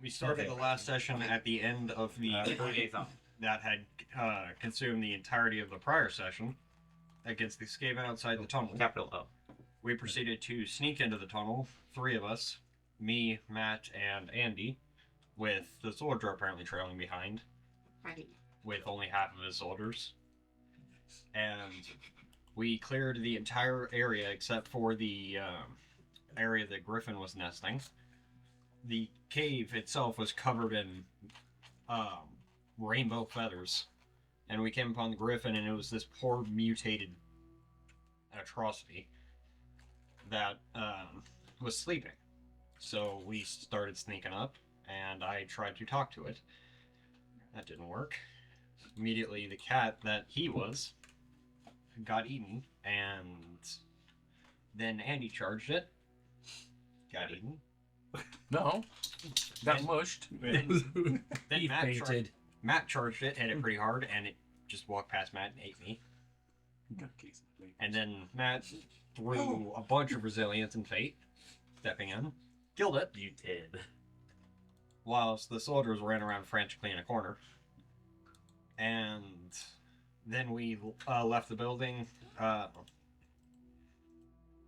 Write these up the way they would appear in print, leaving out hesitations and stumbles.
We started the last session at the end of the that had consumed the entirety of the prior session against the Skaven outside the tunnel. Capital O. We proceeded to sneak into the tunnel, 3 of us, me, Matt, and Andy, with the soldier apparently trailing behind, with only half of his soldiers. And we cleared the entire area except for the area that Griffin was nesting. The cave itself was covered in rainbow feathers, and we came upon the Griffin, and it was this poor mutated atrocity that was sleeping. So we started sneaking up, and I tried to talk to it. That didn't work. Immediately, the cat that he was got eaten, and then Andy charged it. Got eaten. No. Got mushed. Then Matt charged it, hit it pretty hard, and it just walked past Matt and ate me. And then Matt threw a bunch of resilience and fate, stepping in, killed it. You did. Whilst the soldiers ran around frantically in a corner. And then we left the building.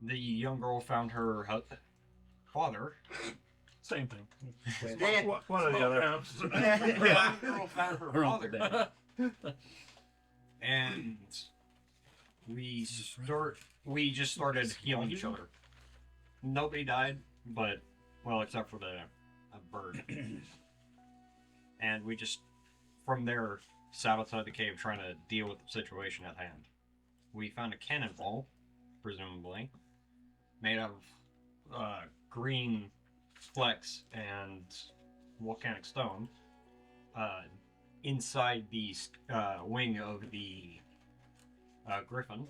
The young girl found her father. Same thing. One or the other. The young girl found her father. And we just started healing each other. Nobody died, but, well, except for a bird. And we just, from there, sat outside the cave trying to deal with the situation at hand. We found a cannonball, presumably, made out of green flex and volcanic stone, inside the wing of the Griffin,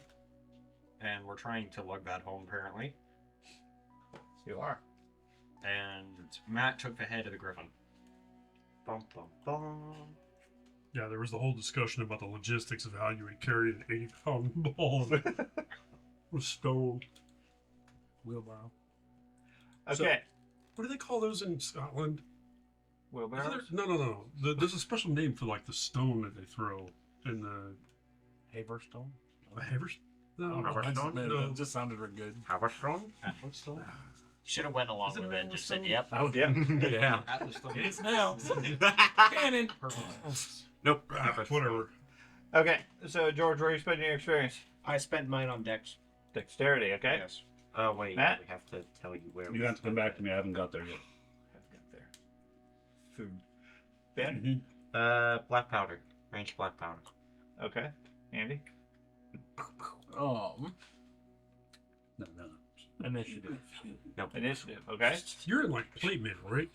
and we're trying to lug that home, apparently. You are. And Matt took the head of the Griffin. Bum, bum, bum. Yeah, there was the whole discussion about the logistics of how you would carry an 80-pound ball of stone. Wheelbarrow. Okay. What do they call those in Scotland? Wheelbarrows? No. There's a special name for like the stone that they throw in the Haverstone? Havers. No, Haverstone? no. It just sounded real good. Haverstone? Atlas stone? Should have went along with it and just said, yep. Oh, yeah. Yeah. Atlas stone. It is now. Cannon. Nope. Whatever. Okay, so George, where are you spending your experience? I spent mine on Dex. Dexterity, okay? Yes. Oh, wait. Matt? We have to tell you where You have to come back to me. I haven't got there yet. I've got there. Food. Ben? Black powder. Range black powder. Okay. Andy? No. Initiative. Nope. Initiative, okay? You're in like plate mail, right?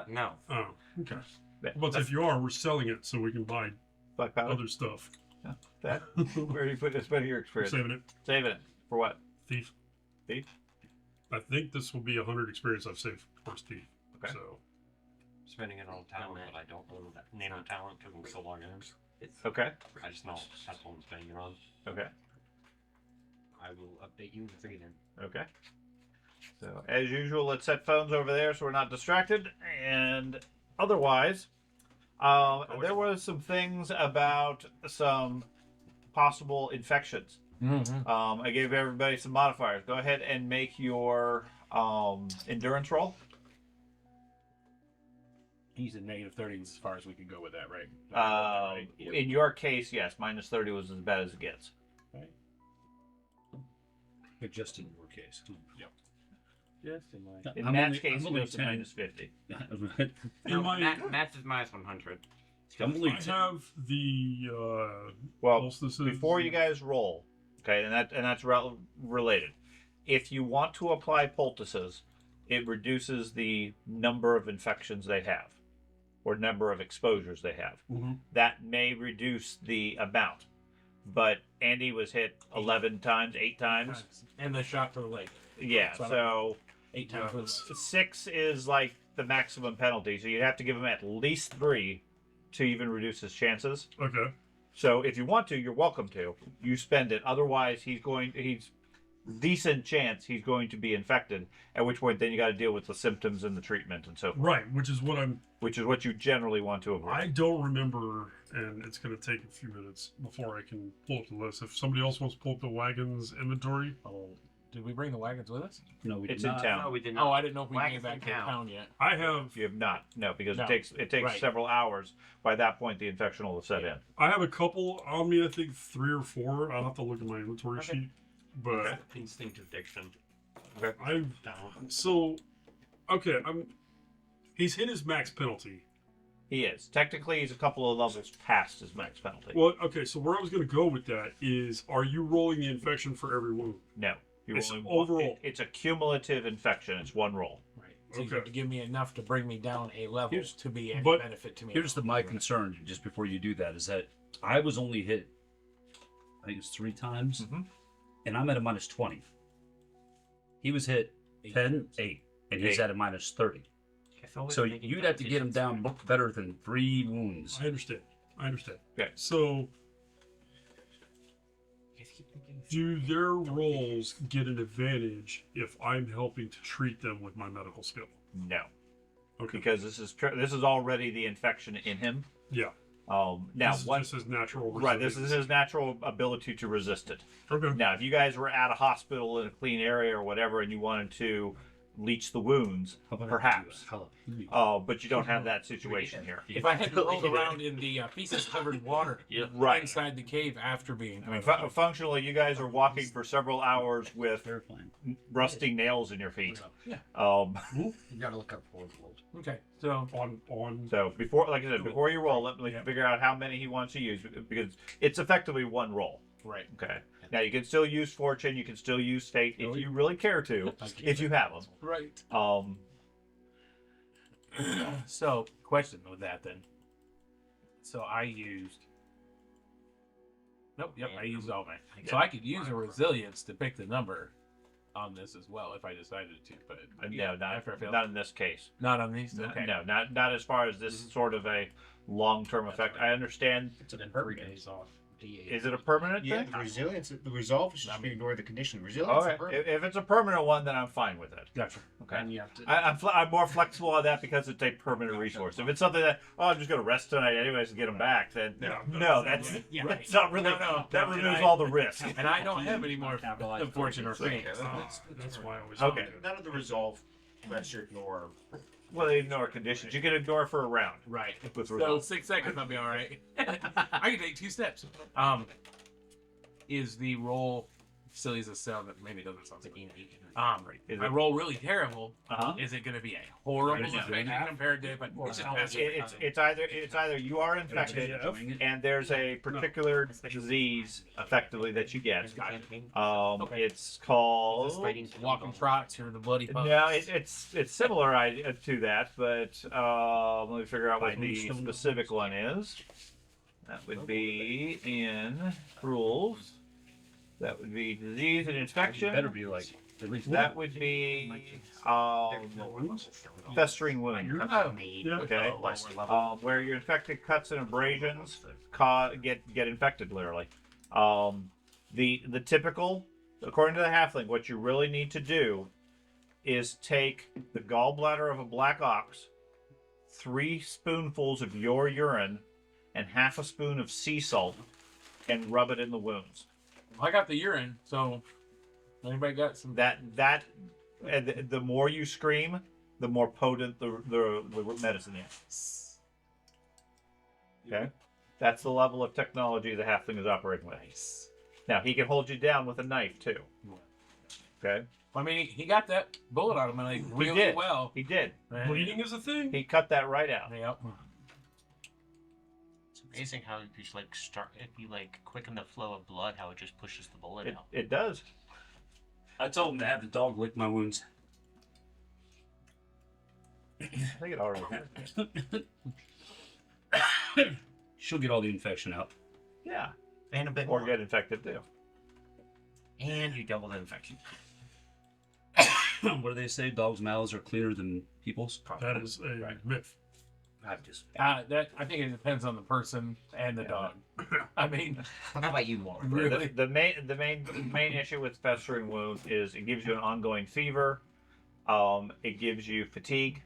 No. Oh, okay. That- But if you are, we're selling it so we can buy Black powder? other stuff. That? Where do you put this spending your We're experience? saving it. Saving it. For what? Thief. Thief? I think this will be 100 experience I've saved for Thief. Okay. So Spending it on talent, but I don't know that name of talent because I'm so long in. Okay. I just know that's what I'm spending it on. Okay. I will update you with it again. Okay. So, as usual, let's set phones over there so we're not distracted. And otherwise, there was some things about some possible infections. Mm-hmm. I gave everybody some modifiers. Go ahead and make your endurance roll. He's at -30 as far as we could go with that, right? In your case, yes, -30 was as bad as it gets. Right. But just in your case. Yep. Just in my... In I'm Matt's only- case, I'm it only goes to 10. -50. in my, Matt's is minus 100. I'm only I have the Well, solstices. before you guys roll, okay, and that's related. If you want to apply poultices, it reduces the number of infections they have, or number of exposures they have. Mhm. That may reduce the amount. But Andy was hit 11 times, 8 times. And the shot to the leg. Yeah, so 8 times with 6 is like the maximum penalty. So you'd have to give him at least 3 to even reduce his chances. Okay. So if you want to, you're welcome to. You spend it. Otherwise, he's decent chance he's going to be infected. At which point, then you got to deal with the symptoms and the treatment and so forth. Right, which is what you generally want to avoid. I don't remember, and it's going to take a few minutes before I can pull up the list. If somebody else wants to pull up the wagons inventory, Oh, did we bring the wagons with us? No, we It's did in not. town. No, we did Oh, not. I didn't know if we Wagons came back in to town. town yet. I have You have not, no, because No. it takes Right. several hours. By that point, the infection will have set in. a couple on me. I think 3 or 4. I'll have to look at my inventory Okay. sheet, but Instinct addiction. I've so okay. He's hit his max penalty. He is. Technically, he's a couple of levels past his max penalty. Well, okay. So where I was going to go with that is, are you rolling the infection for every wound? No. You're It's only overall. it's a cumulative infection. It's one roll. Right. So you have Okay. to give me enough to bring me down a level Here's- to be any but benefit to me. Here's my concern, just before you do that, is that I was only hit, I think it's 3 times, Mhm. and I'm at a minus 20. He was hit 10, 8, and he's 8. at a minus 30. So you'd have to get him down better than 3 wounds. I understand. Okay. So, do their rolls get an advantage if I'm helping to treat them with my medical skill? No, Okay. because this is already the infection in him. Yeah. Now this is once just his natural. right, this is resilience. his natural ability to resist it. Okay. Now, if you guys were at a hospital in a clean area or whatever, and you wanted to leach the wounds, How about I do perhaps. that? How about- But you don't have that situation here. if I had rolled around in the feces covered water Right. inside the cave after being, I mean, functionally, you guys are walking for several hours with Terrifying. rusting nails in your feet. Yeah. You gotta look up for okay. So On. So before, like I said, before you roll, let me Yeah. figure out how many he wants to use because it's effectively one roll. right. Okay. Now you can still use fortune, you can still use fate if you really care to, if you have them. Right. So, question with that then. So I used. Nope. Yep. I used all my. So I could use a resilience to pick the number on this as well if I decided to, but No, not after I failed. not in this case. Not on these. Okay. No, not as far as this sort of a long-term effect. I understand. It's an 3 days off. Is it a permanent Yeah, thing? the resilience, the resolve is just to ignore the condition. Resilience All is right. permanent. If it's a permanent one, then I'm fine with it. Gotcha. Okay. And you have to. I'm more flexible on that because it's a permanent resource. If it's something that I'm just going to rest tonight anyways and get them back, then no, that's that's not really that removes all the risk. And I don't have any more fortune or fate. That's why I always. Okay. None of the resolve lets you ignore. Well, they ignore conditions. You can ignore for a round. Right. With So results. 6 seconds, I'll be all right. I can take 2 steps. Is the roll silly as a sound that maybe doesn't sound so good? Is I it- roll really terrible. Uh-huh. Is it going to be a horrible No. effect compared to if I just pass it? It's either you are infected and there's a particular disease effectively that you get. It's called. Walking trots or the bloody pups. No, it's similar to that, but let me figure out what the specific one is. That would be in rules. That would be disease and infection. Better be like at least That would be festering wound. Yeah. Okay. Where your infected cuts and abrasions get infected literally. The typical, according to the halfling, what you really need to do is take the gallbladder of a black ox, 3 spoonfuls of your urine, and half a spoon of sea salt, and rub it in the wounds. I got the urine, so anybody got some? And the more you scream, the more potent the medicine is. Okay, that's the level of technology the halfling is operating with. Now he can hold you down with a knife too. Okay, I mean, he got that bullet out of me like really did. well. he did. Bleeding is a thing. He cut that right out. Yep. It's amazing how if you quicken the flow of blood, how it just pushes the bullet out. It does. I told him to have the dog lick my wounds. I think it already has. She'll get all the infection out. Yeah, And a bit or more. get infected too. And you double the infection. What do they say? Dogs' mouths are cleaner than people's. That is a myth. That I think it depends on the person and the dog. I mean, How about you, Warren? really. The main issue with festering wound is it gives you an ongoing fever, it gives you fatigue,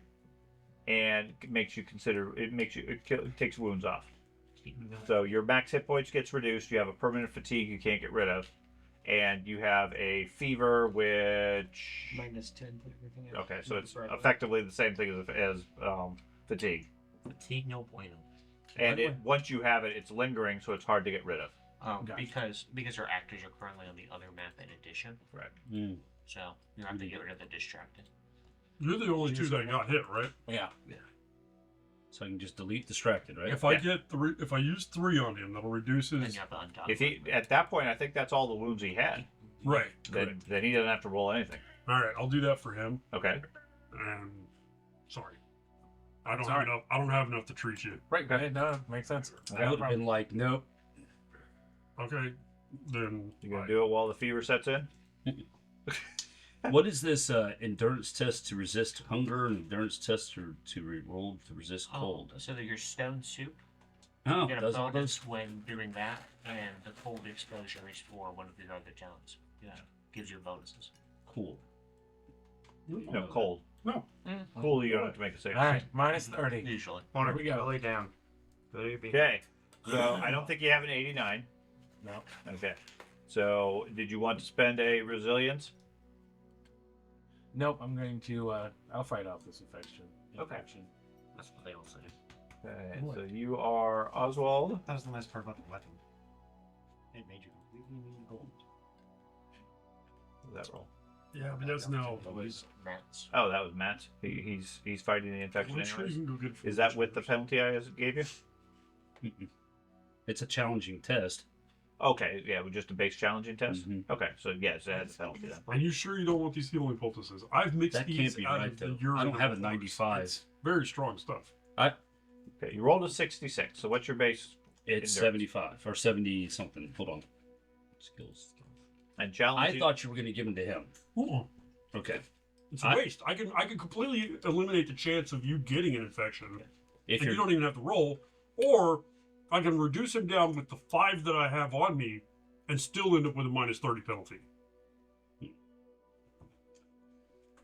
and it takes wounds off. So your max hit points gets reduced. You have a permanent fatigue you can't get rid of, and you have a fever which -10 to everything else. okay, so it's effectively the same thing as fatigue. Fatigue, no bueno. And once you have it, it's lingering, so it's hard to get rid of. Gotcha. Because our actors are currently on the other map in addition, Right. so you have to get rid of the distracted. You're the only two that got hit, right? Yeah. So I can just delete distracted, right? If I get if I use 3 on him, that'll reduce Then his. you have to untop. If he at that point, I think that's all the wounds he had. Right. Then he doesn't have to roll anything. All right, I'll do that for him. Okay. And sorry, I don't Sorry. have enough. I don't have enough to treat you. Right. Okay. No, makes sense. I would have been like, nope. Okay, then. You gonna do it while the fever sets in? What is this endurance test to resist hunger and endurance test to roll to resist cold? So that your stone soup, Oh, you get a does all bonus those? when doing that, and the cold exposure is for one of the other talents. Yeah, gives you bonuses. Cool. No, cold. No. Cool, you don't have to make a save. All right. -30. Usually. Here we go. Lay down. Baby. Okay. So I don't think you have an 89. No. Okay. So did you want to spend a resilience? Nope. I'm going to. I'll fight off this infection. Okay. That's what they all say. Okay. So you are Oswald. That was the nice part about the weapon. It made you completely gold. What was that roll? Yeah, but that's now. Mats. Oh, that was Matt. He's fighting the infection I'm sure anyways. you can go good for Is that with the penalty I gave you? Mm-mm. It's a challenging test. Okay, yeah, with just a base challenging test. Mhm. Okay, so yes, it has a penalty then. And you sure you don't want these healing poultices? I've mixed That these can't be out right, of the though. urine I don't of have a the 95. horse. It's very strong stuff. Okay, you rolled a 66. So what's your base It's Endurance. 75 or 70 something. Hold on. Skills. and challenge? I thought you were going to give them to him. Okay. It's a waste. I can completely eliminate the chance of you getting an infection. If And you're you don't even have to roll, or I can reduce him down with the 5 that I have on me, and still end up with a -30 penalty.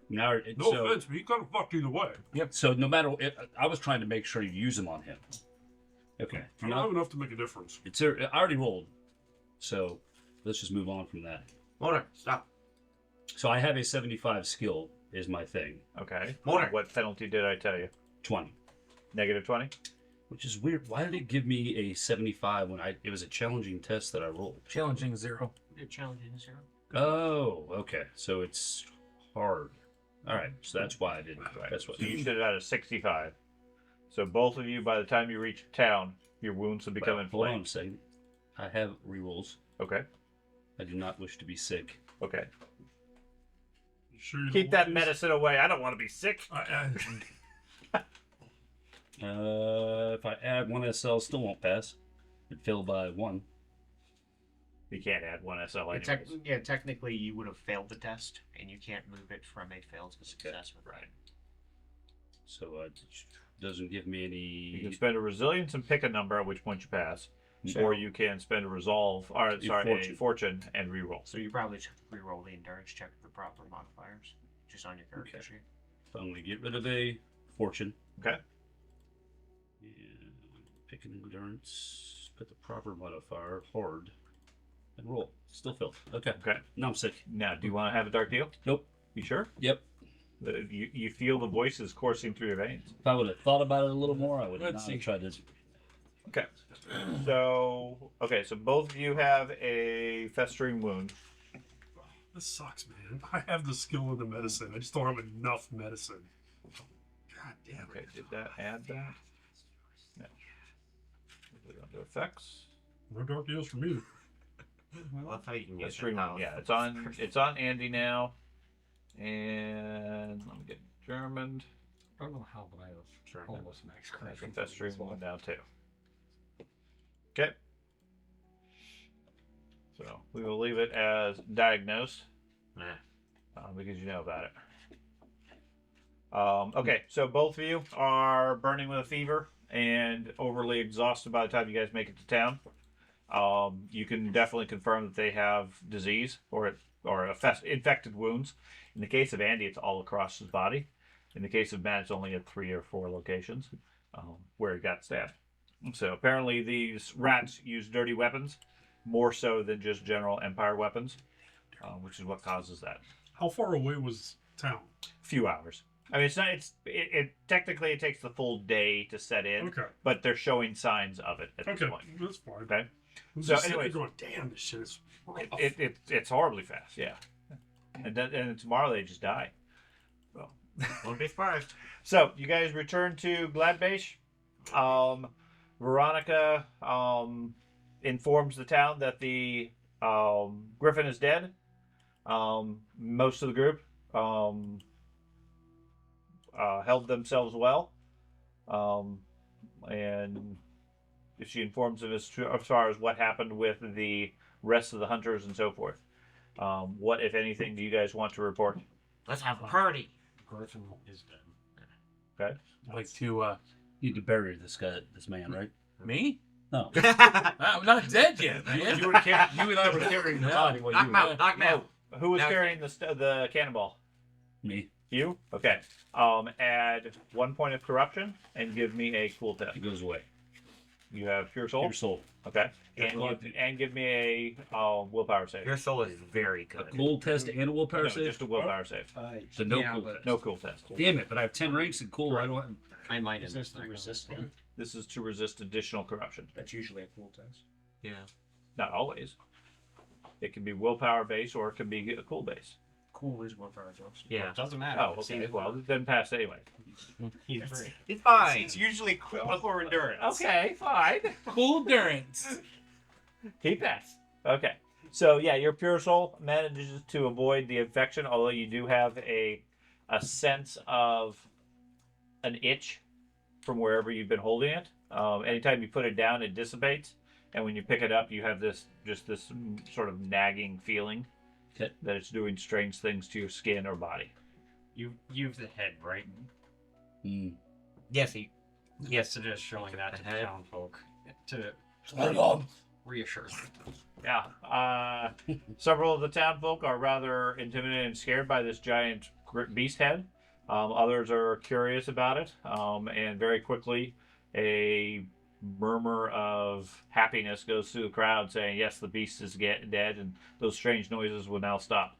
now, No so, offense, but he kind of fucked either way. so no matter, I was trying to make sure you use them on him. Okay. I don't have enough to make a difference. I already rolled, so let's just move on from that. Motor, stop. So I have a 75 skill is my thing. Okay. Mortar. What penalty did I tell you? 20, Negative 20. which is weird. Why did it give me a 75 when it was a challenging test that I rolled? Challenging 0. You're challenging 0. Oh, okay. So it's hard. All right. So that's why I didn't. That's what. So you should have had a 65. So both of you, by the time you reach town, your wounds have become Well, hold on a inflamed. second. I have rerolls. Okay. I do not wish to be sick. Okay. You sure you Keep don't that want medicine away. I don't want to be sick. these? If I add one SL, still won't pass. It failed by 1. You can't add one SL anyways. Technically, you would have failed the test, and you can't move it from a failed to success. Right. So it doesn't give me You can any. spend a resilience and pick a number at which point you pass, or you can spend a resolve, or a fortune and reroll. So you probably should re-roll the endurance check for the proper modifiers, just on your character Okay. sheet. So I'm going to get rid of a fortune. Okay. And pick an endurance. Put the proper modifier, hard, and roll. Still failed. Okay. Okay. Now I'm sick. Now, do you want to have a dark deal? Nope. You sure? Yep. You feel the voices coursing through your veins. If I would have thought about it a little more, I would have Let's not see. tried to. Okay. So both of you have a festering wound. This sucks, man. I have the skill of the medicine. I just don't have enough medicine. God damn Okay, it. did that add that? No. We're going to effects. No dark deals for me. I love how you can use Festering it now. wound. Yeah, it's on Andy now. And let me get German. I don't know how, but I have almost max That's crash. a festering wound now too. Okay. So we will leave it as diagnosed Nah. because you know about it. Okay, so both of you are burning with a fever and overly exhausted by the time you guys make it to town. You can definitely confirm that they have disease or infected wounds. In the case of Andy, it's all across his body. In the case of Matt, it's only at 3 or 4 locations where he got stabbed. So apparently these rats use dirty weapons more so than just general Empire weapons, which is what causes that. How far away was town? A few hours. I mean, it's not. It technically it takes the full day to set in, Okay. but they're showing signs of it at this Okay, point. that's fine. Okay, I'm So just sitting anyway- there going, damn, this shit is rough. it's horribly fast, yeah. And then tomorrow they just die. Well, Won't be surprised. so you guys return to Gladbase. Veronica informs the town that the Griffin is dead. Most of the group held themselves well, and she informs them as far as what happened with the rest of the hunters and so forth. What, if anything, do you guys want to report? Let's have a party. Griffin is dead. Okay. I'd like to, Need to bury this man, right? me? No. I'm not dead yet, man. You and I were carrying the body while Knock you him out. Knock him out. Who was Now- carrying the cannonball? Me. You? Okay. Add 1 point of corruption and give me a cool test. It goes away. You have pure soul. Your soul. Okay. Your And give me a willpower save. Your soul is very A good. cool test and a willpower No, save. just a willpower save. So no yeah, cool but test. No cool test. Damn it! But I have 10 ranks in cool. I don't. I might Is have this the resistant? This is to resist additional corruption. That's usually a cool test. Yeah. Not always. It can be willpower based or it can be a cool base. Cool is one for ourselves. Yeah. Doesn't matter. Oh, okay. Well, it doesn't pass anyway. He's free. It's fine. It's usually cool or endurance. Okay, fine. Cool endurance. He passed. Okay. So yeah, your pure soul manages to avoid the infection, although you do have a sense of an itch from wherever you've been holding it. Anytime you put it down, it dissipates, and when you pick it up, you have this sort of nagging feeling Okay. that it's doing strange things to your skin or body. You've the head, right? Mm. Yes, Yes, suggest showing that to the head. town folk to reassure them. Yeah. Several of the town folk are rather intimidated and scared by this giant beast head. Others are curious about it, and very quickly a murmur of happiness goes through the crowd saying, yes, the beast is dead, and those strange noises will now stop.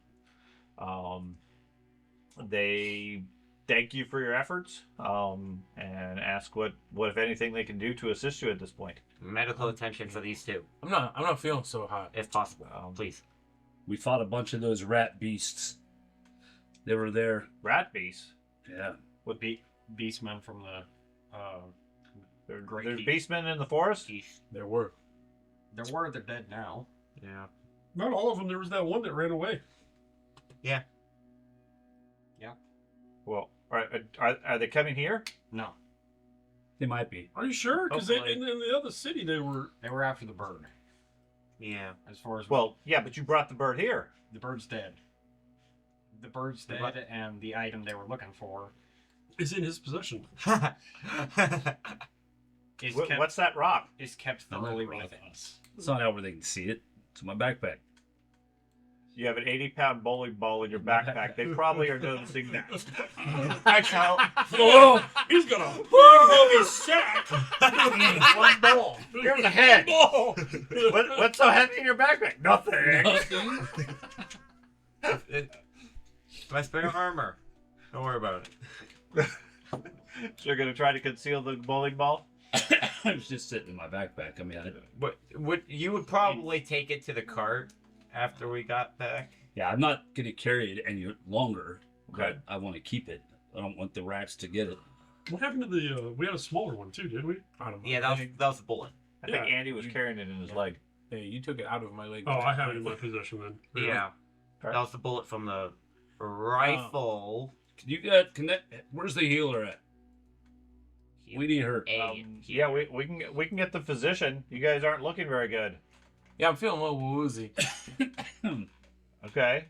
They thank you for your efforts, and ask what, if anything, they can do to assist you at this point. medical attention for these two, I'm not feeling so hot. if possible. Please. We fought a bunch of those rat beasts. They were there. Rat beasts? Yeah. Would be beastmen from the There's Great beastmen in the forest? There were. they're dead now. Yeah. Not all of them. There was that one that ran away. Well, are they coming here? No, They might be. Are you sure? Because Hopefully. in the other city they were. they were after the bird. Yeah. As far as Well, yeah, but you brought the bird here. the bird's dead. The bird's dead, What? and the item they were looking for Is in his possession. is What's that rock? kept thoroughly with us. It's not out where they can see it. It's in my backpack. You have an 80-pound bowling ball in your backpack. They probably are noticing that. Actually, Oh, he's gonna. One ball. Here's the head. What's so heavy in your backpack? Nothing. my spare armor. Don't worry about it. So you're gonna try to conceal the bowling ball? It was just sitting in my backpack. I mean, You would probably take it to the cart after we got back. yeah, I'm not going to carry it any longer. Okay. But I want to keep it. I don't want the rats to get it. What happened to the? We had a smaller one too, didn't we? I don't know. Yeah, that was the bullet. I think Andy was carrying it in his leg. Hey, you took it out of my leg. Oh, I have it in my possession then. Really? Yeah. That was the bullet from the rifle. Can you connect? Where's the healer at? We need her. Yeah, we can get the physician. You guys aren't looking very good. Yeah, I'm feeling a little woozy. Okay.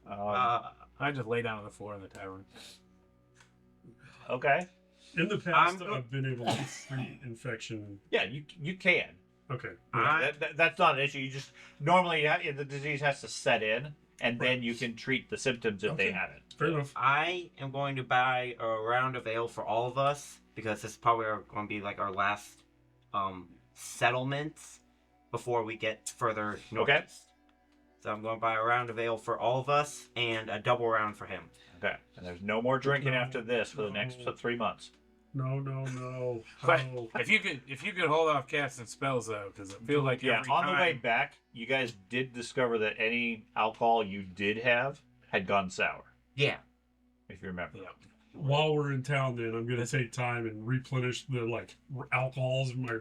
I just lay down on the floor in the tavern. Okay. In the past, I'm I've been able to treat infection. Yeah, you can. Okay. That's not an issue. You just normally the disease has to set in, and then you can treat the symptoms if they Okay. have it. Fair enough. I am going to buy a round of ale for all of us because this is probably going to be like our last settlements before we get further north. Okay. So I'm going to buy a round of ale for all of us and a double round for him. Okay. And there's no more drinking No, after this for the next 3 months. No. No. If you could hold off casting spells though, because I feel like Yeah. every On the way time- back, you guys did discover that any alcohol you did have had gone sour. Yeah. If you remember. Yeah. While we're in town, then I'm gonna take time and replenish the alcohols, my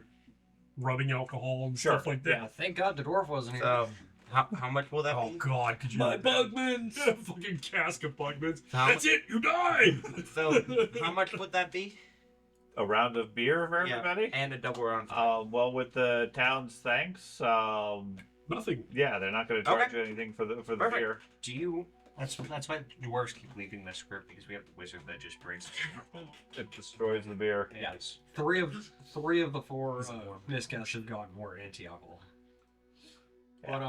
rubbing alcohol and Sure. stuff like that. Yeah, thank God the dwarf wasn't here. So how much will that Oh be? God, could you? My imagine? Bugmans! Yeah, fucking cask of Bugmans. How That's it. You die. So how much would that be? A round of beer for everybody? Yeah, and a double round. Well, with the town's thanks, Nothing. yeah, they're not going to charge Okay. you anything for the Perfect. beer. Do you? That's why dwarves keep leaving the script because we have the wizard that just brings. It destroys the beer. Yes. Three of the four miscasts have gone more anti-alcohol. But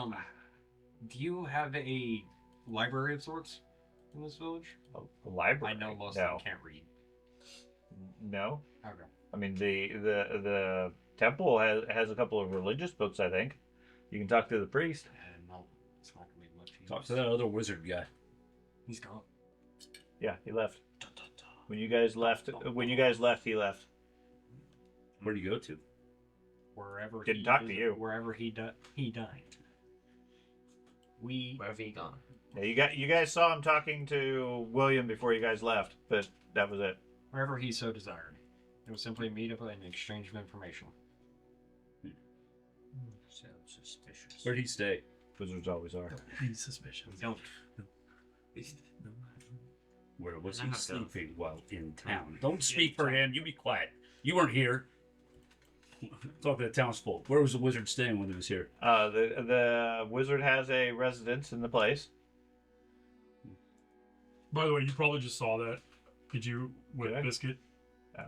do you have a library of sorts in this village? A library. I know most no. of them can't read. No. Okay. I mean, the temple has a couple of religious books, I think. You can talk to the priest. And no, it's not gonna be much. Talk to that other wizard guy. He's gone. Yeah, he left. When you guys left, he left. Where'd he go to? Wherever Didn't he talk to you. Wherever he died. Wherever you gone? Yeah, you guys saw him talking to William before you guys left, but that was it. Wherever he so desired. It was simply a meetup and an exchange of information. Sounds suspicious. Where'd he stay? Wizards always are. He's suspicious. Don't. Where was I he have to- sleeping while in town? Don't speak for him. You be quiet. You weren't here. Talk to the townsfolk. Where was the wizard staying when he was here? The wizard has a residence in the place. By the way, you probably just saw that. Did you with Did I? Biscuit?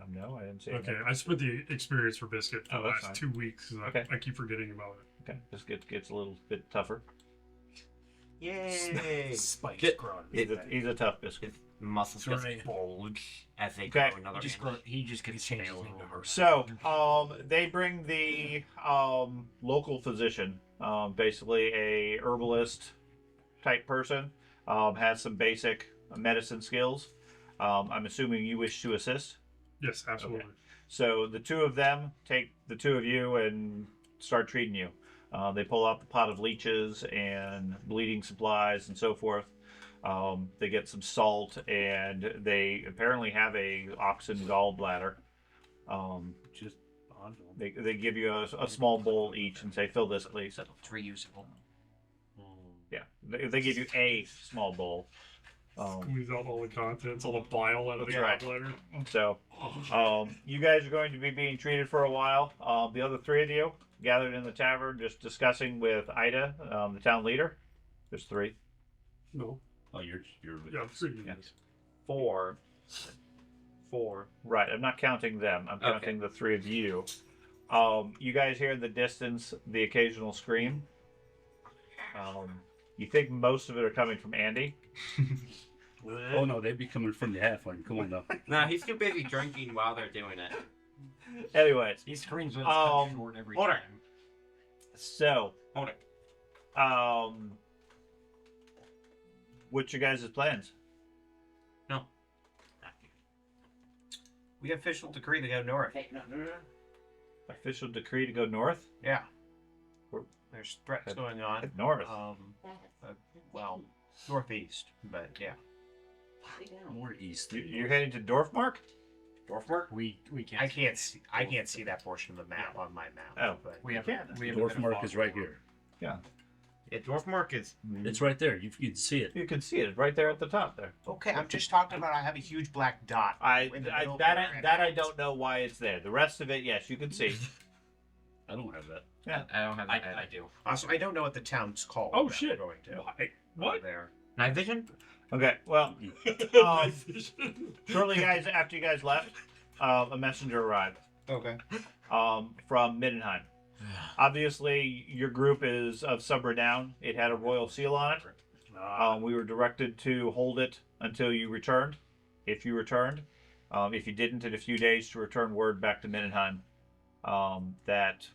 No, I didn't see Okay, it. I spent the experience for Biscuit for Oh, the that's last fine. 2 weeks. 'Cause Okay. I keep forgetting about it. Okay, this gets a little bit tougher. Yay! Spikes Get- growing. He's a tough biscuit. His muscles That's just right. bulge as they Okay. grow another He just, inch. he just gets changes pale into over. So, they bring the local physician, basically a herbalist type person, has some basic medicine skills. I'm assuming you wish to assist. Yes, absolutely. So the two of them take the two of you and start treating you. They pull out the pot of leeches and bleeding supplies and so forth. They get some salt, and they apparently have a oxen gallbladder. Just on. They give you a small bowl each and say, fill this, please. It's reusable. Yeah, they give you a small bowl. Squeeze out all the contents, all the bile out of the That's right. gallbladder. So, you guys are going to be being treated for a while. The other three of you gathered in the tavern, just discussing with Ida, the town leader. There's three. No. Oh, you're. Yeah, I'm thinking. Yeah. Four. Right, I'm not counting them. I'm counting the three of you. You guys hear in the distance the occasional scream. You think most of it are coming from Andy. Oh no, they'd be coming from the halfling. Come on now. Nah, he's too busy drinking while they're doing it. Anyways, He screams when it's cut short every hold time. it. so Hold it. what's your guys' plans? We have official decree to go north. Official decree to go north? Yeah. Where- There's threats going on. North. Well, northeast, but yeah. More east. You're heading to Dorfmark? Dorfmark? We can't. I can't see that portion of the map on my map. Oh. but We have. Yeah. We have a bit of Dwarfmark fog is right before. here. Yeah, Dwarfmark is. It's right there. You can see it. You can see it right there at the top there. okay, I'm just talking about I have a huge black dot. in the middle of where I'm That I at. don't know why it's there. The rest of it, yes, you can see. I don't have that. I don't have that. I do. Also, I don't know what the town's called. Oh, that shit. We're going to. Why? What? There. Night vision? Okay, well, shortly, guys, after you guys left, a messenger arrived Okay. from Middenheim. Obviously, your group is of some renown. It had a royal seal on it. We were directed to hold it until you returned. If you returned, if you didn't, in a few days, to return word back to Middenheim that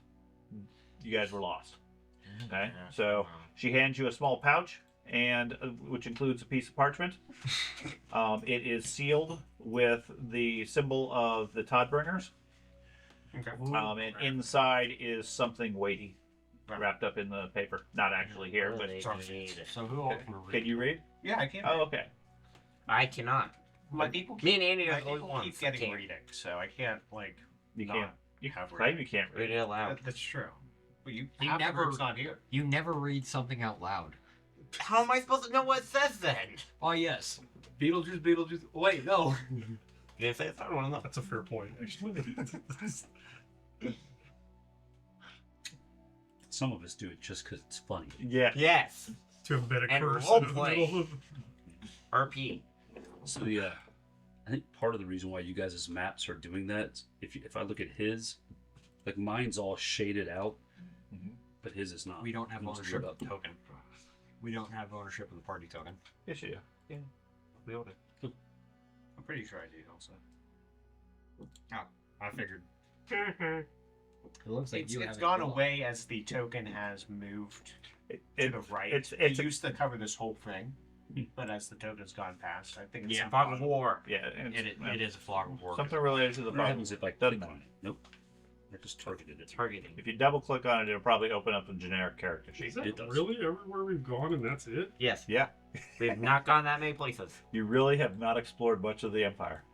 you guys were lost. Okay, so she hands you a small pouch, and which includes a piece of parchment. It is sealed with the symbol of the Todbringers. Okay. And inside is something weighty, wrapped up in the paper. Not actually here, but So who all can read? can you read? Yeah, I can. Oh, okay. I cannot. My people keep, Me and Andy my are the only people ones keep that getting can't reading, so I can't like. You not can't. You have claim reading. you can't read read. it aloud. That's true. But you You half the never- group's not here. You never read something out loud. How am I supposed to know what it says then? Oh yes, Beetlejuice, Beetlejuice. Wait, no. You didn't say it, so I don't want to know. That's a fair point, actually. Some of us do it just because it's funny. Yeah. Yes. To embed a And curse role in the play. middle of RP. So yeah, I think part of the reason why you guys' maps are doing that, if I look at his, like mine's all shaded out, but his is not. We don't have Mine's ownership lit of up. the token. We don't have ownership of the party token. Yes, you do. We all do. I'm pretty sure I do also. I figured. It looks like It's, you it's have it gone going. away as the token has moved It, to it, the right. it's It a- used to cover this whole thing, but as the token's gone past, I think it's Yeah. Fog of War. yeah. It's, It is a fog of war. something related to the What fog. happens if I Doesn't click matter. on it? Nope. I just targeted it. Targeting. If you double click on it, it'll probably open up a generic character sheet. Is that It does. really everywhere we've gone and that's it? Yes. Yeah. We have not gone that many places. You really have not explored much of the Empire.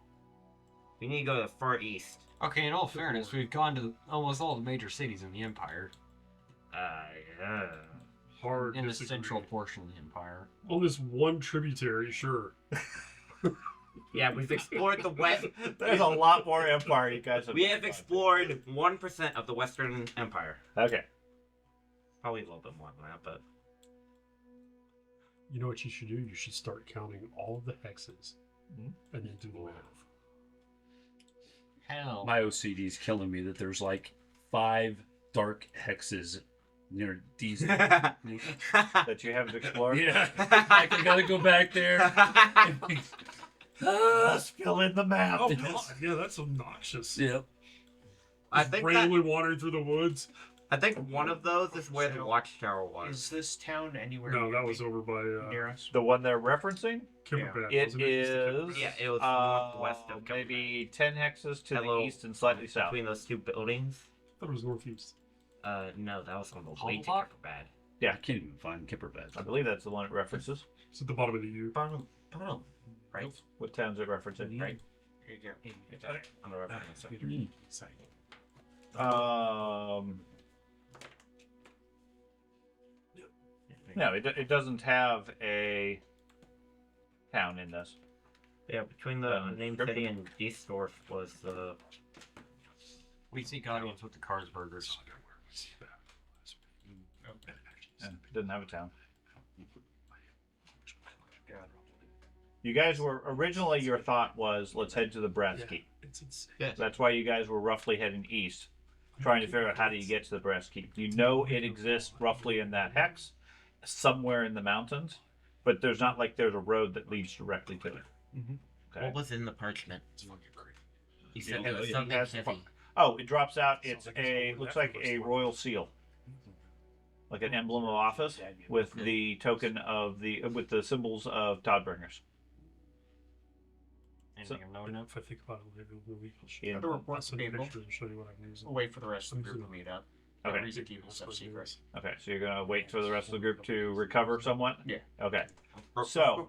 We need to go to the far east. Okay, in all fairness, we've gone to almost all the major cities in the Empire. Yeah. Hard In the disagree. central portion of the Empire. On this one tributary, sure. Yeah, we've explored the west. There's a lot more Empire you guys have. We have explored 1% of the Western Empire. Okay. Probably a little bit more than that, but You know what you should do? You should start counting all of the hexes Mhm. and then do the math. Hell. My OCD is killing me that there's like 5 dark hexes near these. That you haven't explored. Yeah, I gotta go back there. Let's fill in the map. Oh god, yeah, that's obnoxious. Yep. I Just think that, randomly wandering through the woods. I think one of those is where the So, watchtower was. Is this town anywhere No, near that was over by near us? The one they're referencing, Kimberbad. it wasn't East of is Yeah, it was northwest of maybe 10 hexes to Hello. the east and slightly south. Between those two buildings. I thought it was northeast. No, that was on the way to Humbletalk? bad. I can't even find Kimberbad. I believe that's the one it references. It's at the bottom of the U. Right. What town's it referencing? Right. Here you go. I'm gonna reference it. Mm. No, it doesn't have a town in this. Yeah, between the name Griffin. city and Eastdorf was the. We see Goggins with the Carlsbergers. Yeah, it doesn't have a town. You guys were originally, your thought was, let's head to the Brass Keep. It's insane. Yes. That's why you guys were roughly heading east, trying to figure out how do you get to the Brass Keep. You know it exists roughly in that hex, somewhere in the mountains, but there's not like there's a road that leads directly to it. Okay. What was in the parchment? You said Yeah, it was yeah, something has- heavy. Oh, it drops out. It's Sounds like it's a over looks that like first a one. royal seal, like an emblem of office with the token of the with the symbols of Todbringers. Anything of note? If I think about it later in the week, I'll show Yeah. you. The report I'll send a table. picture and show you what I'm using. We'll wait for the rest of the group to meet up. Okay. The reason keep stuff secret. Okay, so you're gonna wait for the rest of the group to recover somewhat. Yeah. Okay. So,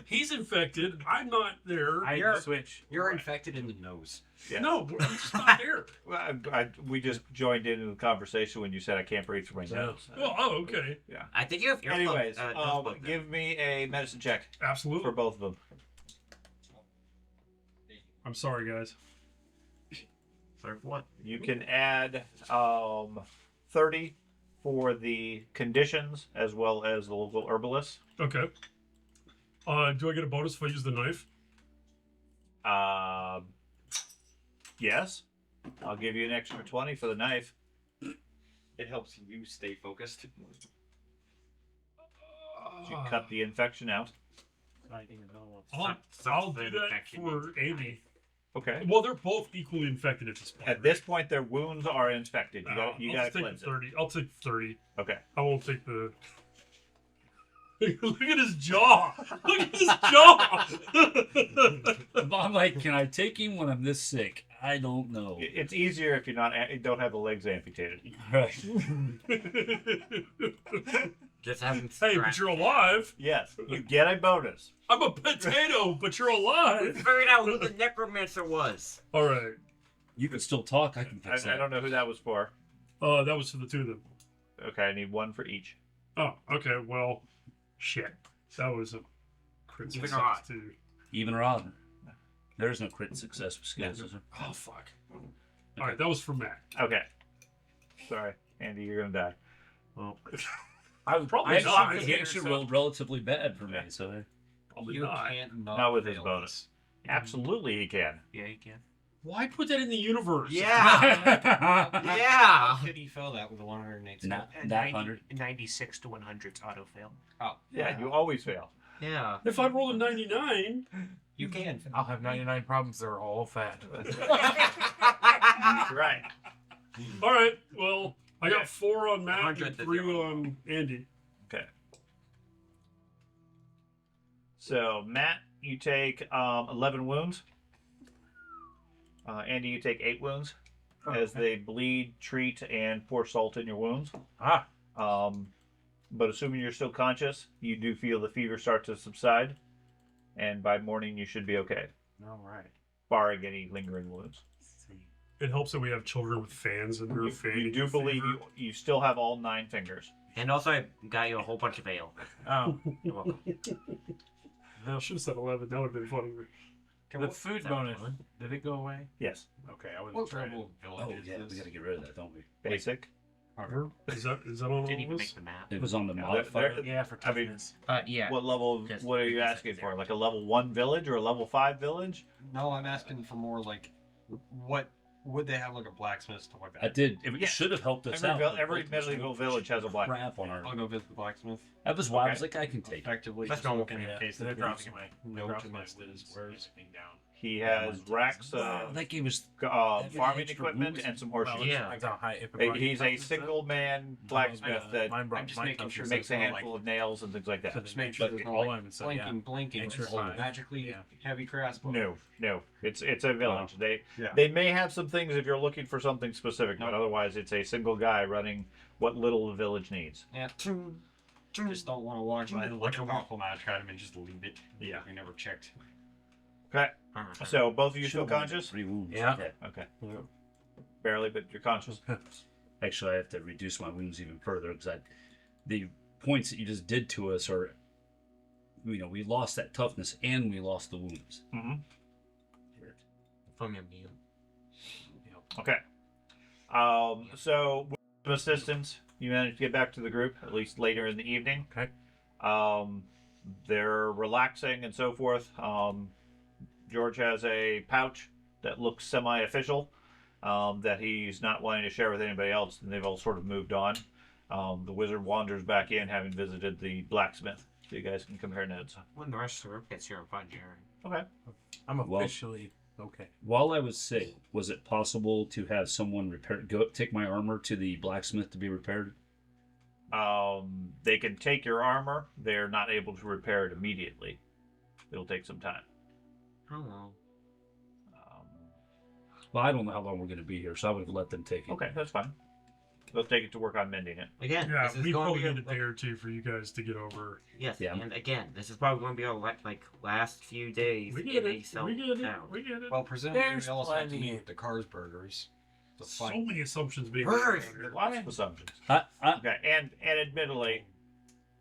He's infected. I'm not there. You're- switch. You're infected in the nose. Yeah. No, I'm just not there. well, we just joined in the conversation when you said I can't breathe through my nose. Oh, okay. I think you have earplugs. Anyways, nose plugs in. give me a medicine check Absolutely. for both of them. I'm sorry, guys. Serve what? You can add 30 for the conditions as well as the local herbalist. Okay. Do I get a bonus if I use the knife? Yes. I'll give you an extra 20 for the knife. It helps you stay focused. You cut the infection out. I'll do that for Amy. Okay. Well, they're both equally infected at this point. At this point, their wounds are infected. You got to I'll take cleanse it. 30. I'll take 30. Okay. I won't take the. Look at his jaw! Look at his jaw! I'm like, can I take him when I'm this sick? I don't know. It's easier if you don't have the legs amputated. Right. Just having Hey, but you're alive. Yes, you get a bonus. I'm a potato, but you're alive. figured out who the necromancer was. All right. You can still talk. I can fix I that. don't know who that was for. That was for the two of them. Okay, I need one for each. Oh, okay. Well, shit. That was a crit Even success odd. too. Even or odd. There's no crit success with skills, is there? Oh fuck. All right, that was for Matt. Okay. Sorry, Andy, you're gonna die. Well, I would probably Actually, not. he actually rolled relatively bad for me, so. Probably You not. can't Not with his fail bonus. this. Absolutely, he can. yeah, you can. Why put that in the universe? Yeah. Yeah. How could he fail that with a 108 skill? Not that 100. 96 to 100's auto fail. Oh, Yeah, you always fail. Yeah. If I roll a 99, you can. I'll have 99 problems. They're all fat. Right. all right. Well, I got 4 on Matt 100 and that 3 you're on Andy. Okay. So Matt, you take 11 wounds. Andy, you take 8 wounds as they bleed, treat, and pour salt in your wounds. But assuming you're still conscious, you do feel the fever start to subside, and by morning you should be okay, All right. barring any lingering wounds. It helps that we have children with fans and they're You fanning do the believe fever. you still have all 9 fingers. And also, I got you a whole bunch of ale. Oh, You're welcome. I should have said 11. That would have been funny. the food bonus, did it go away? Yes. Okay, I What wasn't trying trouble to... Oh, village yeah, is we this? gotta get rid of that, don't we? Basic. Is that on all Didn't of even us? make the map. It was on the Yeah, modifier. they're- Yeah, for I mean, toughness. Yeah. What level? Just What are you because asking it's for? there. Like a level 1 village or a level 5 village? No, I'm asking for more like, what would they have like a blacksmith stuff like that? I did. It Yeah. should have helped us Every, out. every medieval village has a black. crap on our. I'll go visit the blacksmith. That was why I Okay. was like, I can take it. Effectively, That's just normal looking Yeah, in case so they're there's dropping my no dropping to my my list. wounds, everything down. He has racks Wow, of that gave us. farming extra equipment wounds. and some horses. Well, Yeah. I got high He's a single man blacksmith that mine brought, I'm just mine making toughness sure is makes a more handful of nails and things like that. So Just make sure But there's no all like, I'm so, yeah. blinking, Extra or five. magically Yeah. heavy crossbow. No, it's a village. Yeah. They may have some things if you're looking for something specific, but Nope. otherwise it's a single guy running what little the village needs. Yeah. Just don't want to walk by like a waffle match item and just leave it. Yeah. We never checked. Okay, so both of you still Should've only conscious? 3 wounds. Yeah. Okay, barely, but you're conscious. Actually, I have to reduce my wounds even further because the points that you just did to us are, we lost that toughness and we lost the wounds. Mm-hmm. From your meal. Okay. So with some assistance, you managed to get back to the group at least later in the evening. Okay. They're relaxing and so forth. George has a pouch that looks semi-official that he's not wanting to share with anybody else, and they've all sort of moved on. The wizard wanders back in, having visited the blacksmith, so you guys can compare notes. When the rest of the group gets here, I'll find Jared. Okay. I'm Well- officially okay. While I was sick, was it possible to have someone take my armor to the blacksmith to be repaired? They can take your armor. They're not able to repair it immediately. It'll take some time. Hello. Well, I don't know how long we're going to be here, so I would have let them take it. Okay, that's fine. They'll take it to work on mending it. Again, Yeah, this is we going probably to be need a day or two for you guys to get over. yes, Yeah. and again, this is probably going to be our last few days We in get a it. self We get it. town. We get it. Well, presumably There's we also have to plenty. meet with the Carsburgers. to So fight. many assumptions being Burgers. made here. Lots of assumptions. I, Okay, and admittedly,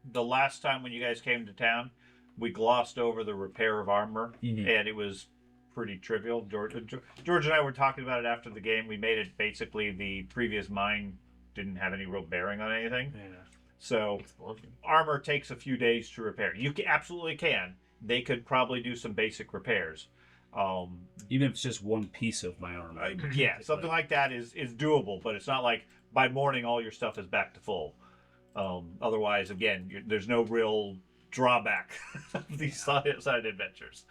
the last time when you guys came to town, we glossed over the repair of armor, Mhm. and it was pretty trivial. George and I were talking about it after the game. We made it basically the previous mine didn't have any real bearing on anything. Yeah. So armor takes a few days to repair. You absolutely can. They could probably do some basic repairs. Even if it's just one piece of my armor. Yeah, something like that is doable, but it's not like by morning all your stuff is back to full. Otherwise, again, there's no real drawback of these side adventures.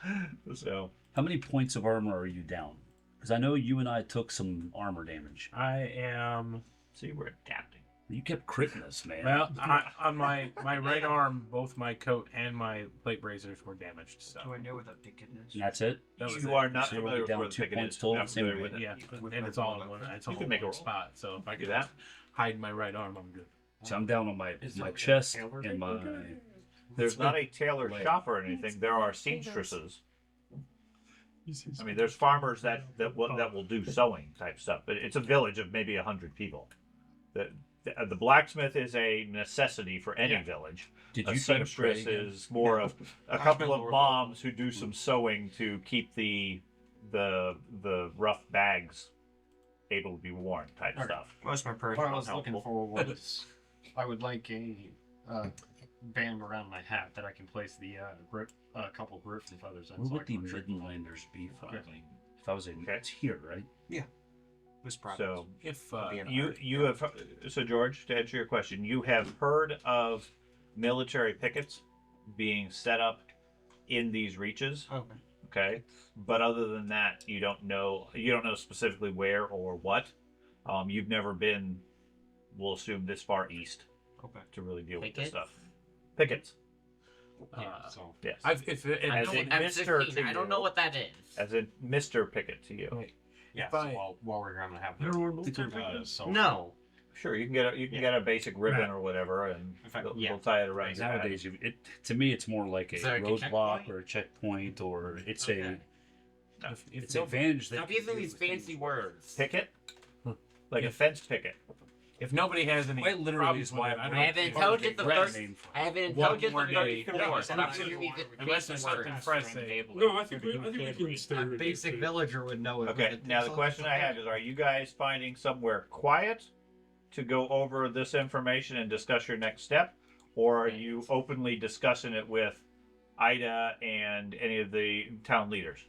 So, How many points of armor are you down? Because I know you and I took some armor damage. I am. see, we're adapting. You kept critting us, man. Well, on my right arm, both my coat and my plate bracers were damaged. So Do I know where that picket is? And that's it? that was You it. are not So you're familiar only with down where the 2 picket points is. total, Not same familiar with with it. Yeah, and it's all in one. It's all You can in make a one roll. spot. So if I Do could that. hide my right arm, I'm good. So I'm down on my Is my it chest tailor and my... There's not a tailor Leg. shop or anything. There are seamstresses. He's I mean, there's farmers that will do sewing type stuff, but it's a village of maybe 100 people. The blacksmith is a necessity for any village. Did A you try to pray seamstress again? is more of a couple of moms who do some sewing to keep the rough bags able to be worn type Okay. stuff. Most of my prayers What I are was looking helpful. for was I would like a band around my hat that I can place the couple griffin feathers in. Where so would I the can retrieve them. Midlanders be Okay. finally? If I was in... Okay. It's here, right? This province. So If you have so George, to answer your question, you have heard of military pickets being set up in these reaches. Okay. Okay, but other than that, you don't know specifically where or what. You've never been, we'll assume, this far east Okay. to really deal with this Pickets? stuff. Pickets, So yes, if As in Mr. to I don't you. know what that is. as in Mr. Pickett to you. Wait. yeah, I- so while we're gonna have Everyone so No. Sure, you can get a basic ribbon or whatever, and In fact, they'll, yeah. they'll tie it around your head. Nowadays, to me, it's more like a Is there like a roadblock checkpoint? or a checkpoint, or it's Okay. if it's no- advantage that Stop you using do these with fancy things. words. Picket, like a Yeah. fence picket. if nobody has any Quite literally problems is why with it, I'm I I have don't an care. intelligence of Brand 30. name for it. I have an One intelligence more of day. 34. Stop Unless using these unless there's fancy something words. fresh. Say, No, I think we can stay a with basic it. villager would know it. Okay, now the question I have is: are you guys finding somewhere quiet to go over this information and discuss your next step, or are you openly discussing it with Ida and any of the town leaders?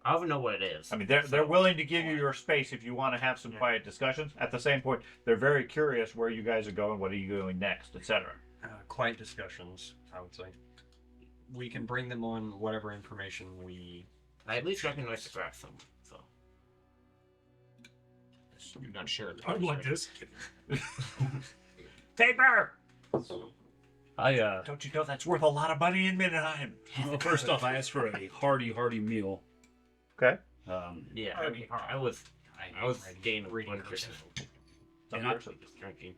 I don't know what it is. I mean, they're willing to give you your space if you want to have some quiet discussions. At the same point, they're very curious where you guys are going, what are you doing next, etc. Quiet discussions, I would say. We can bring them on whatever information we I at least recognize the grass somewhere. So. do not share. The I'm like this. Paper! I Don't you know that's worth a lot of money in Middenheim? well, first off, I asked for a hearty meal. Okay. Yeah, I was getting reading one person. And I- Drinking.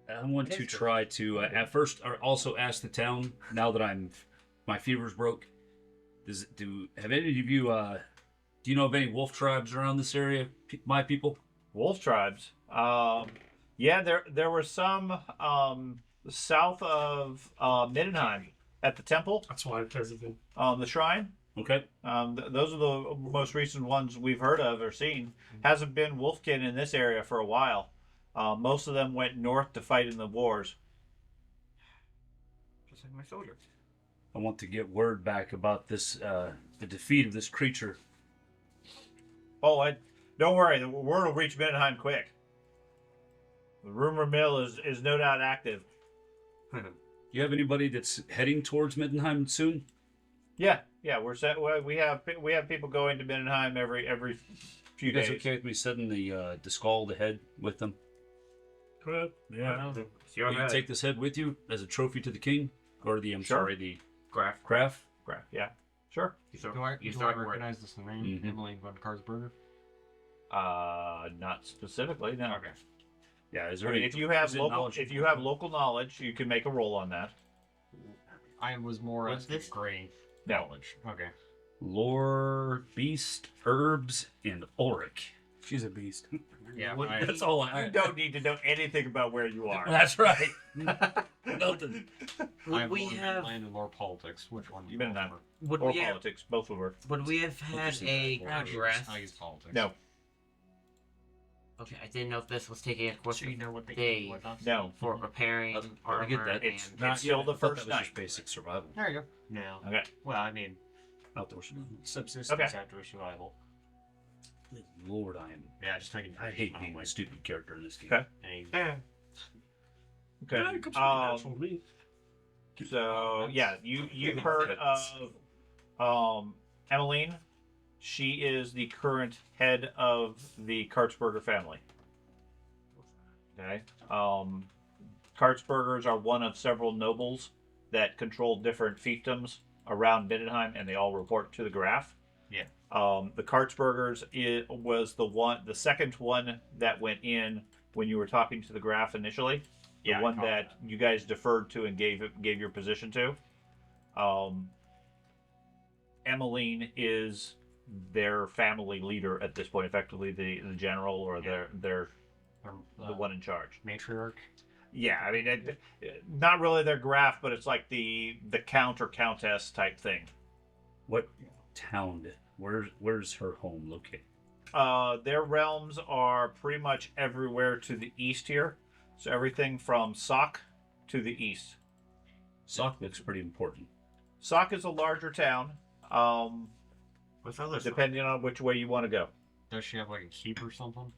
I want to try to at first also ask the town now that my fever's broke. Have any of you do you know of any wolf tribes around this area? My people. Wolf tribes. Yeah, there were some south of Middenheim at the temple, That's why I hesitate. the shrine. Okay. Those are the most recent ones we've heard of or seen. Hasn't been wolfkin in this area for a while. Most of them went north to fight in the wars. Just like my soldier. I want to get word back about this the defeat of this creature. Oh, don't worry. The word will reach Middenheim quick. The rumor mill is no doubt active. Do you have anybody that's heading towards Middenheim soon? Yeah, we're set. We have people going to Middenheim every few You guys days. okay with me setting the skull, the head with them? Go ahead. Yeah. You're Will you take this head with you as a trophy to the king, or the Sure. the graph. craft? Yeah, sure. Do I recognize this name? Mhm. Emily von Karsberger? Not specifically. No. Okay. Yeah. Is I there mean, any, if you have is it local, knowledge- if you have local knowledge, you can make a roll on that. I was more What's asking this? gray No. knowledge. Okay. lore, beast, herbs, and Ulrich. She's a beast. Yeah, Would right. That's all I. You don't need to know anything about where you are. That's right. Nothing. I've we only have landed more politics. Which one do you You've been in prefer? that. would Or we have politics, both would work. would we have had Interesting. a graph? I use politics. No, Okay, I didn't know if this was taking a course So you know what they Day. can do with us? no. for repairing I armor get that. It's and not still the I thought first that was night. just basic survival. There you go. No. Okay. Well, I mean, Outdoors. subsistence Okay. after survival. Lord, I am. Yeah, just making. I hate being my stupid character in this game. Okay. yeah. Okay. Yeah, it comes pretty natural to me. So yeah, you heard of Emmeline. She is the current head of the Kartsberger family. Okay. Kartsbergers are one of several nobles that control different fiefdoms around Mindenheim, and they all report to the Graf. Yeah. The Kartsbergers was the second one that went in when you were talking to the Graf initially. The Yeah, I one caught that you guys deferred to and gave your position to. Emmeline is their family leader at this point, effectively the general or the one in charge. Matriarch. Yeah, I mean, not really their Graf, but it's like the count or countess type thing. What town? Where's her home located? Their realms are pretty much everywhere to the east here. So everything from Sock to the east. Sock looks pretty important. Sock is a larger town, With others. depending on which way you want to go. Does she have like a keep or something?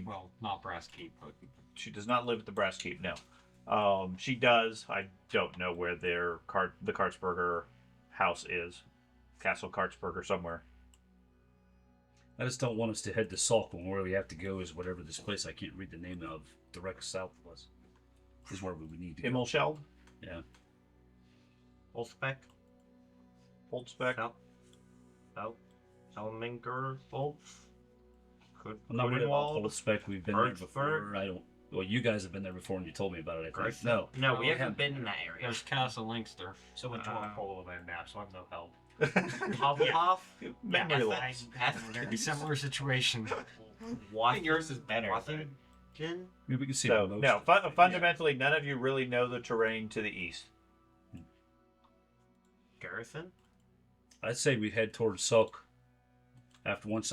Well, not brass keep, but She does not live at the Brass Keep, no. She does. I don't know where the Kartsberger house is. Castle Kartsberger somewhere. I just don't want us to head to Salk when where we have to go is whatever this place I can't read the name of direct south of us. Is where we would need to go. Himmelscheld? Yeah. Wolfsbeck. Holtzbeck? Elminger Wolf. I'm not worried about Greenwald? full spec. We've been there Hartsburg? before. I don't. Well, you guys have been there before, and you told me about it. I think. Garth? No. No, we we haven't been in that area. there's Castle Linkster. So went to a polo land map, so I'm no help. Hufflepuff. Memory loss. Very similar situation. What? Yours is better. Washington? Maybe we can see. So, most no, of it. fundamentally, none of you really know the terrain to the east. Garrison? I'd say we head towards Salk. After once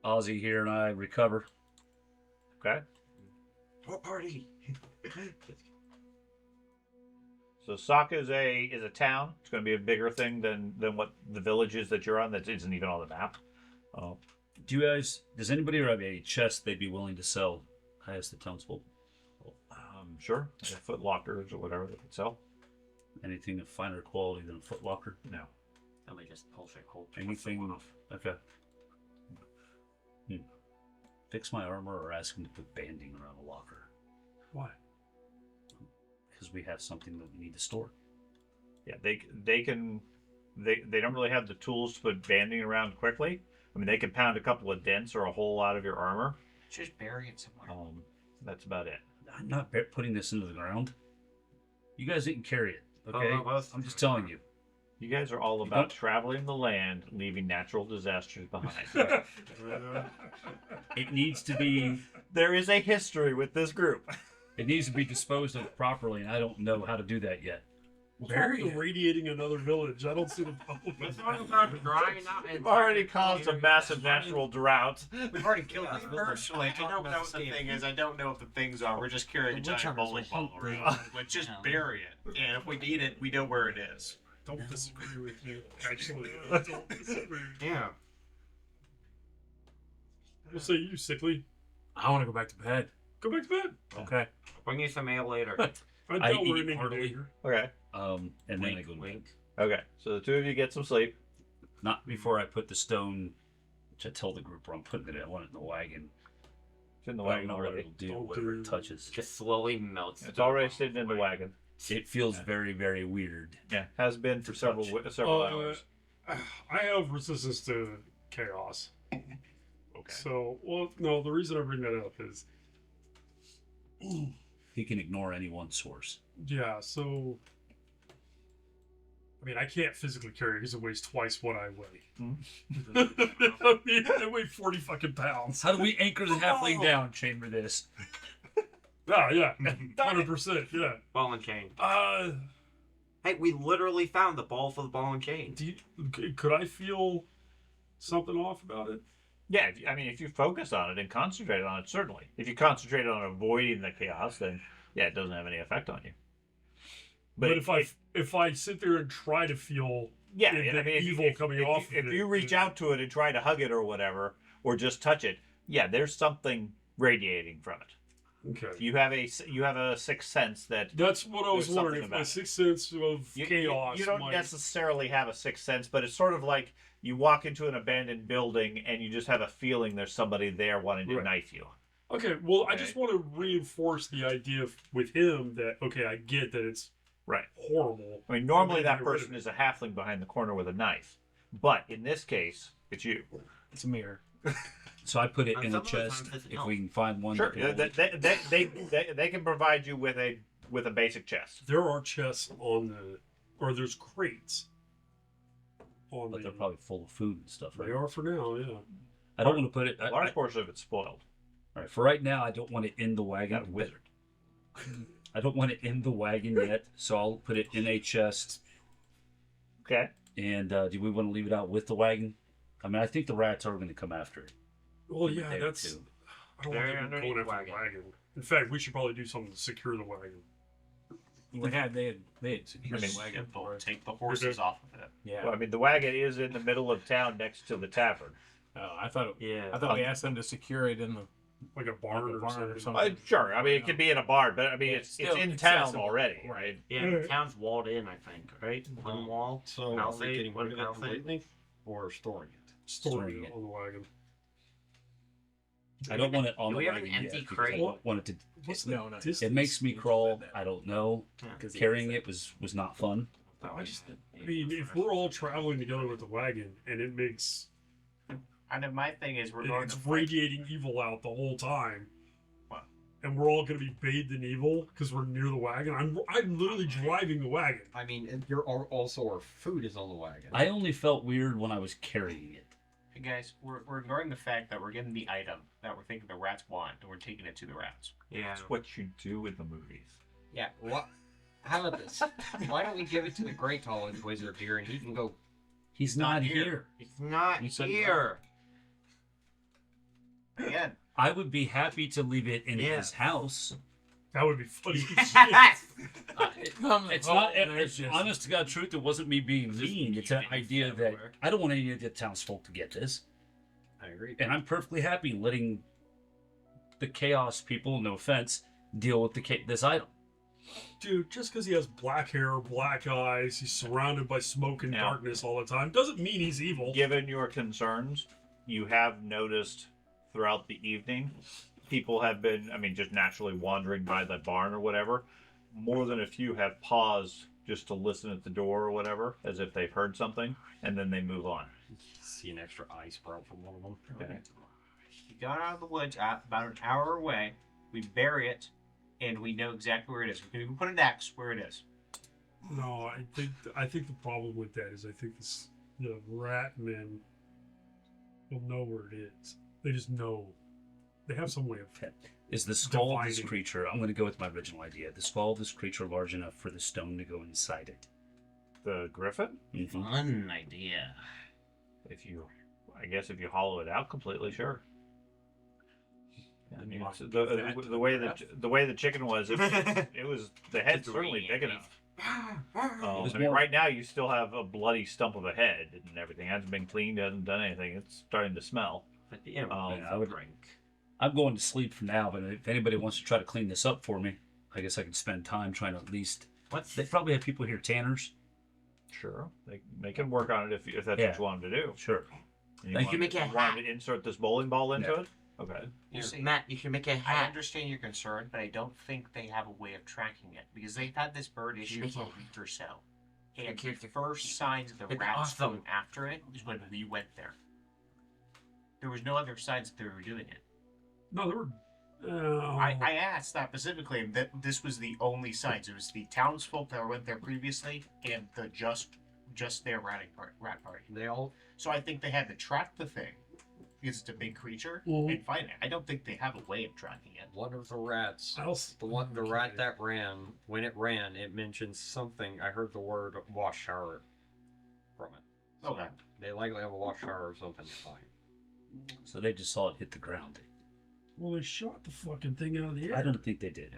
Ozzy here and I recover. Okay? What party? So Sokka is a town. It's going to be a bigger thing than what the village is that you're on. That isn't even on the map. Oh, Do you guys? Does anybody have a chest they'd be willing to sell? I asked the townsfolk. sure. Foot lockers or whatever they could sell. Anything of finer quality than a foot locker? No. Let me just pull straight hold. Anything? Okay. Fix my armor or ask him to put banding around a locker. Why? Because we have something that we need to store. Yeah, they don't really have the tools to put banding around quickly. I mean, they can pound a couple of dents or a hole out of your armor. Just bury it somewhere. That's about it. I'm not putting this into the ground. You guys didn't carry it, okay? well, I'm just telling you. You guys are all about traveling the land, leaving natural disasters behind. It needs to be. There is a history with this group. It needs to be disposed of properly, and I don't know how to do that yet. What's wrong with irradiating another village? I don't see the problem. Let's talk about drying out. You've already caused a massive natural drought. We've already killed this village. Personally, I don't know what the thing is. I don't know what the things are. We're just carrying a giant bowling ball around. Let's just bury it. And if we need it, we know where it is. Don't disagree with you. Actually, I don't disagree. Yeah. We'll say you, Sickly. I want to go back to bed. Go back to bed. Okay. Bring you some ale later. I don't eat really heartily. need Okay. And then I Wink, go to bed. wink. Okay. So the two of you get some sleep. Not before I put the stone, which I tell the group where I'm putting it. I want it in the wagon. It's in the I don't wagon know what already. it'll do, Don't whatever do- it touches. Just slowly melts. It's already sitting in the wagon. It feels very, very weird. Yeah, has been for several hours. I have resistance to chaos. Okay. So, well, no, the reason I bring that up is, He can ignore any one source. yeah, so I mean, I can't physically carry it because it weighs twice what I weigh. Hmm. I mean, I weigh 40 fucking pounds. How do we anchor the halfling down? Chamber this. Yeah, 100%. Yeah. Ball and chain. Hey, we literally found the ball for the ball and chain. Could I feel something off about it? Yeah, if you focus on it and concentrate on it, certainly. If you concentrate on avoiding the chaos, then yeah, it doesn't have any effect on you. But if I sit there and try to feel evil coming off, if you reach out to it and try to hug it or whatever, or just touch it, yeah, there's something radiating from it. Okay. You have a sixth sense that's what I was wondering. If my sixth sense of chaos, you don't necessarily have a sixth sense, but it's sort of like you walk into an abandoned building and you just have a feeling there's somebody there wanting to knife you. Okay, well, I just want to reinforce the idea with him that I get that it's horrible. I mean, normally that person is a halfling behind the corner with a knife, but in this case, it's you. It's a mirror. So I put it in a chest if we can find one. Sure, they can provide you with a basic chest. There are chests there's crates. But they're probably full of food and stuff, right? They are for now, yeah. I don't want to put it. A large portion of it's spoiled. All right, for right now, I don't want it in the wagon. That wizard. I don't want it in the wagon yet, so I'll put it in a chest. Okay. And do we want to leave it out with the wagon? I mean, I think the rats are going to come after it. Well, yeah, that's. I don't want them going after the wagon. In fact, we should probably do something to secure the wagon. They had secured the wagon. Take the horses off of it. Yeah. Well, I mean, the wagon is in the middle of town next to the tavern. Oh, I thought we asked them to secure it in the like a barn or something. Sure. I mean, it could be in a barn, but I mean, it's in town already, right? Yeah, the town's walled in, I think, right? One wall. So are we getting rid of it completely, or storing it? Storing it on the wagon. I don't want it on Do the we have wagon an empty yet. crate? I don't want it to. No. It makes me crawl. I don't know. Carrying it was not fun. I mean, if we're all traveling together with the wagon and it makes. And my thing is, it's radiating evil out the whole time. And we're all going to be bathed in evil because we're near the wagon. I'm literally driving the wagon. I mean, also our food is on the wagon. I only felt weird when I was carrying it. Hey guys, we're ignoring the fact that we're getting the item that we're thinking the rats want, and we're taking it to the rats. Yeah. That's what you do in the movies. Yeah. What? How about this? Why don't we give it to the Great Tall Wizard here, and he can go. He's not here. He's not here. Again. I would be happy to leave it in his house. That would be funny. It's not. It's honest to God truth. It wasn't me being mean. It's an idea that I don't want any of the townsfolk to get this. I agree. And I'm perfectly happy letting the chaos people, no offense, deal with this item. Dude, just because he has black hair, black eyes, he's surrounded by smoke and darkness all the time, doesn't mean he's evil. Given your concerns, you have noticed throughout the evening, people have been, just naturally wandering by the barn or whatever. More than a few have paused just to listen at the door or whatever, as if they've heard something, and then they move on. See an extra eye sprout from one of them. Okay. We got out of the woods about an hour away. We bury it, and we know exactly where it is. We can put an X where it is. No, I think the problem with that is the rat men will know where it is. They just know. They have some way of. Is the skull of this creature? I'm going to go with my original idea. The skull of this creature large enough for the stone to go inside it. The griffin? Mm-hmm. Fun idea. If you hollow it out completely, sure. The way the chicken was, it was the head's certainly big enough. Right now you still have a bloody stump of a head and everything. It hasn't been cleaned, hasn't done anything. It's starting to smell. I would drink. I'm going to sleep for now, but if anybody wants to try to clean this up for me, I guess I could spend time trying to at least. They probably have people here, tanners. Sure, they can work on it if that's what you want them to do. Sure. You can make a hat. Want to insert this bowling ball into it? Okay. You see, Matt, you can make a I hat. understand your concern, but I don't think they have a way of tracking it because they've had this bird issue for a week or so. And the first signs of the rats going after it is when we went there. There was no other signs that they were doing it. No, there were. I asked that specifically, and that this was the only signs. It was the townsfolk that went there previously, and the just just their rat party. They all. So I think they had to track the thing because it's a big creature and find it. I don't think they have a way of tracking it. One of the rats. I'll- The rat that ran. When it ran, it mentioned something. I heard the word wash shower from it. So Okay. They likely have a wash shower or something nearby. So they just saw it hit the ground. Well, they shot the fucking thing out of the air. I don't think they did.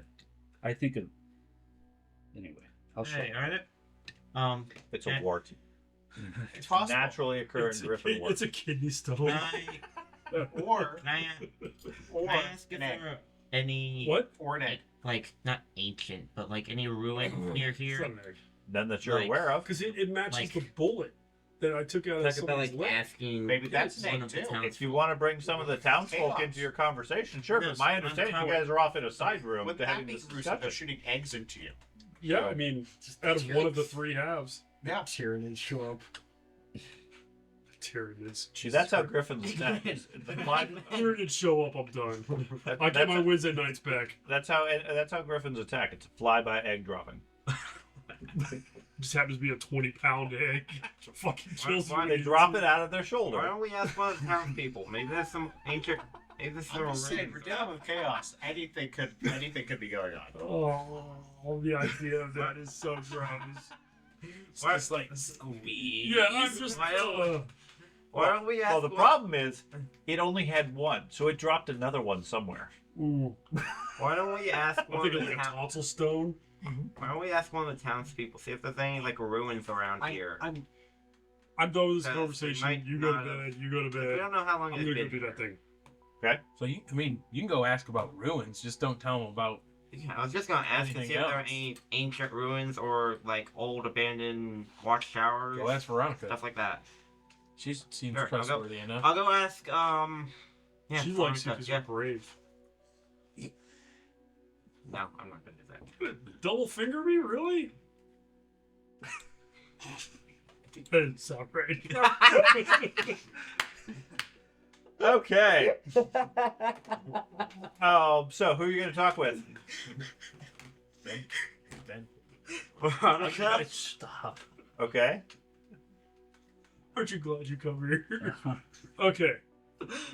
I think it. Anyway, I'll show. Hey, you. It's a wart. It's possible. Naturally occurring griffin wart. It's a kidney stone. Or Can I ask if there are any What? or an egg. like not ancient, but like any ruins near here? None that you're Like- aware of. Because it matches Like- the bullet that I took out of Talk about somebody's like leg. asking. Maybe that's one an of egg, the too. towns- If you want to bring some of the townsfolk Chaos. into your conversation, sure. No, But my I'm understanding, you trying- guys are off in a side room Would to that having be this gruesome? They're discussion. shooting eggs into you. Yeah, I mean, out of one of the three halves, Yeah. Tyranids show up. Tyranids. See, that's how griffins attack. Tyranids show up, I'm done. That- I get that's- my Wednesday nights back. That's how griffins attack. It's a fly-by egg dropping. Just happens to be a 20-pound egg. Fucking kills why me. They drop it out of their Why shoulder. don't we ask one of the townspeople? Maybe there's some ancient. Maybe there's some I'm just saying, we're ruins. dealing with chaos. Anything could be going on. Oh, the idea of that is so gross. It's just like squeeze. Yeah, I'm just. Why don't we ask? Well, the problem is, it only had one, so it dropped another one somewhere. Ooh. Why don't we ask I'm one of thinking the like a town- tonsil stone. Why don't we ask one of the townspeople? See if there's any like ruins around here. I'm I'm done with this Because conversation. we might You go to not have- bed. You go to we bed. don't know how long I'm it's gonna been. go do that thing. So you can go ask about ruins. Just don't tell them about. Yeah, I was just gonna ask and see Anything if there are else? any ancient ruins or like old abandoned watchtowers, Go ask Veronica. stuff like that. She seems Sure, I'll go- trustworthy enough. I'll go ask. Yeah, She's like Veronica, secret yeah. brave. No, I'm not gonna do that. Double finger me, really? That didn't sound right. Okay. So who are you going to talk with? Veronica. Stop. Okay. Aren't you glad you come here? Okay.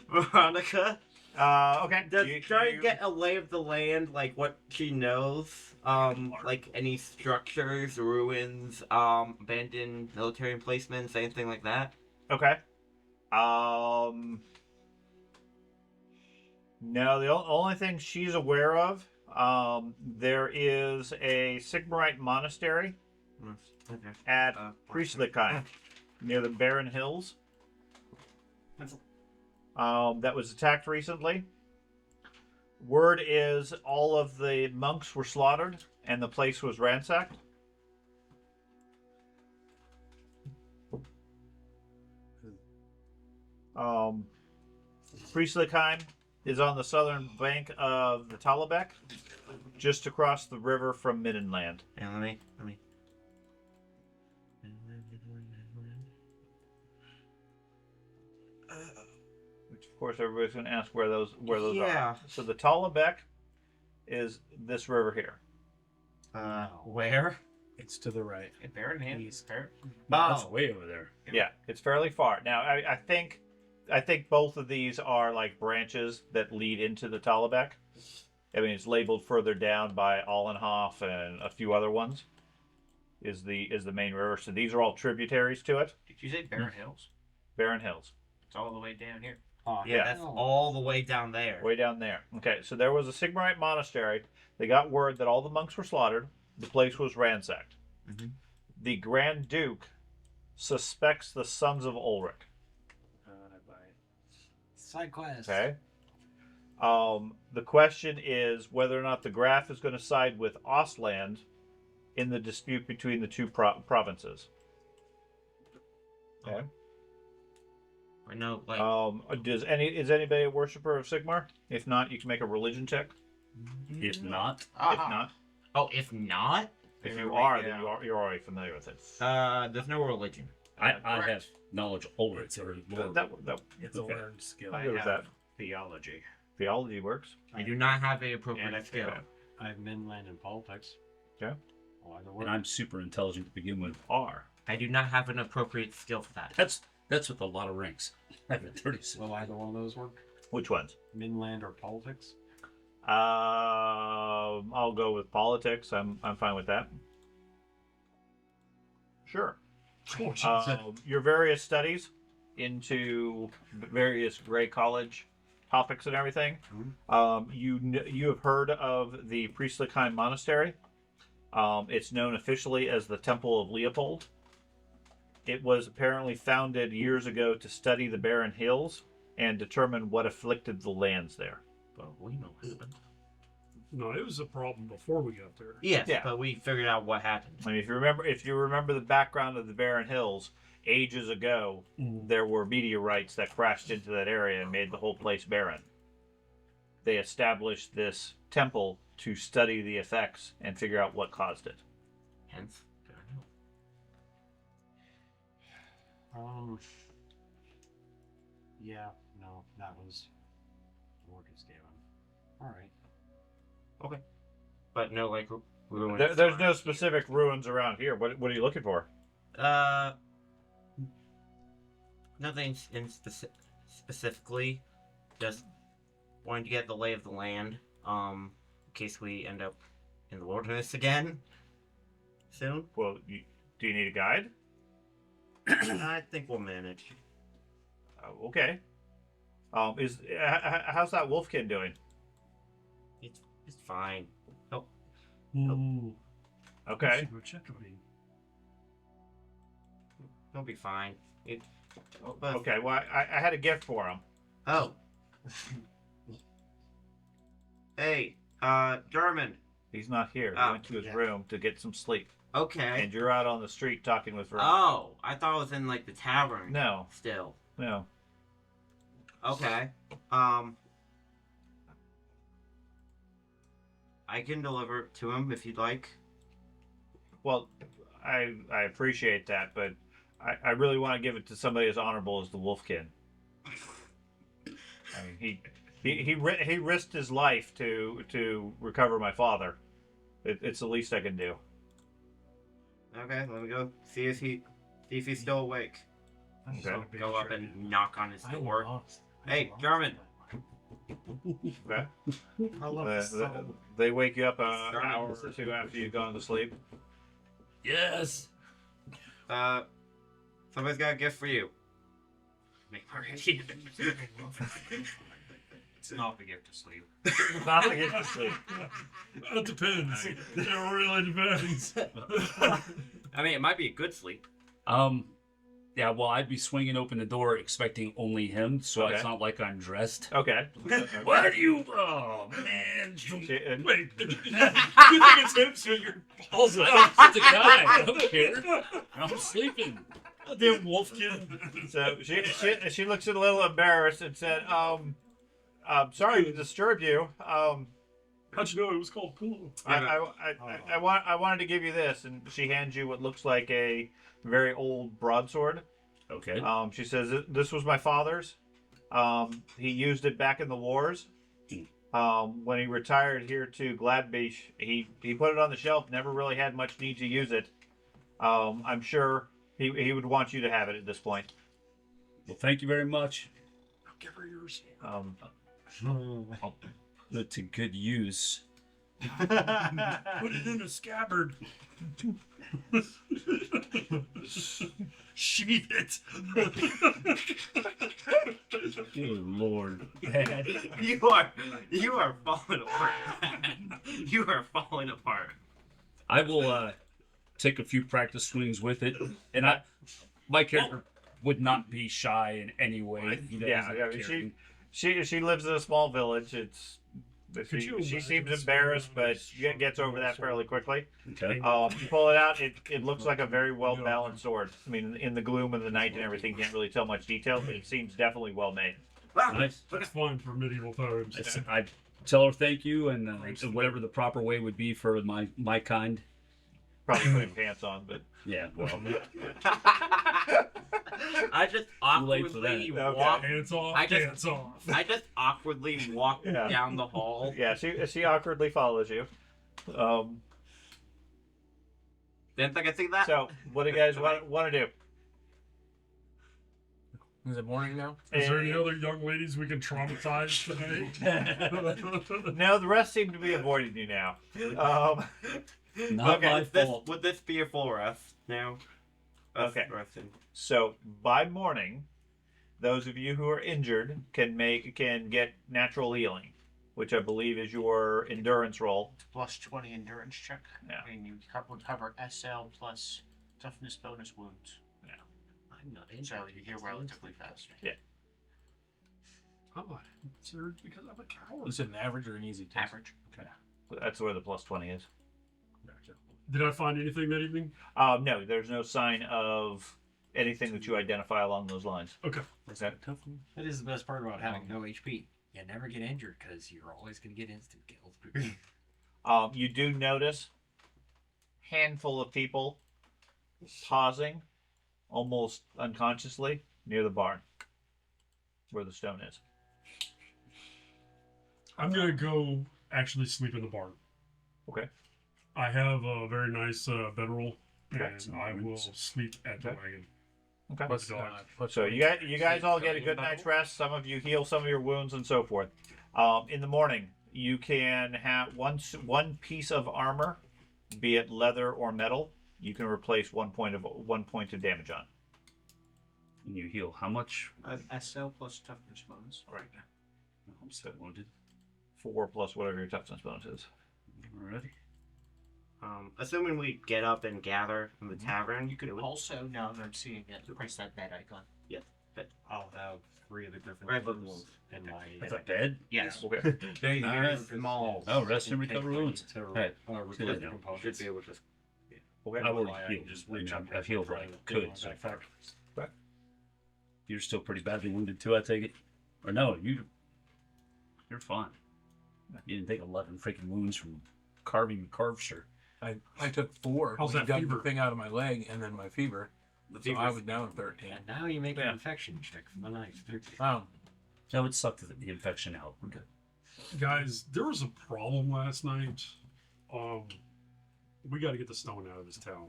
Veronica. Okay. Just try to get a lay of the land, like what she knows. Like any structures, ruins, abandoned military emplacements, anything like that. Okay. No, the only thing she's aware of, there is a Sigmarite monastery Okay. at Tlakaelel, near the Barren Hills. That was attacked recently. Word is all of the monks were slaughtered and the place was ransacked. Priestlichheim is on the southern bank of the Talabek, just across the river from Middenland. Yeah, let me. Which, of course, everybody's going to ask where those Yeah. are. So the Talabek is this river here. where? It's to the right. In Baron Hands. That's way over there. Yeah, it's fairly far. Now, I think both of these are like branches that lead into the Talabek. I mean, it's labeled further down by Allenhof and a few other ones. Is the main river. So these are all tributaries to it. Did you say Baron Hills? Barren Hills, It's all the way down here. Yeah, that's all the way down there. way down there. Okay, so there was a Sigmarite monastery. They got word that all the monks were slaughtered. The place was ransacked. Mhm. The Grand Duke suspects the sons of Ulrich. Side quest. Okay. The question is whether or not the Graf is going to side with Ostland in the dispute between the two provinces. Okay. I know, like. Is anybody a worshiper of Sigmar? If not, you can make a religion check. If not, If not, Oh, if not, if you are, then you're already familiar with it. there's no religion. I have knowledge over it. Or more. That It's a Okay. learned skill. I'm good with that. Theology. Theology works. I do not have a And appropriate I skill. I have Midland and politics. and I'm super intelligent to begin with. Are. I do not have an appropriate skill for that. That's with a lot of ranks. I have a 36. Will either one of those work? Which ones? Midland or politics? I'll go with politics. I'm fine with that. Sure. Your various studies into various Grey College topics and everything. You have heard of the Priestlichheim Monastery. It's known officially as the Temple of Leopold. It was apparently founded years ago to study the barren hills and determine what afflicted the lands there. But we know what happened. No, it was a problem before we got there. Yes, Yeah. but we figured out what happened. I mean, if you remember the background of the barren hills, ages ago, there were meteorites that crashed into that area and made the whole place barren. They established this temple to study the effects and figure out what caused it. Hence, Yeah, no, that was Morgan's gave him. Alright. but no like ruins. There's no specific ruins around here. What are you looking for? Nothing specifically. Just wanting to get the lay of the land. In case we end up in the wilderness again soon. Well, do you need a guide? I think we'll manage. Okay. How's that wolfkin doing? It's fine. Ooh. Okay. I should go check on him. He'll be fine. Okay. Well, I had a gift for him. Oh. Hey, German. He's not here. He Oh, went to his yeah. room to get some sleep. Okay. And you're out on the street talking with Ron. Oh, I thought it was in like the tavern. No. Still. No. Okay. I can deliver it to him if you'd like. Well, I appreciate that, but I really want to give it to somebody as honorable as the Wolfkin. I mean, he risked his life to recover my father. It's the least I can do. Okay, let me go see if he's still awake. Okay. Go up and knock on his door. Hey, German. Okay. I love this song. They wake you up an hour or two after you've gone to sleep. Yes. Somebody's got a gift for you. It's not the gift to sleep. Not to get to sleep. It depends. It really depends. I mean, it might be a good sleep. Yeah, well, I'd be swinging open the door expecting only him, so Okay. it's not like I'm dressed. Okay. Why do you? Oh man! Wait, you think it's him? So you're balls up. It's a guy. I don't care. I'm sleeping. Damn wolfkin. So she looks a little embarrassed and said, I'm sorry to disturb you. How'd you know it was called Pillow? I wanted to give you this," and she hands you what looks like a very old broadsword. Okay. She says, "This was my father's. He used it back in the wars. When he retired here to Gladbeach, he put it on the shelf. Never really had much need to use it. I'm sure he would want you to have it at this point." Well, thank you very much. I'll give her yours. I'll put it to good use. Put it in a scabbard. Sheath it. Good Lord. You are falling apart. You are falling apart. I will take a few practice swings with it, and my character would not be shy in any way. He doesn't care. She lives in a small village. She seems embarrassed, but gets over that fairly quickly. Okay. You pull it out. It looks like a very well balanced sword. I mean, in the gloom of the night and everything, can't really tell much detail, but it seems definitely well made. Nice. That's fine for medieval times. I tell her thank you, and whatever the proper way would be for my kind. Probably putting pants on, but Yeah. Well. I just late for that. awkwardly Okay. walk. Hands off. I just- Hands off. I just awkwardly walk Yeah. down the hall. yeah, she awkwardly follows you. Didn't think I'd see that. So, what do you guys want to do? Is it morning now? Is there any other young ladies we can traumatize today? No, the rest seem to be avoiding you now. Not Okay, my fault. Would this be a full rest now? Okay. Resting. So by morning, those of you who are injured can get natural healing, which I believe is your endurance roll. Plus 20 endurance check. Yeah. And you would cover SL plus toughness bonus wounds. I'm not in. So you heal relatively fast. Oh, sir, because I'm a coward. Is it an average or an easy test? Average. That's where the plus 20 is. Did I find anything that evening? No, there's no sign of anything that you identify along those lines. Okay. Okay. That is the best part about having no HP. You never get injured because you're always going to get instant kills. You do notice handful of people pausing almost unconsciously near the barn where the stone is. I'm going to go actually sleep in the barn. Okay. I have a very nice bedroll, Okay. and I will sleep at the wagon. Okay. Plus, So you guys all get a good night's rest. Some of you heal some of your wounds and so forth. In the morning, you can have one piece of armor, be it leather or metal. You can replace 1 point of damage on. And you heal how much? SL plus toughness bonus. Right. I'm so wounded. 4 plus whatever your toughness bonus is. Already. Assuming we get up and gather in the tavern, You could also, now that I'm seeing it, press that bed icon. I'll have 3 of the griffin Right, but- wounds in my. It's a bed? Yes. Okay. There you Very go. small. Oh, rest and recover wounds. Right. Recover Should components. be able to. Okay. I've already I healed. just I mean, reach up I've healed and like try to could do so my far. back. You're still pretty badly wounded too, I take it? Or no, you're fine. You didn't take 11 freaking wounds from carving sure. I took 4. How's when that you dug fever? the thing out of my leg and then my fever. The So I was down 13. And now you make an Yeah. infection check from the knife. That would suck the infection out. guys, there was a problem last night. We got to get the stone out of this town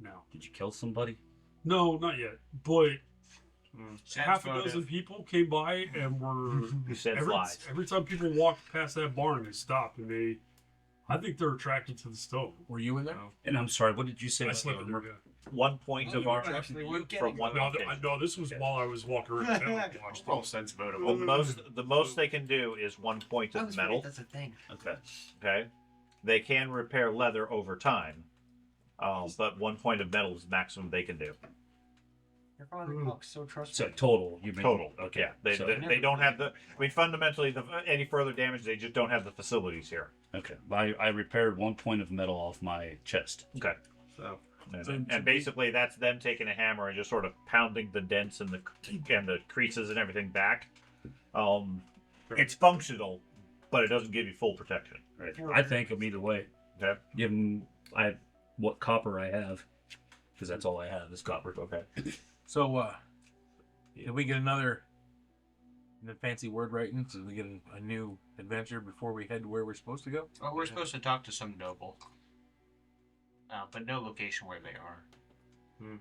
now. Did you kill somebody? No, not yet. But Sounds half a votive. dozen people came by and were You said flies. every time people walked past that barn, they stopped and I think they're attracted to the stone. Were you in there? And I'm sorry, what did you say? I about slept the in there. armor? Yeah. 1 point of armor from one No, location. no, this was while I was walking around town. and watched Roll it. sense votive. Well, the most they can do is 1 point of metal. That's a thing. Okay. Okay. They can repair leather over time, but 1 point of metal is the maximum they can do. Your father looks so So trustworthy. total, you mean Total. Okay. Yeah. They, so, they don't have the. I mean, fundamentally, any further damage, they just don't have the facilities here. okay. I repaired 1 point of metal off my chest. Okay. So And basically, that's them taking a hammer and just sort of pounding the dents and the creases and everything back. It's functional, but it doesn't give you full protection. Right. I thank him either way. Okay. Given what copper I have, because that's all I have is copper. Okay. So, did we get another fancy word writing? Did we get a new adventure before we head to where we're supposed to go? Well, we're supposed to talk to some noble. But no location where they are.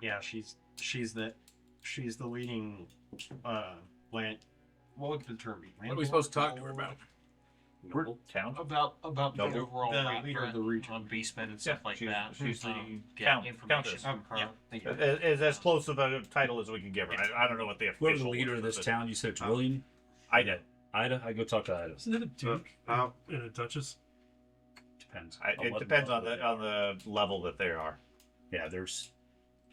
Yeah, she's the leading land. What would the term be? What are we supposed to talk to her about? We're town. About the Noble. overall The rate leader of the region. on beastmen and stuff like she's, that. She's the Get count, information countess. from her. Yeah, thank you. Is as close of a title as we can give her. I don't know what the official. Whoever the leader of this town, you said it's William? Ida. Ida? I go talk to Ida. Isn't it a duke and a duchess? Depends. It depends on the level that they are. Yeah, there's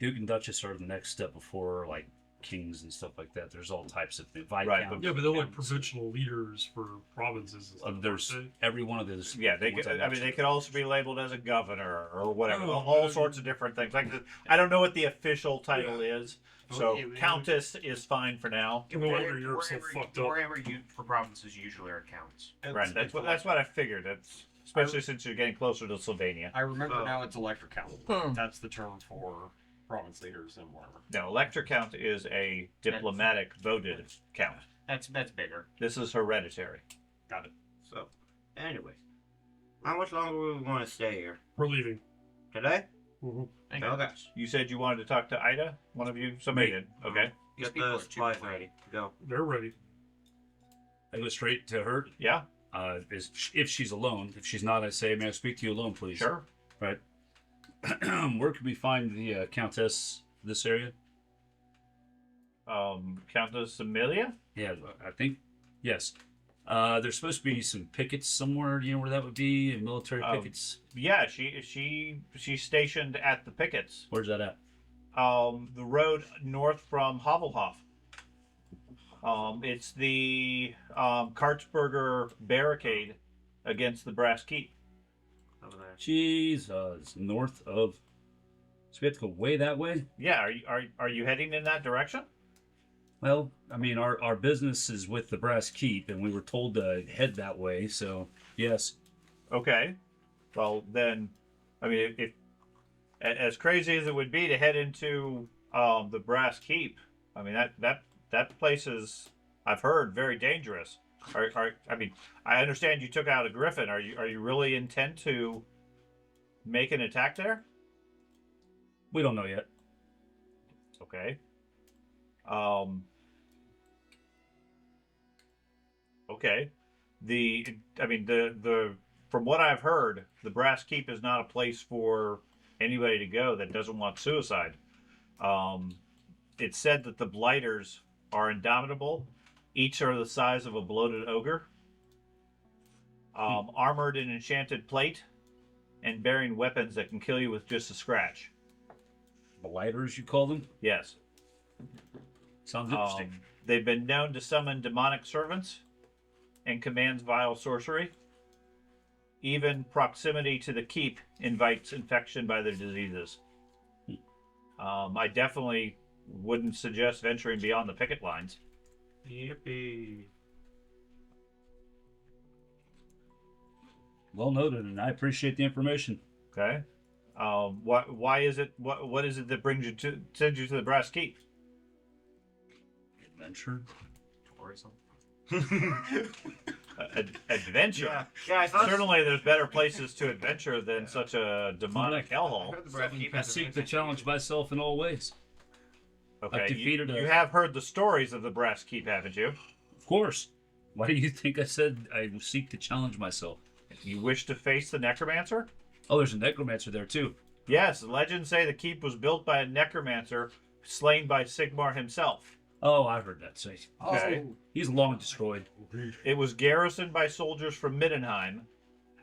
Duke and Duchess are the next step before like kings and stuff like that. There's all types of things. Right, Viscounts, Yeah, but they're like counts. provincial leaders for provinces and stuff. There's aren't every one of those. Yeah, they ones could. I mean, they mentioned. could also be labeled as a governor or whatever. Oh, all sorts of different things. Like I don't know what the official title is, so It- it- countess is fine for now. No wonder Europe's so fucked up. Wherever you for provinces usually are counts. Right. That's what I figured. It's especially since you're getting closer to Sylvania. I remember now it's electric count. Hmm. That's the term for province leaders and whatever. No, elector count is a diplomatic voted count. That's bigger. This is hereditary. Got it. So, anyway, how much longer do we want to stay here? We're leaving. Today? Thank you. Okay. You said you wanted to talk to Ida? One of you? Somebody did. Okay. These Get people the are too supplies quiet. ready. Go. They're ready. I go straight to her. Yeah, If she's alone. If she's not, I say, may I speak to you alone, please? sure. Right. Where can we find the Countess this area? Countess Amelia? Yeah, I think. Yes. There's supposed to be some pickets somewhere. Do you know where that would be? Military pickets? Yeah, she's stationed at the pickets. Where's that at? The road north from Havelhof. It's the Kartsberger barricade against the Brass Keep. Over there. Jesus. North of. So we have to go way that way? Yeah, are you heading in that direction? Well, I mean, our business is with the Brass Keep, and we were told to head that way, so yes. Okay. Well, then, I mean, if as crazy as it would be to head into the Brass Keep, I mean that place is, I've heard, very dangerous. I mean, I understand you took out a griffin. Are you really intent to make an attack there? We don't know yet. Okay. Okay. The from what I've heard, the Brass Keep is not a place for anybody to go that doesn't want suicide. It's said that the blighters are indomitable. Each are the size of a bloated ogre. Armored in enchanted plate, and bearing weapons that can kill you with just a scratch. Blighters, you call them? Yes. Sounds interesting. They've been known to summon demonic servants and commands vile sorcery. Even proximity to the keep invites infection by their diseases. I definitely wouldn't suggest venturing beyond the picket lines. Yippee. Well noted, and I appreciate the information. Okay. Why is it? What is it that sends you to the Brass Keep? Adventure? Tourism. Adventure. Yeah, I thought Certainly, there's better places to adventure than such a demonic hellhole. I seek to challenge myself in all ways. Okay, I've defeated you a- have heard the stories of the Brass Keep, haven't you? Of course. Why do you think I said I seek to challenge myself? You wish to face the necromancer? Oh, there's a necromancer there too. Yes, legends say the keep was built by a necromancer slain by Sigmar himself. Oh, I heard that say. Okay. He's long destroyed. It was garrisoned by soldiers from Middenheim,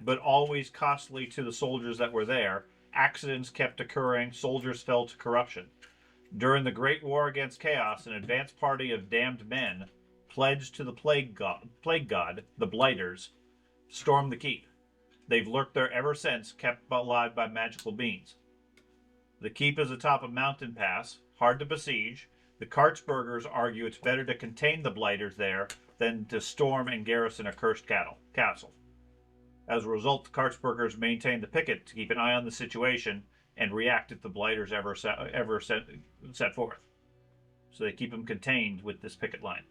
but always costly to the soldiers that were there. Accidents kept occurring, soldiers fell to corruption. During the Great War against Chaos, an advance party of damned men, pledged to the plague god, the Blighters, stormed the keep. They've lurked there ever since, kept alive by magical beings. The keep is atop a mountain pass, hard to besiege. The Kartsbergers argue it's better to contain the Blighters there than to storm and garrison a cursed castle. As a result, the Kartsbergers maintain the picket to keep an eye on the situation and react if the Blighters ever set forth. So they keep them contained with this picket line.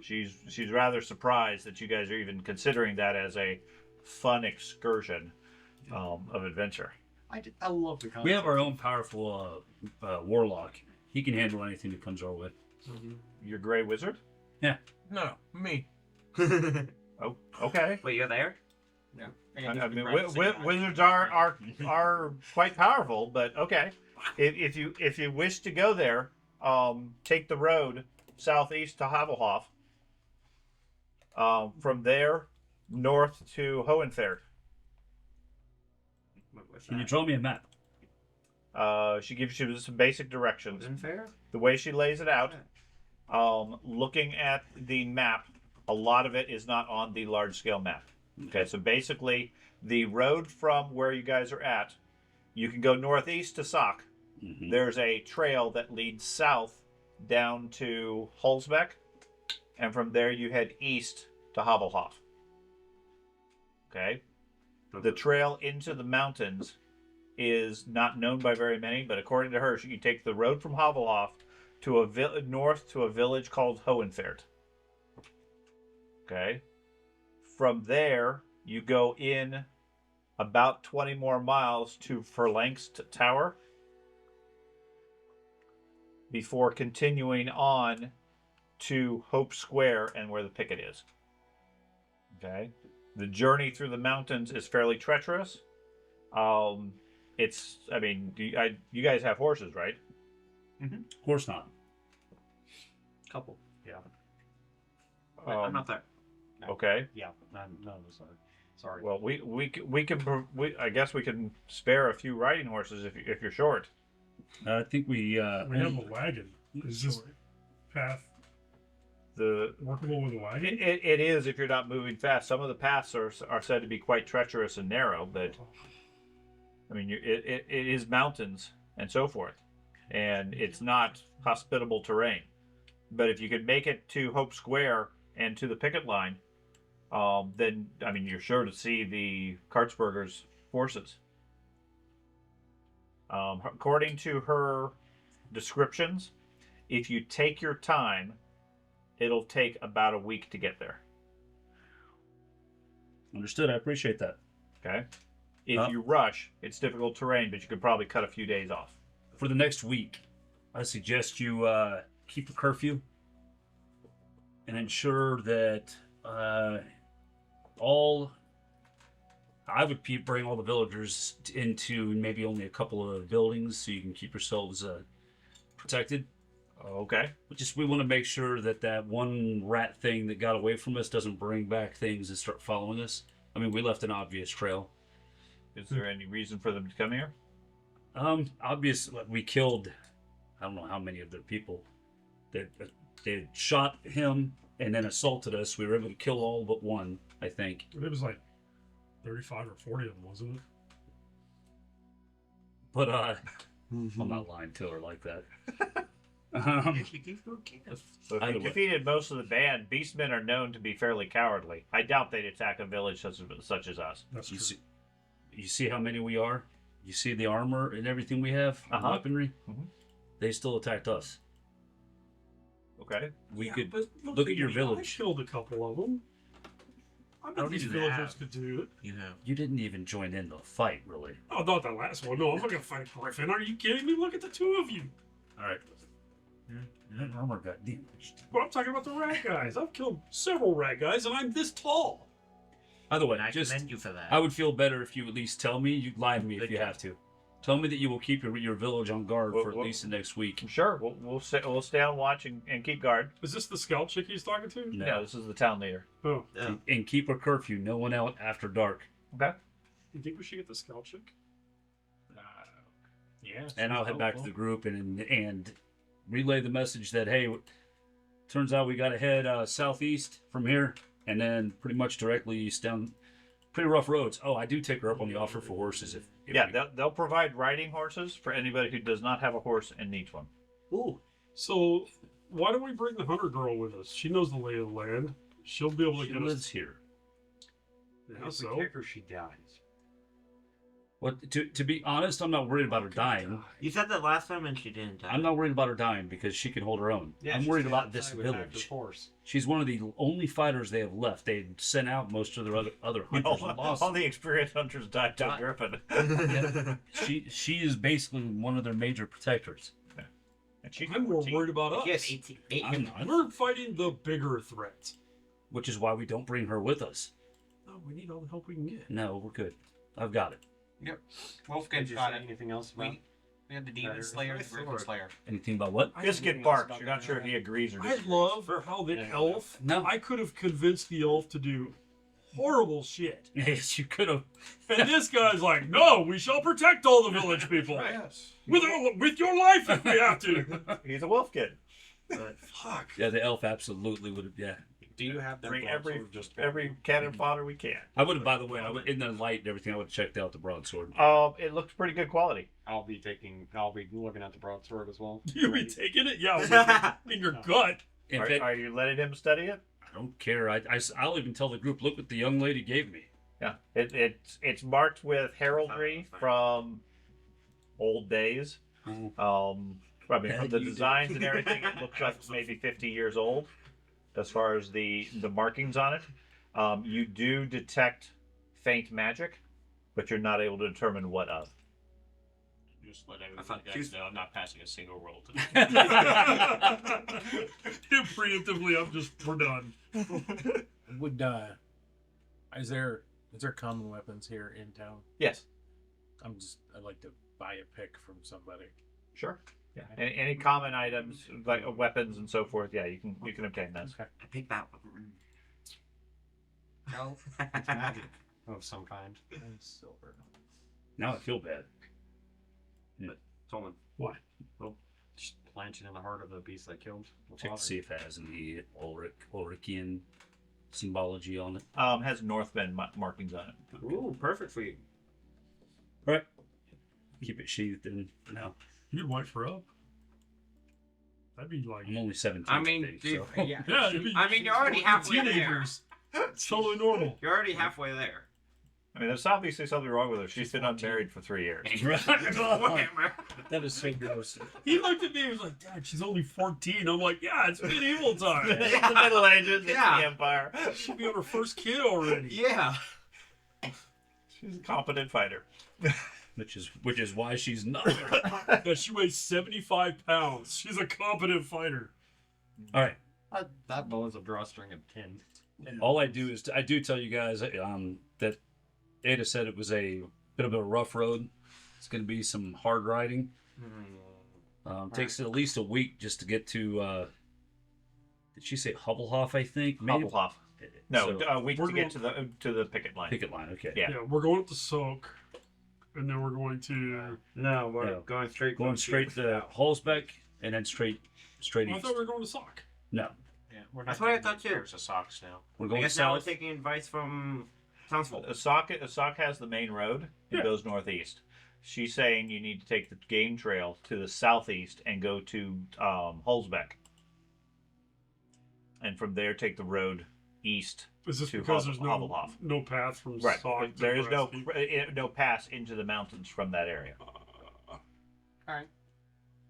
She's rather surprised that you guys are even considering that as a fun excursion of adventure. I love the concept. We have our own powerful warlock. He can handle anything that comes our way. Your Grey Wizard? No, me. Oh, okay. Wait, you're there? I mean, wizards are quite powerful, but okay. If you wish to go there, take the road southeast to Havelhof. From there, north to Hohenfeld. Can you draw me a map? She gives you some basic directions. Isn't fair? The way she lays it out, looking at the map, a lot of it is not on the large-scale map. Okay, so basically, the road from where you guys are at, you can go northeast to Sock. Mm-hmm. There's a trail that leads south down to Holzbeck, and from there you head east to Havelhof. Okay? The trail into the mountains is not known by very many, but according to her, you take the road from Havelhof to north to a village called Hohenfeld. Okay? From there, you go in about 20 more miles to Phalanx Tower before continuing on to Hope Square and where the picket is. Okay. The journey through the mountains is fairly treacherous. It's, I mean, you guys have horses, right? Of course not. Couple. Yeah. I'm not there. Okay. Yeah. No, sorry. Sorry. Well, I guess we can spare a few riding horses if you're short. I think we We have a wagon. Is this path workable with a wagon? It is if you're not moving fast. Some of the paths are said to be quite treacherous and narrow, but I mean, it is mountains and so forth, and it's not hospitable terrain. But if you could make it to Hope Square and to the picket line, then I mean, you're sure to see the Kartsburger's forces. According to her descriptions, if you take your time, it'll take about a week to get there. understood. I appreciate that. Okay? If you rush, it's difficult terrain, but you could probably cut a few days off. For the next week, I suggest you keep a curfew and ensure that I would bring all the villagers into maybe only a couple of buildings so you can keep yourselves protected. Okay. We want to make sure that one rat thing that got away from us doesn't bring back things and start following us. I mean, we left an obvious trail. Is there any reason for them to come here? We killed, I don't know how many of their people. They shot him and then assaulted us. We were able to kill all but one, I think. It was like 35 or 40 of them, wasn't it? But I'm not lying to her like that. So if you defeated most of the band, beastmen are known to be fairly cowardly. I doubt they'd attack a village such as us. That's true. You see how many we are? You see the armor and everything we have, weaponry? Mhm. They still attacked us. Okay. We could but look at your me, village. I killed a couple of them. I bet these villagers could do it. You know. You didn't even join in the fight, really. Oh, not the last one. No, I'm not gonna fight Griffin. Are you kidding me? Look at the two of you. All right. That armor got damaged. But I'm talking about the rat guys. I've killed several rat guys, and I'm this tall. By the way, And I commend you for that. I would feel better if you at least tell me. You lie to me if Good you job. have to. Tell me that you will keep your village on guard for at Well, least the next week. Sure. We'll stay on watch and keep guard. Is this the scout chick he's talking to? No. Yeah, this is the town leader. Oh, Yeah. And keep a curfew. No one out after dark. Okay. you think we should get the scout chick? Yeah. And I'll head back to the group and relay the message that, hey, turns out we got to head southeast from here and then pretty much directly east down pretty rough roads. Oh, I do take her up on the offer for horses. If Yeah, they'll provide riding horses for anybody who does not have a horse and needs one. Ooh. So, why don't we bring the hunter girl with us? She knows the lay of the land. She'll be able to She get lives us. here. Yeah, If so we kick her, she dies. What to be honest, I'm not worried about her dying. You said that last time and she didn't die. I'm not worried about her dying because she can hold her own. I'm worried about this village. She's one of the only fighters they have left. They sent out most of their other hunters and lost. All the experienced hunters died to Griffin. She is basically one of their major protectors. And she's I'm more 14. worried about us. Yes, 18. I'm not, We're fighting the bigger threat. which is why we don't bring her with us. No, we need all the help we can get. No, we're good. I've got it. Wolfgan's got it. Anything else about? We have the Demon Slayer, the Griffin Slayer. Anything about what? Biscuit barks. You're not sure if he agrees or I disagrees. love how the elf. No. I could have convinced the elf to do horrible shit, Yes, you could have. and this guy's like, "No, we shall protect all the village people Yes. with your life if we have to." He's a wolf kid. But fuck. Yeah, the elf absolutely would have. Yeah, Do you have that Bring broadsword just every cannon fodder we can. I would have. By the way, in the light and everything, I would have checked out the broadsword. It looks pretty good quality. I'll be looking at the broadsword as well. You be taking it? Yeah, in your gut. In fact, Are you letting him study it? I don't care. I'll even tell the group, look what the young lady gave me. Yeah. It's marked with heraldry from old days. I mean, from the designs and everything, it looks like it's maybe 50 years old as far as the markings on it. You do detect faint magic but you're not able to determine what of. Just let I everyone thought guys know I'm not passing a single roll today. Preemptively, we're done. Would is there common weapons here in town? Yes. I'd like to buy a pick from somebody. Sure. Yeah. Any common items like weapons and so forth, yeah, you can obtain those. Okay. I picked that one. No, it's magic of some kind. And silver. Now I feel bad. Tolman. What? Just planting in the heart of the beast that killed. the Check to father. see if it has any Ulrichian symbology on it. Has Northman markings on it. Ooh, perfect for you. All right. Keep it sheathed in now. You'd wipe her up. That'd be like. I'm only 17 I mean, today, dude, so. yeah. Yeah, it'd be, I mean, you're already halfway there. teenagers. It's totally normal. You're already halfway there. I mean, there's obviously something wrong with her. She's been unmarried for 3 years. That is so gross. He looked at me and was like, Dad, she's only 14. I'm like, yeah, it's medieval time. It's the Middle Ages. It's Yeah. the Empire. She'll be on her first kid already. Yeah. She's a competent fighter. which is why she's not. Yeah, she weighs 75 pounds. She's a competent fighter. All right. That bow is a drawstring of 10. All I do is I do tell you guys that Ada said it was a bit of a rough road. It's going to be some hard riding. Takes at least a week just to get to. Did she say Hubblehoff? I think maybe. Hubblehoff. No, So- a week We're to get to the picket line. Picket line. Okay. Yeah. Yeah, we're going up to Soak, and then we're going to. No, we're No. going straight. Going straight to Hallsbeck and then straight Oh, I east. thought we were going to Sock. No, Yeah, we're That's not what I getting thought too. pairs of socks now. we're I going guess now we're south. taking advice from townsfolk. Asok has the main road. It Yeah. goes northeast. She's saying you need to take the game trail to the southeast and go to Holzbeck. And from there, take the road east. Is this To because there's Hubblehoff. no path from Right. Sock to There is Brest? no pass into the mountains from that area. Alright.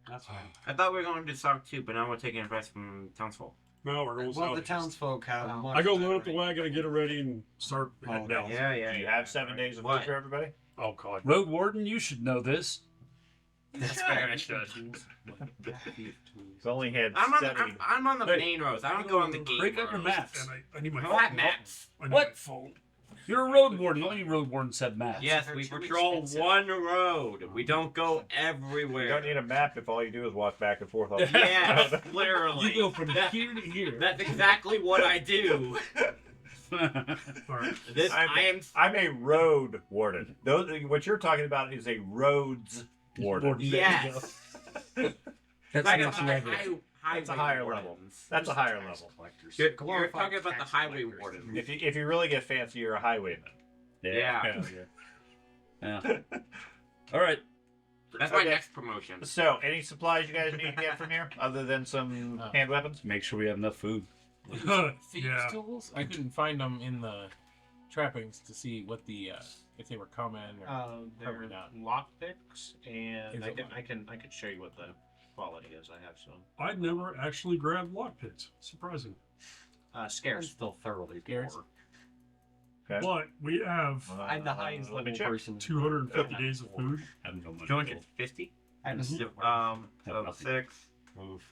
That's fine. I thought we were going to Sock too, but now we're taking advice from townsfolk. No, we're going Well, south. the townsfolk have. I go load up the wagon and get it ready and start Oh, heading down. Yeah. Do you have 7 days of What? food for everybody? Oh, God. Road warden, you should know this. That's fair. I should. We've only had steady. I'm on the Hey. main roads. I don't go on the game Break up your roads. maps. And I need my I phone. don't have maps. I need What? my phone. You're a road warden. Only road wardens have maps. Yes, They're we too patrol expensive. one road. We don't go You everywhere. don't need a map if all you do is walk back and forth. Yes, literally. You go from here to here. That's exactly what I do. All right. This I'm a road warden. What you're talking about is a roads warden. Yes. That's Like next level. That's a higher level. That's a higher level. You're talking about the highway warden. If you really get fancy, you're a highwayman. Yeah. Yeah. All right. That's my Okay. next promotion. So, any supplies you guys need to get from here, other than some hand weapons? Make sure we have enough food. Thieves' Yeah. tools? I couldn't find them in the trappings to see what the if they were common or They're Probably not. lockpicks, and Is I it can show you what the quality is. I have some I'd never actually grabbed lockpicks. Surprising. I'm scarce. still thoroughly Scarce. poor. Okay. But we have I'm the highest let me level check. person. 250 days of food. I have no money. 250. I have a Mhm. silver Have nothing. 6. move.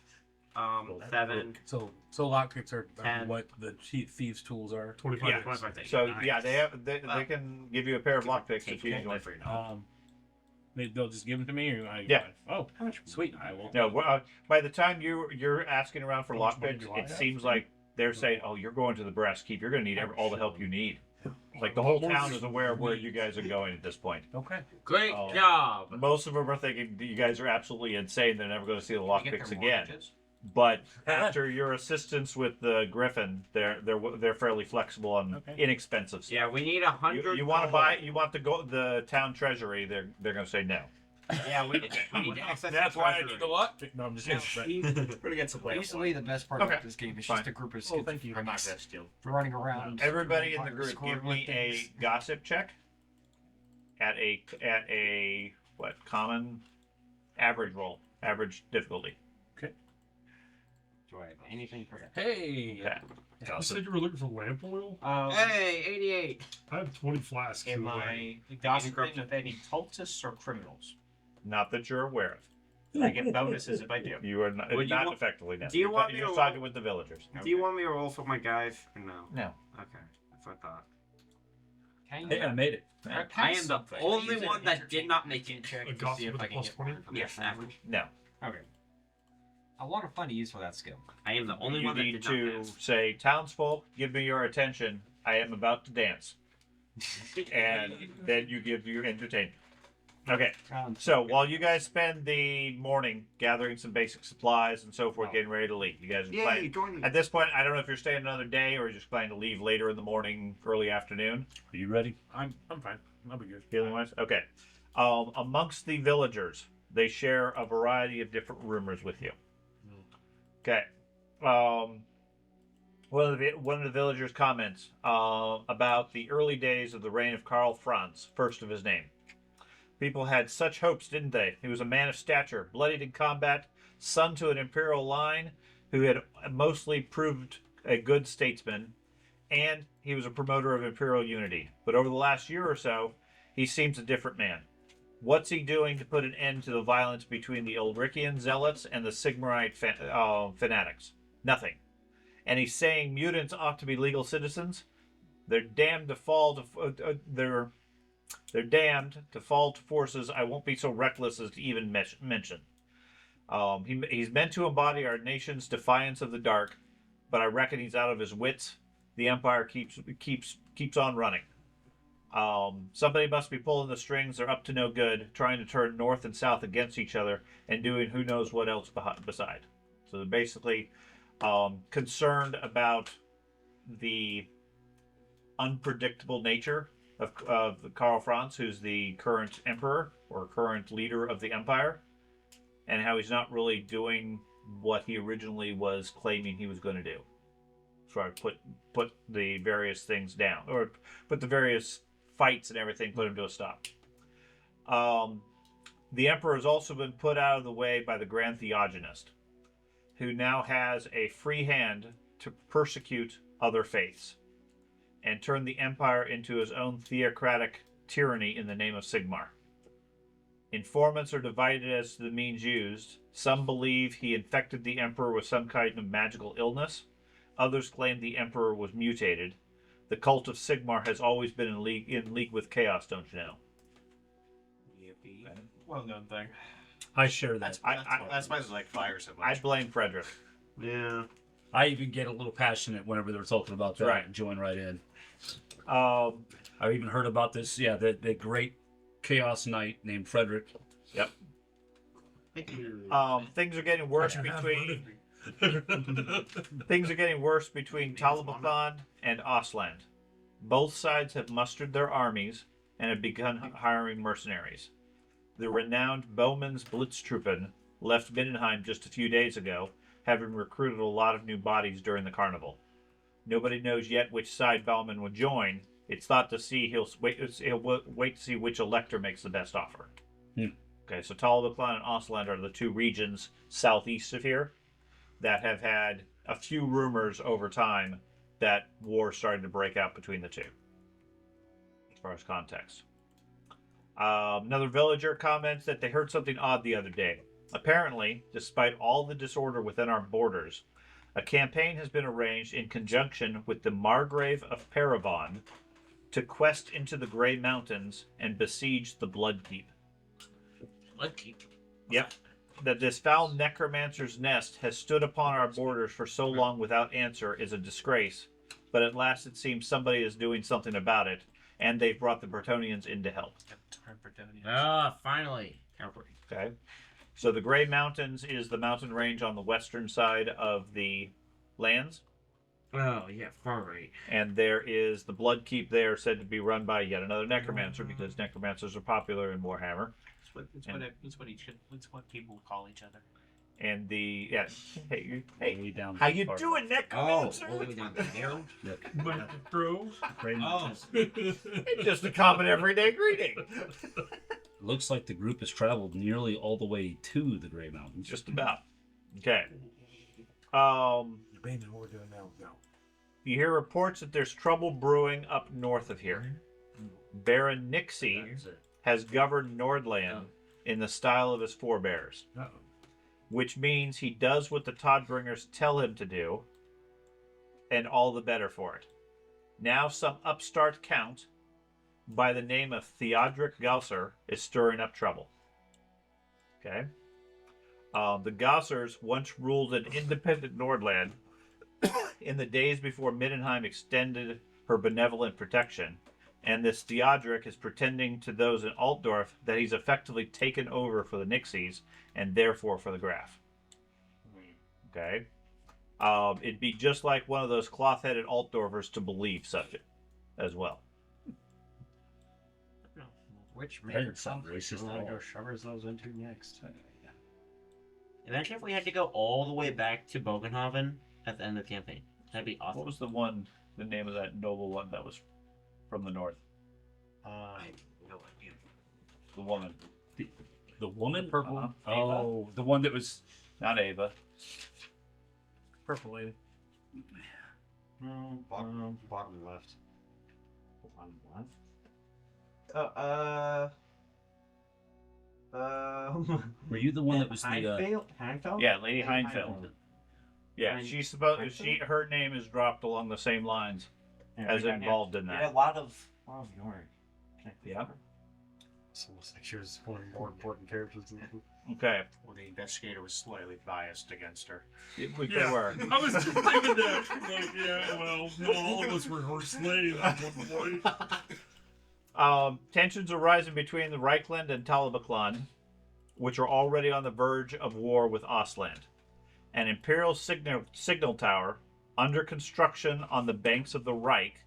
7. so lockpicks are 10. what the thieves' tools are. 25 Yeah. days. 25 days. So Nice. yeah, they can give you a pair of lockpicks if you need one. They'll just give them to me, or Yeah. Oh, sweet. I will. No, by the time you're asking around for How much money lockpicks, do I it have? seems like they're saying, "Oh, you're going to the Breast Keep. You're going to need all the help you need." Like the whole town is aware of where you guys are going at this point. Okay. Great Oh. job. Most of them are thinking that you guys are absolutely insane. They're never going to see the You get lockpicks their again. mortgages. But after your assistance with the Griffin, they're fairly flexible and Okay. inexpensive. Stuff. Yeah, we need 100. You want to buy? You want to go the town treasury? They're going to say no. Yeah, we need to access That's the why I treasury. need the lockpick. No, I'm just kidding. but- We're gonna get some play. Usually the best part Okay. about this game is Fine. just a group of Oh, thank you. I'm not gonna steal. running around. Everybody in the Fire group, squad give me with a things. gossip check at a what common average roll, average difficulty. Do I have anything for that? Hey. Okay. You said you were looking for lamp oil? Hey, 88. I have 20 flasks. in Am the I gossiping with any cultists or criminals? Not that you're aware of. I get bonuses if I do. You are not, Would you not want- effectively. No. do you want me You're to talking roll- with the villagers. Do you want me to roll for my guys or no? No. Okay, that's what I thought. Hey, I made it. I am the only Use an one that did not make it. check A to gossip see if with I a can plus get 20? one from Yes, that. average. No. Okay. I want to find a use for that skill. I am the only You one that need did to not pass. say, townsfolk, give me your attention. I am about to dance. And then you give your entertainment. Okay. So while you guys spend the morning gathering some basic supplies and so forth, getting ready to leave, you guys are Yay, planning. join me. At this point, I don't know if you're staying another day or you're just planning to leave later in the morning, early afternoon. Are you ready? I'm fine. I'll be good. Feeling wise? Okay. Amongst the villagers, they share a variety of different rumors with you. Okay. One of the villagers comments about the early days of the reign of Karl Franz, first of his name. People had such hopes, didn't they? He was a man of stature, bloodied in combat, son to an imperial line who had mostly proved a good statesman, and he was a promoter of imperial unity. But over the last year or so, he seems a different man. What's he doing to put an end to the violence between the Ulrichian zealots and the Sigmarite fanatics? Nothing. And he's saying mutants ought to be legal citizens. They're damned to fall to they're damned to fall to forces I won't be so reckless as to even mention. He's meant to embody our nation's defiance of the dark, but I reckon he's out of his wits. The Empire keeps on running. Somebody must be pulling the strings. They're up to no good, trying to turn north and south against each other and doing who knows what else beside. So they're basically concerned about the unpredictable nature of Karl Franz, who's the current emperor or current leader of the empire, and how he's not really doing what he originally was claiming he was going to do. So I put the various things down, or put the various fights and everything, put him to a stop. The emperor has also been put out of the way by the Grand Theogonist, who now has a free hand to persecute other faiths and turn the empire into his own theocratic tyranny in the name of Sigmar. Informants are divided as to the means used. Some believe he infected the emperor with some kind of magical illness. Others claim the emperor was mutated. The cult of Sigmar has always been in league with chaos, don't you know? Well known thing. I share that. That's why I like fire so I much. blame Frederick. Yeah. I even get a little passionate whenever they're talking about that Right. and join right in. Um, I even heard about this. Yeah, the great chaos knight named Frederick. yep. Things are getting worse You have between murdered me. things are getting worse between Talabakan and Ostland. Both sides have mustered their armies and have begun hiring mercenaries. The renowned Bowman's Blitztruppen left Mindenheim just a few days ago, having recruited a lot of new bodies during the carnival. Nobody knows yet which side Bauman will join. It's thought to see he'll wait to see which elector makes the best offer. Okay, so Talabakan and Ostland are the two regions southeast of here that have had a few rumors over time that war started to break out between the two, as far as context. Another villager comments that they heard something odd the other day. Apparently, despite all the disorder within our borders, a campaign has been arranged in conjunction with the Margrave of Paravon to quest into the Grey Mountains and besiege the Bloodkeep. Bloodkeep. Yep. That this foul necromancer's nest has stood upon our borders for so long without answer is a disgrace, but at last it seems somebody is doing something about it, and they've brought the Bretonians in to help. Ah, finally. Okay. So the Grey Mountains is the mountain range on the western side of the lands, Oh, yeah, far right. and there is the Bloodkeep there, said to be run by yet another necromancer, because necromancers are popular in Warhammer. It's what people call each other. And the hey, Way down how you far. doing, Oh, necromancer? all the way down there. Maestro. Oh, It's just a common everyday greeting. Looks like the group has traveled nearly all the way to the Grey Mountains. Just about. Okay. Abandon what we're doing now. No. You hear reports that there's trouble brewing up north of here. Baron Nixie That's it. has governed Nordland in the style of his forebears, Uh-oh. which means he does what the Toddbringers tell him to do, and all the better for it. Now some upstart count by the name of Theodric Gausser is stirring up trouble. Okay? The Gaussers once ruled an independent Nordland in the days before Middenheim extended her benevolent protection, and this Theodric is pretending to those in Altdorf that he's effectively taken over for the Nixies and therefore for the Graf. Okay? It'd be just like one of those cloth-headed Altdorfers to believe such as well. Which That major sounds conflict racist do we at want to all. go shove ourselves into next? Imagine if we had to go all the way back to Bogenhaven at the end of the campaign. That'd be awesome. What was the name of that noble one that was from the north? I have no idea. The woman. The woman? The purple one? Oh, the one that was. Not Ava. Purple lady. No, bottom left. Bottom left. Were you the one that was the. Heinfeld? Yeah, Lady Heinfeld. Yeah, Hein- she's supposed. Heinfeld? Her name is dropped along the same lines as involved in Yeah, a that. lot of York. Yeah. It's almost like she was one of the more important characters in the book. Okay. well, the investigator was slightly biased against her. They were. I was just thinking that. Like, yeah, well, no, all of us were her slave at one point. Tensions are rising between the Reichland and Talabaklan, which are already on the verge of war with Ostland. An Imperial signal tower under construction on the banks of the Reich,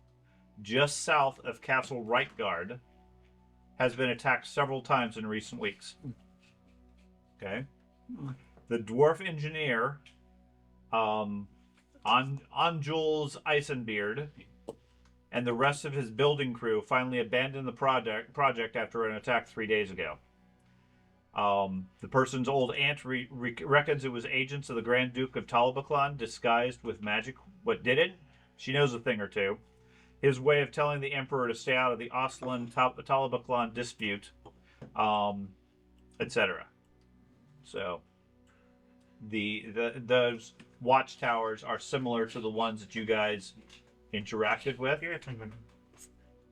just south of Castle Reichgard, has been attacked several times in recent weeks. Okay. The dwarf engineer, Anjules Eisenbeard, and the rest of his building crew finally abandoned the project after an attack 3 days ago. The person's old aunt reckons it was agents of the Grand Duke of Talabaklan disguised with magic. What did it? She knows a thing or two. His way of telling the Emperor to stay out of the Ostland-Talabaklan dispute, etc. So, those watchtowers are similar to the ones that you guys interacted with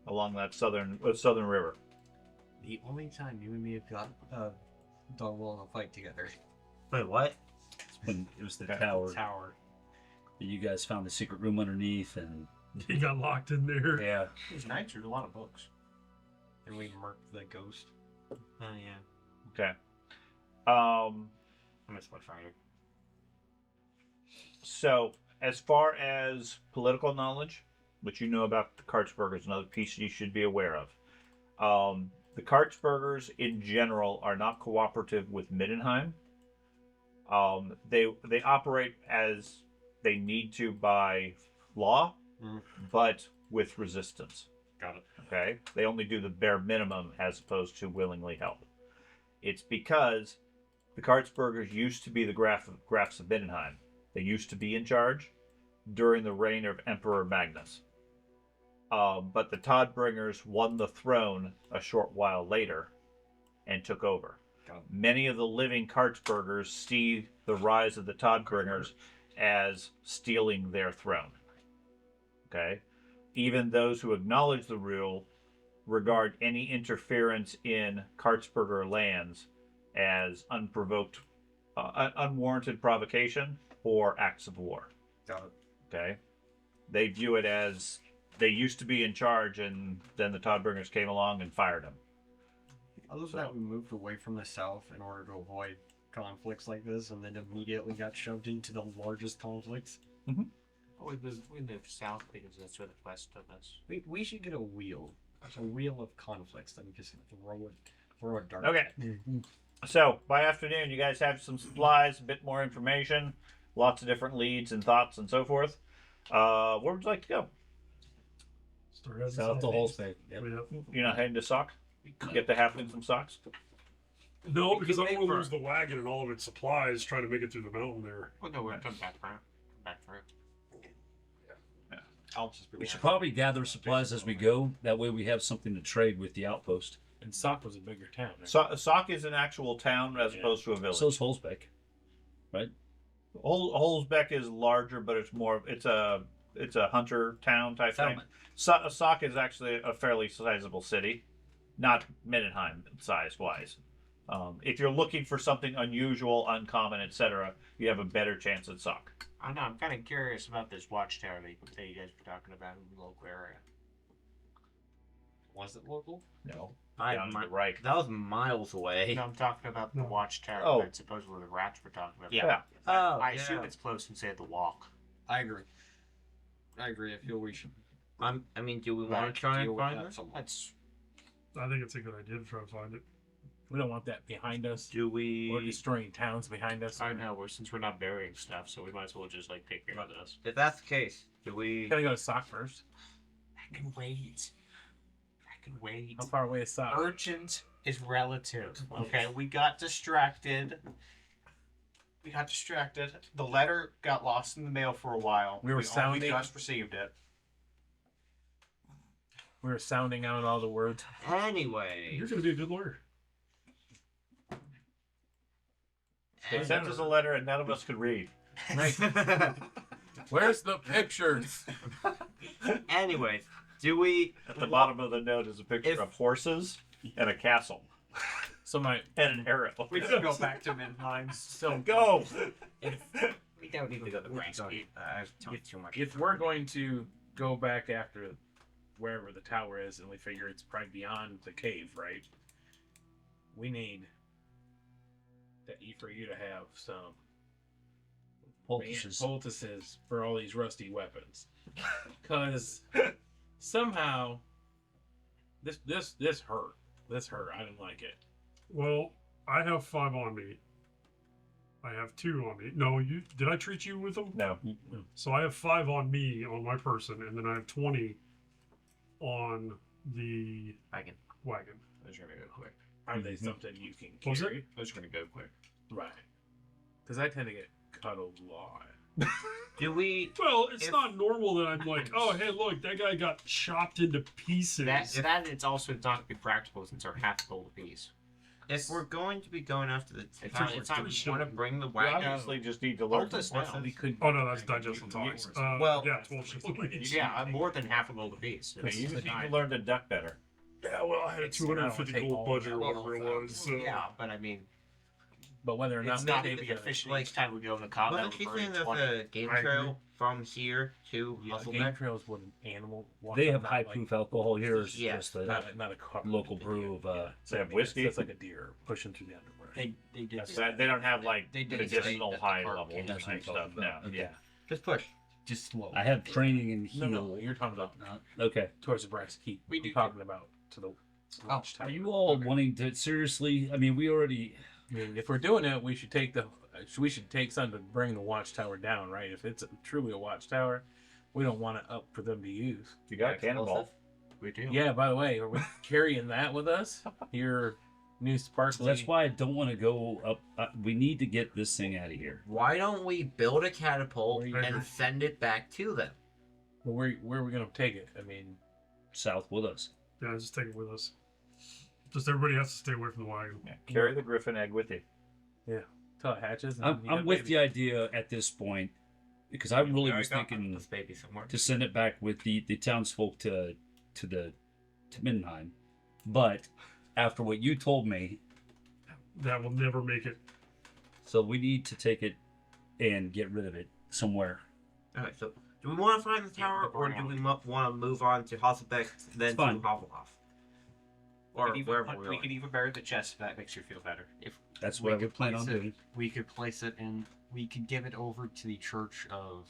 along that southern river. The only time you and me have got done well in a fight together. Wait, what? When it was the Okay. tower. Tower. That you guys found the secret room underneath, and. He got locked in there. Yeah. These knights read a lot of books. And we murked the ghost. Oh, yeah. Okay. I miss my fire. So, as far as political knowledge, which you know about the Kartsburgers, another piece you should be aware of. The Kartsburgers, in general, are not cooperative with Middenheim. They operate as they need to by law, but with resistance. Got it. Okay? They only do the bare minimum as opposed to willingly help. It's because the Kartsburgers used to be the Grafs of Middenheim. They used to be in charge during the reign of Emperor Magnus. But the Toddbringers won the throne a short while later and took over. Many of the living Kartsburgers see the rise of the Toddbringers as stealing their throne. Okay? Even those who acknowledge the rule regard any interference in Kartsburger lands as unprovoked, unwarranted provocation or acts of war. Got it. Okay? They view it as they used to be in charge and then the Toddbringers came along and fired them. Other than that, we moved away from the south in order to avoid conflicts like this, and then immediately got shoved into the largest conflicts. We moved south because that's where the quest took us. We should get a wheel of conflicts that we just throw a dart. Okay. So, by afternoon, you guys have some supplies, a bit more information, lots of different leads and thoughts and so forth. Where would you like to go? Start heading South to south. Holzbeck. Yep. Yep. You're not heading to Sock? Get the halfling some socks? No, We because can I don't make want to for- lose the wagon and all of its supplies trying to make it through the mountain there. Well, no, we're come back through. Come back through. I'll just be We should laughing. probably gather supplies as we go. That way we have something to trade with the outpost. And Sock was a bigger town. Right? Sock is an actual town as opposed to a village. So is Holzbeck. Holzbeck is larger, but it's more. It's a hunter town type thing. Sock is actually a fairly sizable city, not Mindenheim size wise. If you're looking for something unusual, uncommon, etc., you have a better chance at Sock. I don't know. I'm kind of curious about this watchtower that you guys were talking about in the local area. Was it local? No, I- down to my- the right. That was miles away. No, I'm talking about the No. watchtower Oh. that supposedly the rats were talking about. Yeah. Oh, I assume it's close since they had the walk. I agree. I feel we should. I mean, do we want to try deal and with find that this? somewhat. That's I think it's a good idea to try to find it. We don't want that behind us. Do we? Or destroying towns behind us. I know. Since we're not burying stuff, so we might as well just like take care of this. If that's the case, do we? Gotta go to Sock first. I can wait. I can wait. How far away is Sock? Urgent is relative. Okay, we got distracted. The letter got lost in the mail for a while. We were only sounding- just received it. We were sounding out all the words. Anyway, You're going to be a good lawyer. They sent us a letter and none of us could read. Where's the pictures? anyway, do we? At the bottom of the note is a picture If- of horses and a castle So my and an arrow. We can go back to Midheim. so Go. We don't need to go to Grayscape. I've talked too much. if we're going to go back after wherever the tower is, and we figure it's probably beyond the cave, right? We need for you to have some poultices for all these rusty weapons, because somehow this hurt. This hurt. I didn't like it. Well, I have 5 on me. I have 2 on me. No, you did I treat you with them? No. So I have 5 on me on my person, and then I have 20 on the Wagon. wagon. Those are gonna go quick. Are they something you can Was it? carry? Those are gonna go quick. Right. Because I tend to get cut a lot. Do we? Well, it's If- not normal that I'm like, oh, hey, look, that guy got chopped into pieces. That it's also not gonna be practical since they're half gold apiece. If we're going to be going after the It's tower, not- it's not do we shit. want to bring the We wagon? obviously just need to learn. Hold us more. now. We could. Oh no, that's digestible talks. Well- yeah, 12 shillings each. Yeah, I'm more than half a gold apiece. I mean, you just need to learn to duck better. Yeah, well, I had a It's- I don't 250 take gold all budget or that. whatever it was. So. Yeah, but I mean, But whether or not it's we not take gonna be the- efficient like- each time we go in the combat. Wasn't she we're saying burning there's 20. a game I agree. trail from here to Game Muscleneck? trails with an animal. They have not high like- proof alcohol here. It's Yeah, just a Not a car. local brew of They have whiskey? It's like a deer pushing through the underbrush. They did. They don't have like They did medicinal say that the high cart level came type from stuff. No. Okay. Yeah. Just push. Just slow. I have training in heal. No, you're talking about Okay. towards the brass key. We I'm do talking about to the watchtower. Are you all wanting to seriously? I mean, we already. I mean, if we're doing it, we should take something to bring the watchtower down, right? If it's truly a watchtower, we don't want it up for them to use. You got a cannonball. We do. Yeah. By the way, are we carrying that with us? Your new So sparkly. that's why I don't want to go up. We need to get this thing out of here. Why don't we build a catapult Where you- and send it back to them? Well, where are we gonna take it? I mean, South with us. Yeah, just take it with us. Just everybody has to stay away from the wagon. Yeah. Carry the griffin egg with you. till it hatches. And I'm, you I'm have with babies. the idea at this point because I really Yeah, was got thinking this baby somewhere. to send it back with the townsfolk to Mindenheim, but after what you told me, That will never make it. so we need to take it and get rid of it somewhere. All right. So, do we want to find the tower, or do we want to move on to Hasselbeck, then to fine. Havelhof, We or could even wherever put- we we are? could even bury the chest if that makes you feel better. If That's We what I could would plan on place it- doing. We could place it in. We could give it over to the Church of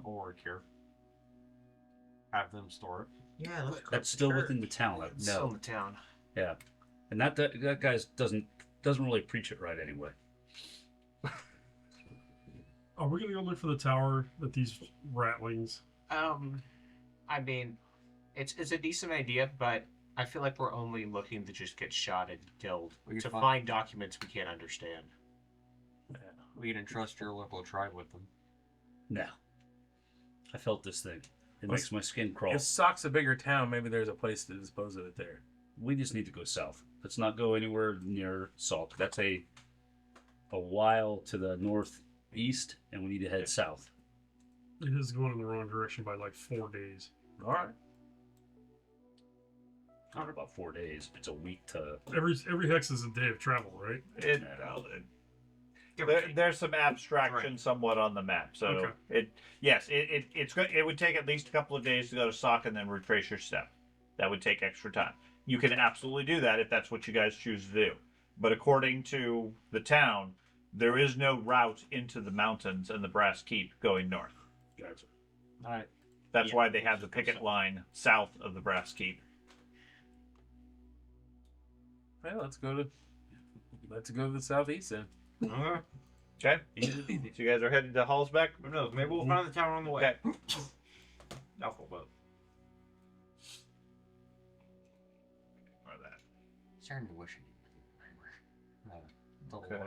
Ulrich here. Have them store it. Yeah, let's go That's to still church. within the town. It's still in No, the town. yeah, and that guy doesn't really preach it right anyway. Are we gonna go look for the tower that these ratlings? I mean, it's a decent idea, but I feel like we're only looking to just get shot and killed. We To can find documents we can't understand. We can entrust your local tribe with them. No. I felt this thing. It makes my skin crawl. If Sock's a bigger town, maybe there's a place to dispose of it there. We just need to go south. Let's not go anywhere near Salt. That's a while to the northeast, and we need to head south. It is going in the wrong direction by like 4 days. All right. Not about 4 days. It's a week to. Every hex is a day of travel, right? There's some abstraction somewhat on the map, so Okay. it would take at least a couple of days to go to Sock and then retrace your step. That would take extra time. You can absolutely do that if that's what you guys choose to do. But according to the town, there is no route into the mountains and the Brass Keep going north. Gotcha. All right. That's Yeah. why they have the picket line south of the Brass Keep. Well, let's go to the southeast then. Okay? Easy. So you guys are headed to Hallsbeck? Who knows? Maybe we'll find the town on the way. Okay. Doubtful, but Or that. Starting to wish Okay.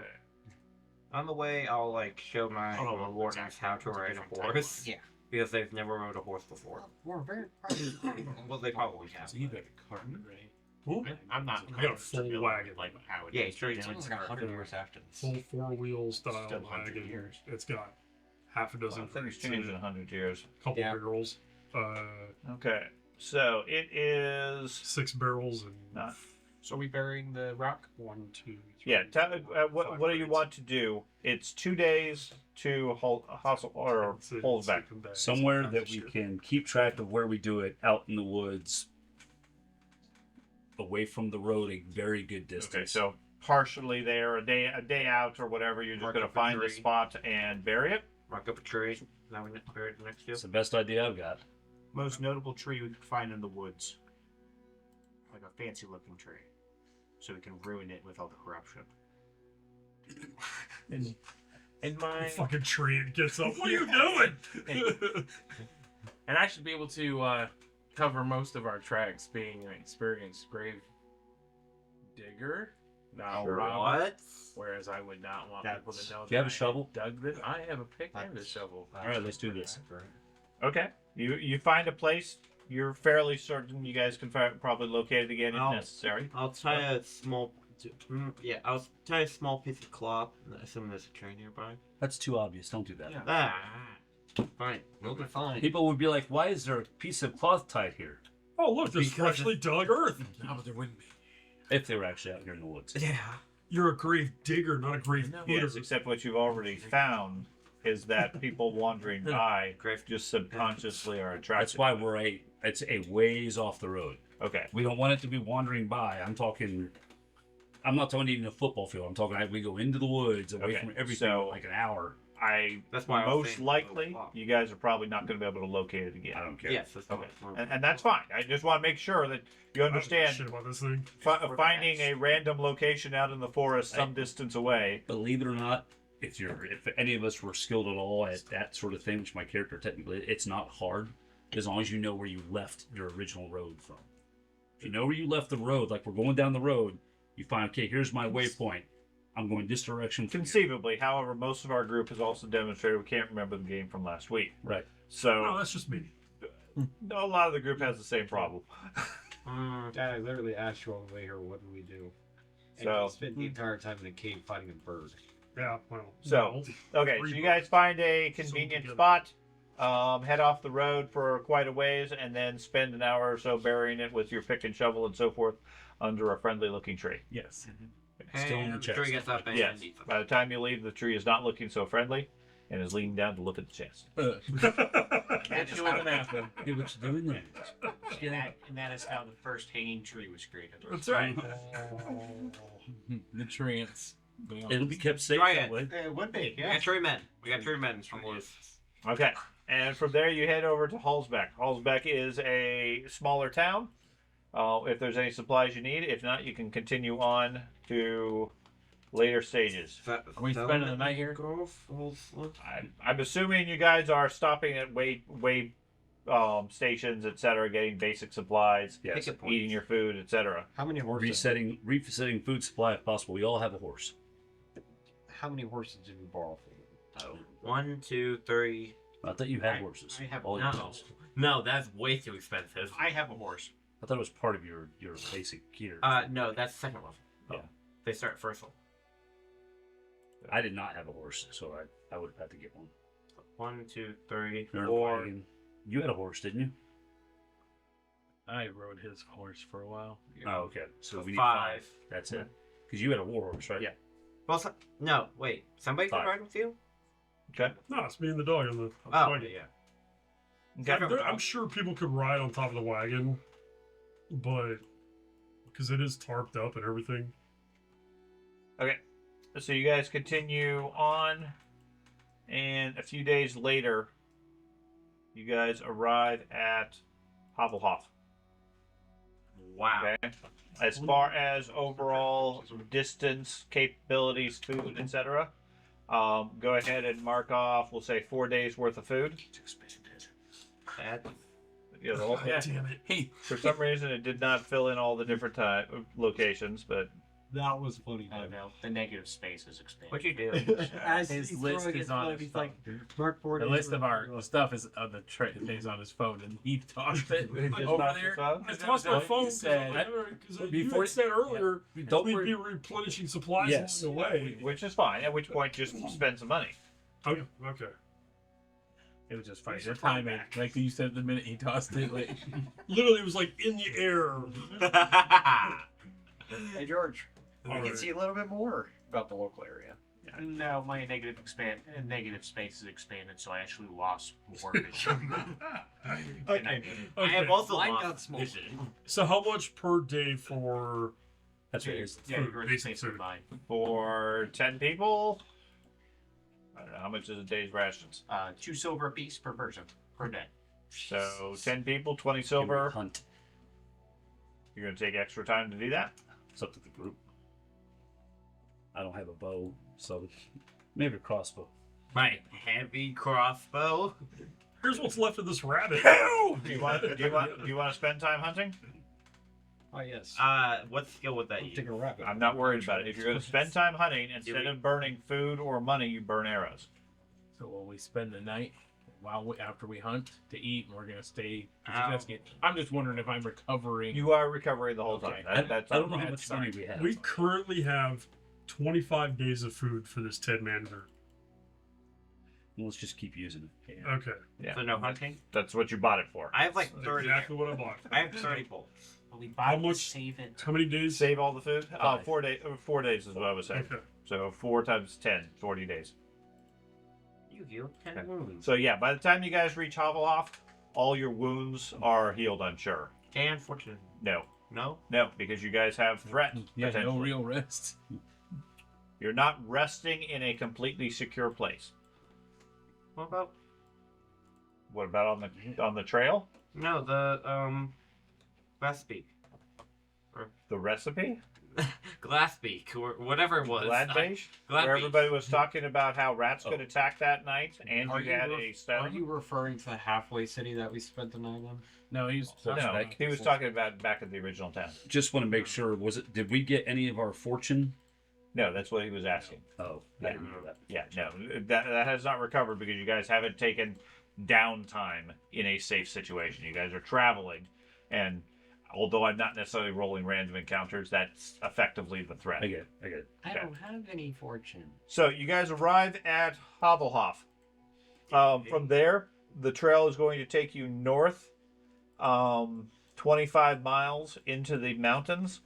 on the way, I'll like show my wardens how to ride a horse. Yeah. Because they've never rode a horse before. We're very proud. Well, they probably have. So you got a cart, right? Ooh, I'm not. I got a full wagon. Like how it Yeah, is. sure. It's only like 100 years after this. full 4-wheel style Still 100 wagon. years. It's got half a dozen Things crates changed in in it, 100 years. couple Yeah. barrels, Okay. So it is 6 barrels, and not. So are we burying the rock? 1, 2, 3. Yeah. What 5 do you crates. want to do? It's 2 days to Hustle or It's a- Hallsbeck. it's a bag. Somewhere It's that we shit. can keep track of where we do it, out in the woods, away from the road, a very good distance. Okay. So partially there, a day out or whatever. You're just Mark going to up a find a tree. spot and bury it. Mark up a tree. Now we bury it next to It's the best idea I've got. Most notable tree we could find in the woods. Like a fancy looking tree. So we can ruin it with all the corruption. In my Fucking tree and gets up. What are you doing? and I should be able to cover most of our tracks, being an experienced grave digger, not a robber. What? Whereas I would not want people to know. Do you have that a shovel? I dug it. I have a pick and a shovel. All right, let's do this. Okay. You find a place. You're fairly certain you guys can probably locate it again if Oh. necessary. I'll tie a small. I'll tie a small piece of cloth. Assuming there's a tree nearby. That's too obvious. Don't do that. Yeah. Fine. We'll be fine. People would be like, "Why is there a piece of cloth tied here?" Oh, look, there's Because freshly dug earth. No, but there wouldn't be. If they were actually out here in the woods. Yeah. You're a grave digger, not a grave No. digger. Yes, except what you've already found is that people wandering by Grave. just subconsciously are attracted. That's why it's a ways off the road. Okay. We don't want it to be wandering by. I'm not talking even a football field. I'm talking we go into the woods, away Okay, from everything, so- like an hour. That's why I was Most saying likely, cloth. you guys are probably not going to be able to locate it again. I don't care. Yes. That's Okay. fine. And that's fine. I just want to make sure that you I don't give a understand shit about this thing. finding a random location out in the forest some I- distance away. Believe it or not, if any of us were skilled at all at that sort of thing, which my character technically, it's not hard as long as you know where you left your original road from. If you know where you left the road, like we're going down the road, you find, okay, here's my waypoint. I'm going this direction. From here. Conceivably, however, most of our group has also demonstrated we can't remember the game from last week. Right. So No, that's just me. a lot of the group has the same problem. Dad, I literally asked you all the way here, what do we do? And So- you spent the entire time in the cave fighting a bird. Yeah, well. So- no. Okay, so you guys find a convenient together. spot, head off the road for quite a ways, and then spend an hour or so burying it with your pick and shovel and so forth under a friendly-looking tree. Yes. Still in the And chest. tree gets up and Yes. eats them. By the time you leave, the tree is not looking so friendly and is leaning down to look at the chest. Get you in an apple. Hey, what you doing there? And that is how the first hanging tree was created. That's right. Nutrients. It'll be kept safe Try that it. way. It would be, We got tree men. We got tree men from loose. Okay, and from there you head over to Hallsbeck. Hallsbeck is a smaller town. If there's any supplies you need, if not, you can continue on to later stages. Are we spending the night here? I'm assuming you guys are stopping at stations, etc., getting basic supplies, Yes. Pick a point. eating your food, etc. How many horses? Resetting food supply if possible. We all have a horse. How many horses did we borrow from you? 1, 2, 3. I thought you had horses. I have all your horses. No, that's way too expensive. I have a horse. I thought it was part of your basic gear. No, that's the second one. Yeah. They start first one. I did not have a horse, so I would have had to get one. 1, 2, 3, Or 4. wagon. You had a horse, didn't you? I rode his horse for a while. Oh, okay. So we need 5. 5. That's it. Because you had a war horse, right? Yeah. Well, no, wait. Somebody can 5. ride with you? Okay. No, it's me and the dog on the Oh, wagon. yeah. Okay. I'm sure people could ride on top of the wagon, but because it is tarped up and everything. Okay. So you guys continue on, and a few days later, you guys arrive at Havelhof. Wow. Okay. As far as overall distance, capabilities, food, etc., go ahead and mark off. We'll say 4 days worth of food. That's You know, the whole, Yeah. Damn it. Hey, for some reason, it did not fill in all the different locations, but That was funny. I don't know. The negative space is expanded. what you do. As His he's list throwing is his on phone, his he's phone. like, Mark 4 the days list of worth our stuff is on the things on his phone, and he tossed it Just over knocked there. us out. I tossed my phone Said, because you Before- had said earlier Don't we'd worry. be replenishing supplies Yes. along the way. which is fine. At which point, just spend some money. Okay. Okay. it was just funny. The timing, like you said, the minute he tossed it, like, Literally, it was like in the air. Hey, George. All I can right. see a little bit more about the local area. No, my negative space is expanded, so I actually lost more. Okay. I have also Mine lost got small. vision. So how much per day for? That's what it is. Yeah, you're Basic basically food. mine. For 10 people, I don't know how much is a day's rations. 2 silver apiece per person per day. So 10 people, 20 Can we silver. hunt. You're going to take extra time to do that? It's up to the group. I don't have a bow, so maybe a crossbow. My heavy crossbow. Here's what's left of this rabbit. Do you want to spend time hunting? Oh, yes. What skill would that I'm use? taking a rabbit. I'm not worried about it. If you're going to spend time hunting, instead of burning food or money, you burn arrows. so will we spend the night after we hunt to eat, and we're gonna stay? Ow. I'm just wondering if I'm recovering. You are recovering the whole Okay. time. That's I don't know not how bad. much money we have. We currently have 25 days of food for this 10-man group. Let's just keep using it. Okay. Yeah. So no hunting? That's what you bought it for. I have like That's 30. exactly what I bought. I have 30 bolts. But we How buy much- save it. How many days? Save all the food? 5. 4 days. 4 days is what I was saying. Okay. So 4 times 10, 40 days. You healed 10 Okay. wounds. So yeah, by the time you guys reach Havelhof, all your wounds are healed, I'm sure. And fortune. No. No? No, because you guys have threat. Yeah, no potentially. real rest. You're not resting in a completely secure place. What about? What about on the trail? No, the, Glassbeak. The recipe? Glassbeak, or whatever it was. Gladbase? Gladbeach. Where everybody was talking about how rats could Oh. attack that night, and Are you you had re- a stone. Are you referring to the halfway city that we spent the night in? No, he's No, he was talking about back at the original town. Just want to make sure. Did we get any of our fortune? No, that's what he was asking. Oh, I didn't know that. Yeah, no, that has not recovered because you guys haven't taken downtime in a safe situation. You guys are traveling, and although I'm not necessarily rolling random encounters, that's effectively the threat. I get it. I Okay. don't have any fortune. So you guys arrive at Havelhof. From there, the trail is going to take you north, 25 miles into the mountains,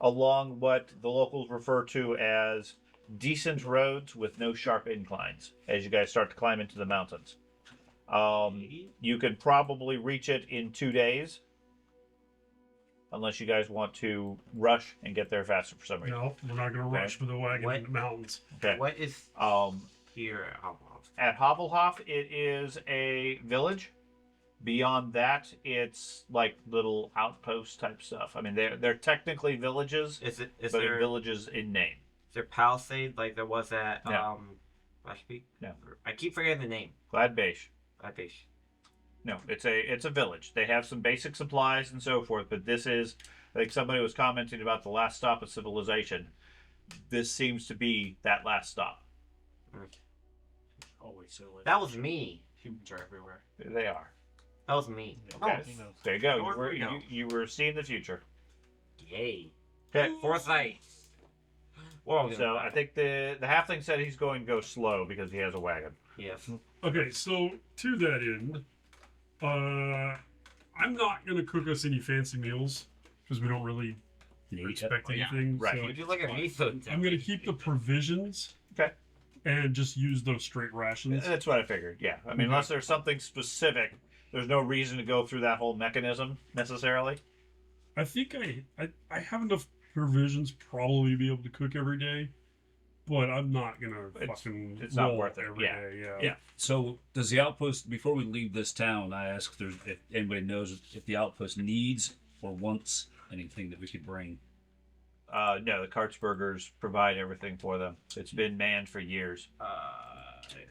along what the locals refer to as decent roads with no sharp inclines. As you guys start to climb into the mountains, you could probably reach it in 2 days, unless you guys want to rush and get there faster for some reason. No, we're not going to rush with the wagon What? in the mountains. Okay. What is Um, here at Almost? At Havelhof, it is a village. Beyond that, it's like little outpost type stuff. I mean, they're technically villages, Is but there villages in name. is there palisade like there was at No. Glassbeak? No. I keep forgetting the name. Gladbase. Glassbeak. No, it's a village. They have some basic supplies and so forth, but this is, I think somebody was commenting about the last stop of civilization. This seems to be that last stop. Always so. That was me. Humans are everywhere. They are. That was me. Okay. There you go. North we go. You were seeing the future. Yay. Okay. Foresight. Well, So I think the halfling said he's going to go slow because he has a wagon. yes. Okay, so to that end, I'm not gonna cook us any fancy meals because we don't really expect anything. right. So Would you like a miso? I'm gonna keep the provisions. Okay. And just use those straight rations. That's what I figured. Yeah. I mean, unless there's something specific, there's no reason to go through that whole mechanism necessarily. I think I have enough provisions probably to be able to cook every day, but I'm not gonna fucking. It's not roll worth it. every Yeah. day, Yeah. So does the outpost, before we leave this town, I asked if anybody knows if the outpost needs or wants anything that we could bring. No, the Kartsburgers provide everything for them. It's been manned for years.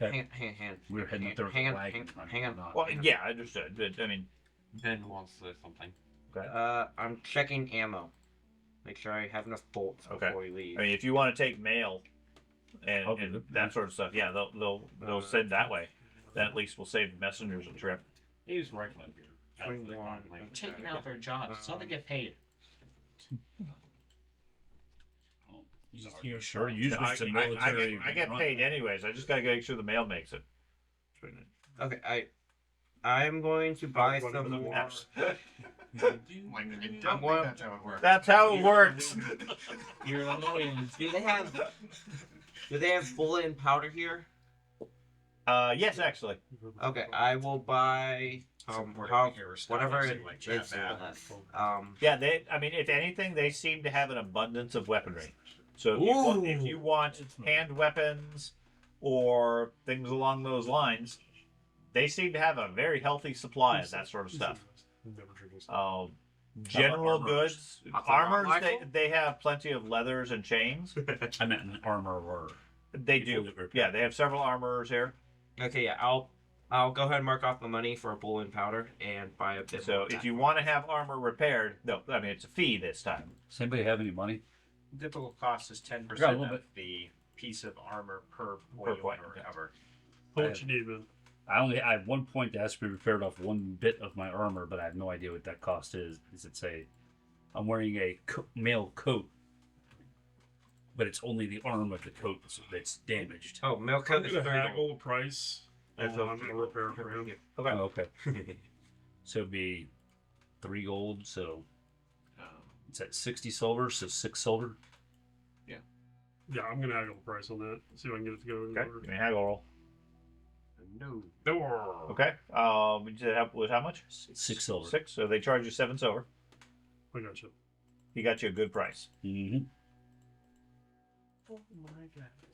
Okay. Hang We were heading up there with hang a on, wagon. hang on. Well, yeah, I understood. But, I mean, Ben wants something. I'm checking ammo. Make sure I have enough bolts Okay. before we leave. I mean, if you want to take mail and, Okay. and that sort of stuff, yeah, they'll send that way. That at least will save the messengers a trip. He's right up here. Taking out their jobs so they get paid. Sure, usually it's a military. I get paid anyways. I just gotta make sure the mail makes it. Okay, I'm going to buy some more. I'm going. That's how it works. That's how it works. You're annoying. Do they have bullet and powder here? Yes, actually. Okay, I will buy whatever it is. Yeah, I mean, if anything, they seem to have an abundance of weaponry. So if you want hand weapons or things along those lines, they seem to have a very healthy supply of that sort of stuff. General goods, armors, they have plenty of leathers and chains. I meant an armor or. They do. Yeah, they have several armorers here. Okay, yeah, I'll go ahead and mark off the money for a bullet and powder and buy a bit. So more if you want to have armor repaired, no, I mean it's a fee this time. Does anybody have any money? Typical cost is 10% got a little of bit. the piece of armor per Per point, or okay. whatever. What you need, man. I have 1 point that has to be repaired off one bit of my armor, but I have no idea what that cost is. Does it say I'm wearing a male coat, but it's only the arm of the coat that's damaged? Oh, milk I'm coat is gonna $30. haggle the price. That's on a repair for him. Oh, okay. So it'd be 3 gold. So it's at 60 silver. So 6 silver. Yeah, I'm gonna haggle the price on that. See if I can get it to go in Okay, order. give me a haggle roll. No. Okay. Was how much? 6 silver. 6. So they charge you 7 silver. I got you. He got you a good price. Mm-hmm.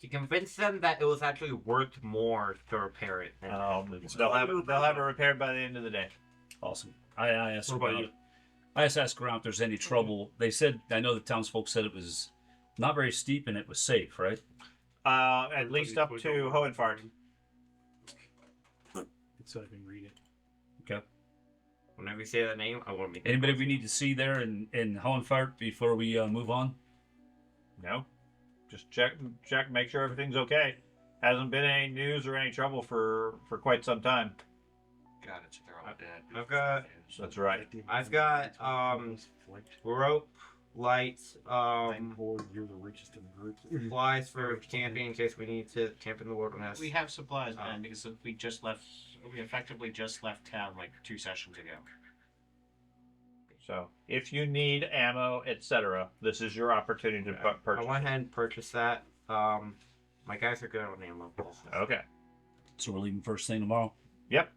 To convince them that it was actually worth more to repair it. than- They'll have it repaired by the end of the day. Awesome. I asked What about around. you? I just asked around if there's any trouble. They said I know the townsfolk said it was not very steep and it was safe, right? At least up to Hohenfart. So I can read it. Okay. Whenever you say that name, I want to make it Anybody we need to see there in Hohenfart before we move on? No, just check, make sure everything's okay. Hasn't been any news or any trouble for quite some time. Got it. So they're all dead. That's right. I've got rope, lights, You're the richest in the group. supplies for camping in case we need to camp in the wilderness. We have supplies, man, because we effectively just left town like 2 sessions ago. So if you need ammo, etc., this is your opportunity to I purchase. went ahead and purchased that. My guys are good on ammo. Okay. So we're leaving first thing tomorrow. Yep.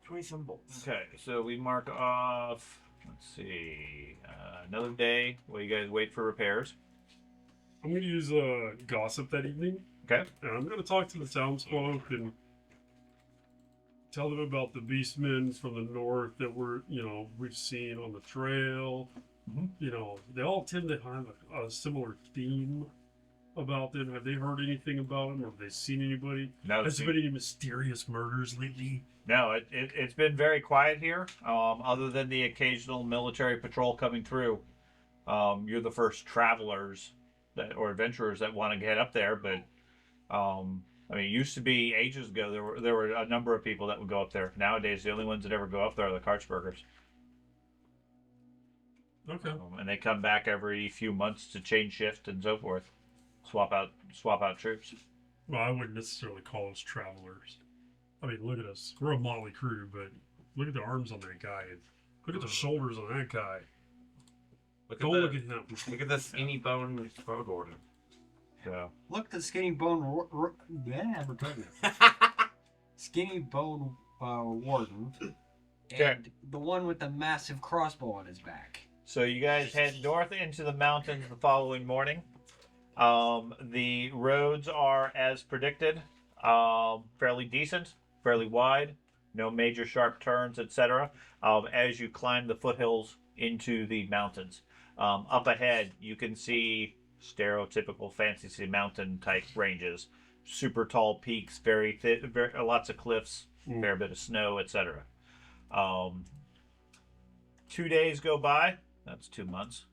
20-some bolts. Okay. So we mark off. Let's see. Another day while you guys wait for repairs. I'm gonna use gossip that evening. Okay. And I'm gonna talk to the townsfolk and tell them about the beastmen from the north that we've seen on the trail. Mhm. They all tend to have a similar theme. about them? Have they heard anything about them? Have they seen anybody? No, Has there been any mysterious murders lately? no, it's been very quiet here. Other than the occasional military patrol coming through, you're the first travelers or adventurers that want to get up there. But I mean, it used to be ages ago. There were a number of people that would go up there. Nowadays, the only ones that ever go up there are the Karchbergers. Okay. And they come back every few months to change shift and so forth, swap out troops. Well, I wouldn't necessarily call us travelers. I mean, look at us. We're a motley crew, but look at the arms on that guy. And look at the shoulders on that guy. Don't look at him. Look at the skinny bone road warden. So Look at the skinny bone. Yeah, we're talking. Skinny bone warden. Okay. And the one with the massive crossbow on his back. So you guys head north into the mountains the following morning. The roads are as predicted, fairly decent, fairly wide, no major sharp turns, etc. As you climb the foothills into the mountains. Up ahead, you can see stereotypical fantasy mountain type ranges, super tall peaks, very thick, lots of cliffs, fair bit of snow, etc. 2 days go by. That's 2 months.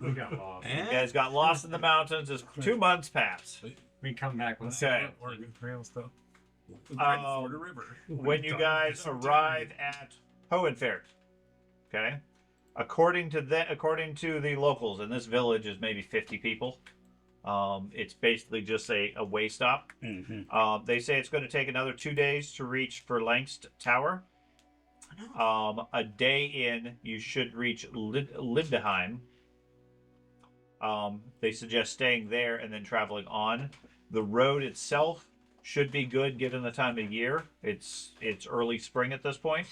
We got lost. You guys got lost in the mountains as 2 months pass. We come back with Okay. Oregon Trail stuff. Um, the river. When you guys arrive at Hohenfeld, okay, according to the locals, and this village is maybe 50 people. It's basically just a way stop. Mm-hmm. They say it's going to take another 2 days to reach Verlangst Tower. A day in, you should reach Lindeheim. They suggest staying there and then traveling on. The road itself should be good given the time of year. It's early spring at this point,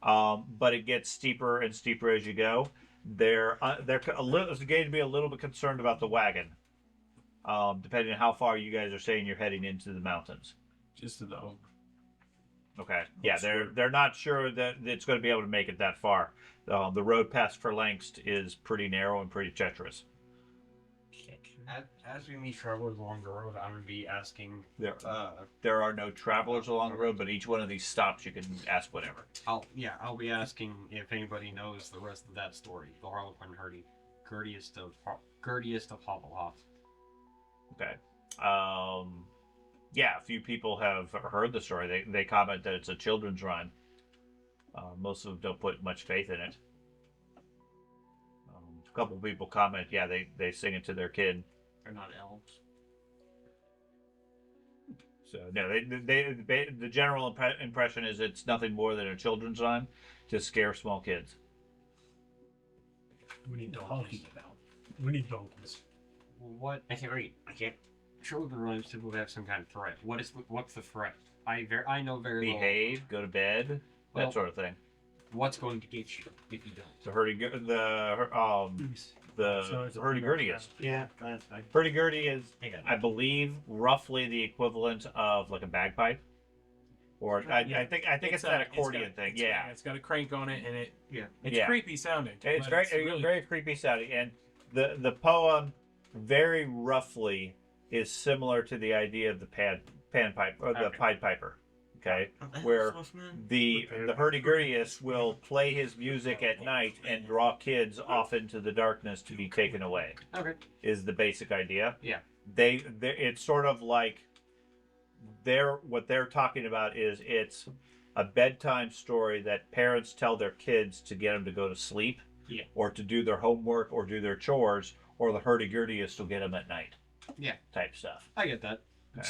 but it gets steeper and steeper as you go. They're going to be a little bit concerned about the wagon, depending on how far you guys are saying you're heading into the mountains. Just to know. Okay. Yeah, they're not sure that it's going to be able to make it that far. The road past Verlangst is pretty narrow and pretty treacherous. As we meet travelers along the road, I'm gonna be asking. There are no travelers along the road, but each one of these stops you can ask whatever. I'll be asking if anybody knows the rest of that story. The Harlequin Hurdy, Gertiest of Hoppelhoff. Okay. Yeah, a few people have heard the story. They comment that it's a children's rhyme. Most of them don't put much faith in it. A couple of people comment, yeah, they sing it to their kid. They're not elves. So no, the general impression is it's nothing more than a children's rhyme to scare small kids. We need donkeys. We need donkeys. What? I can't read. I can't. Children rhymes typically have some kind of threat. What's the threat? I know very little. Behave, go to bed, Well, that sort of thing. What's going to get you if you don't? The hurdy-gurdyist. Yeah, that's fine. Hurdy-gurdy is, I believe, roughly the equivalent of like a bagpipe, or I think it's that accordion thing. Yeah, It's got a crank on it, and it's Yeah. creepy sounding. it's but very really, very creepy sounding, and the poem very roughly is similar to the idea of the panpipe or the Pied Piper. Okay, where the hurdy-gurdyist will play his music at night and draw kids off into the darkness to be taken away. Okay. Is the basic idea. Yeah. It's sort of like what they're talking about is it's a bedtime story that parents tell their kids to get them to go to sleep, Yeah. or to do their homework or do their chores, or the hurdy-gurdyist will get them at night. Yeah. Type stuff. I get that. Okay.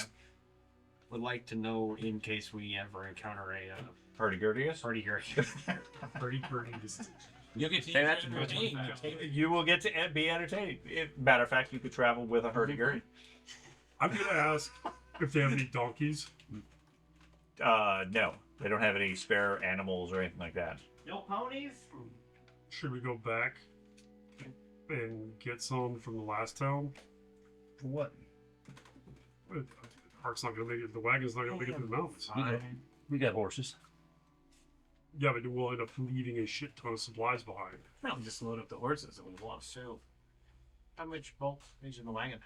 Would like to know in case we ever encounter a Hurdy-gurdyist. hurdy-gurdy. You'll get to Say that use to it. me. You will get to be entertained. Matter of fact, you could travel with a hurdy-gurdy. I'm gonna ask if they have any donkeys. No, they don't have any spare animals or anything like that. No ponies? Should we go back and get some from the last town? For what? The cart's not gonna make it. The wagon's not gonna make it to the mountains. We got horses. Yeah, but we'll end up leaving a shit ton of supplies behind. No, just load up the horses and we lost too. How much bulk is in the wagon?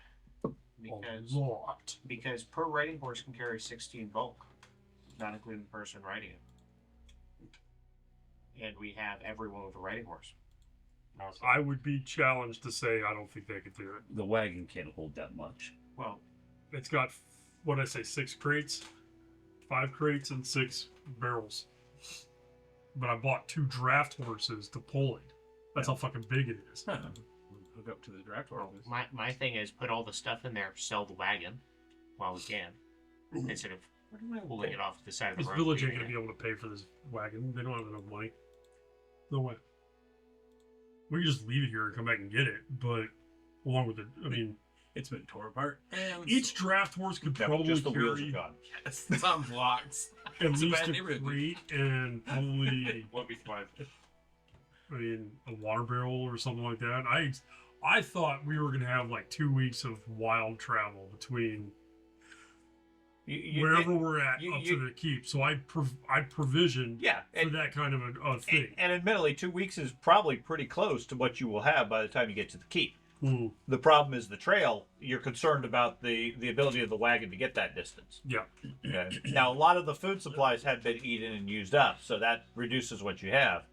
Because A lot. per riding horse can carry 16 bulk, not including the person riding it. And we have everyone with a riding horse. I would be challenged to say I don't think they could do it. The wagon can't hold that much. Well, It's got, what did I say, 6 crates? 5 crates and 6 barrels. But I bought 2 draft horses to pull it. That's how fucking big it is. Hook up to the draft horses. my thing is put all the stuff in there, sell the wagon while we can, instead of pulling it off to the side of the This road. village ain't leaving gonna be able to pay for this wagon. They don't have enough money. No way. We can just leave it here and come back and get it, but along with it, I mean, It's been torn apart. And each draft horse could Yeah, probably just the wheels are carry gone. it's on blocks. at It's a least bad a neighborhood. crate and probably, Won't be fine. I mean, a water barrel or something like that. I thought we were gonna have like 2 weeks of wild travel between wherever we're at up to the keep. So I provisioned Yeah, for that kind of a thing. and admittedly, 2 weeks is probably pretty close to what you will have by the time you get to the keep. Mm, The problem is the trail. You're concerned about the ability of the wagon to get that distance. yeah. Okay. Now, a lot of the food supplies have been eaten and used up, so that reduces what you have.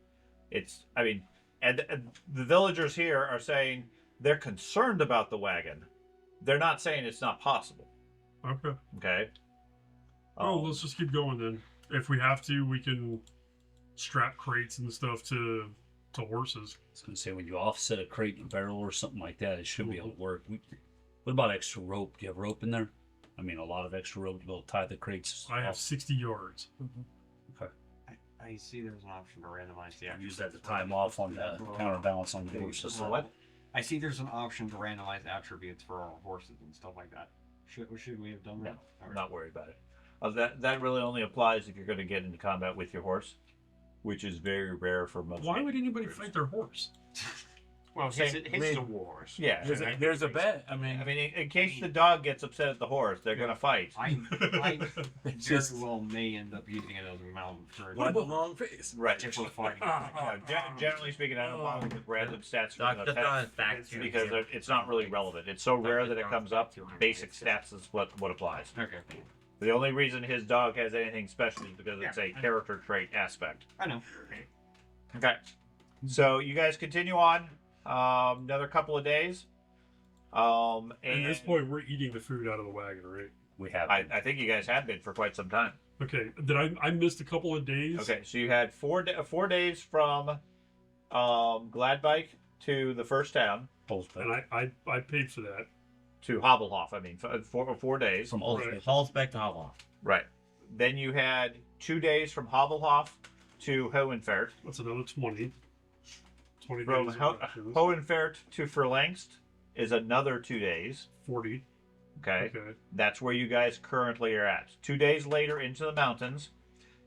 And the villagers here are saying they're concerned about the wagon. They're not saying it's not possible. Okay. Okay. Oh, let's just keep going then. If we have to, we can strap crates and stuff to horses. I was gonna say when you offset a crate and a barrel or something like that, it should be able to work. What about extra rope? Do you have rope in there? I mean, a lot of extra rope to be able to tie the crates. I have 60 yards. I see there's an option to randomize the Use that to tie them off on the counterbalance on the horses. What? I see there's an option to randomize attributes for our horses and stuff like that. Should we have done that? I'm not worried about it. That really only applies if you're going to get into combat with your horse, which is very rare for most. Why would anybody fight their horse? Well, his is a war horse. Yeah. There's a bet. I mean, In case the dog gets upset at the horse, they're going to fight. I very well may end up using it as a mount for what about long face? Right. if we're fighting. Generally speaking, I don't bother with random stats Doc, from the that's not a pet fact. because it's not really relevant. It's so rare that it comes up. Basic stats is what applies. Okay. The only reason his dog has anything special is because it's a character trait aspect. I know. Okay. So you guys continue on. Another couple of days. At And this point, we're eating the food out of the wagon, right? We have. I think you guys have been for quite some time. Okay. Did I missed a couple of days? Okay, so you had 4 days from Gladbike to the first town And I paid for that. to Hobblehoff. I mean, 4 days. From Right. Hallsbeck to Hobblehoff. Right. Then you had 2 days from Hobblehoff to Hohenfert. That's another 20. 20 From days. of rations. Hohenfert to Verlangst is another 2 days. 40. Okay. Okay. That's where you guys currently are at. 2 days later into the mountains,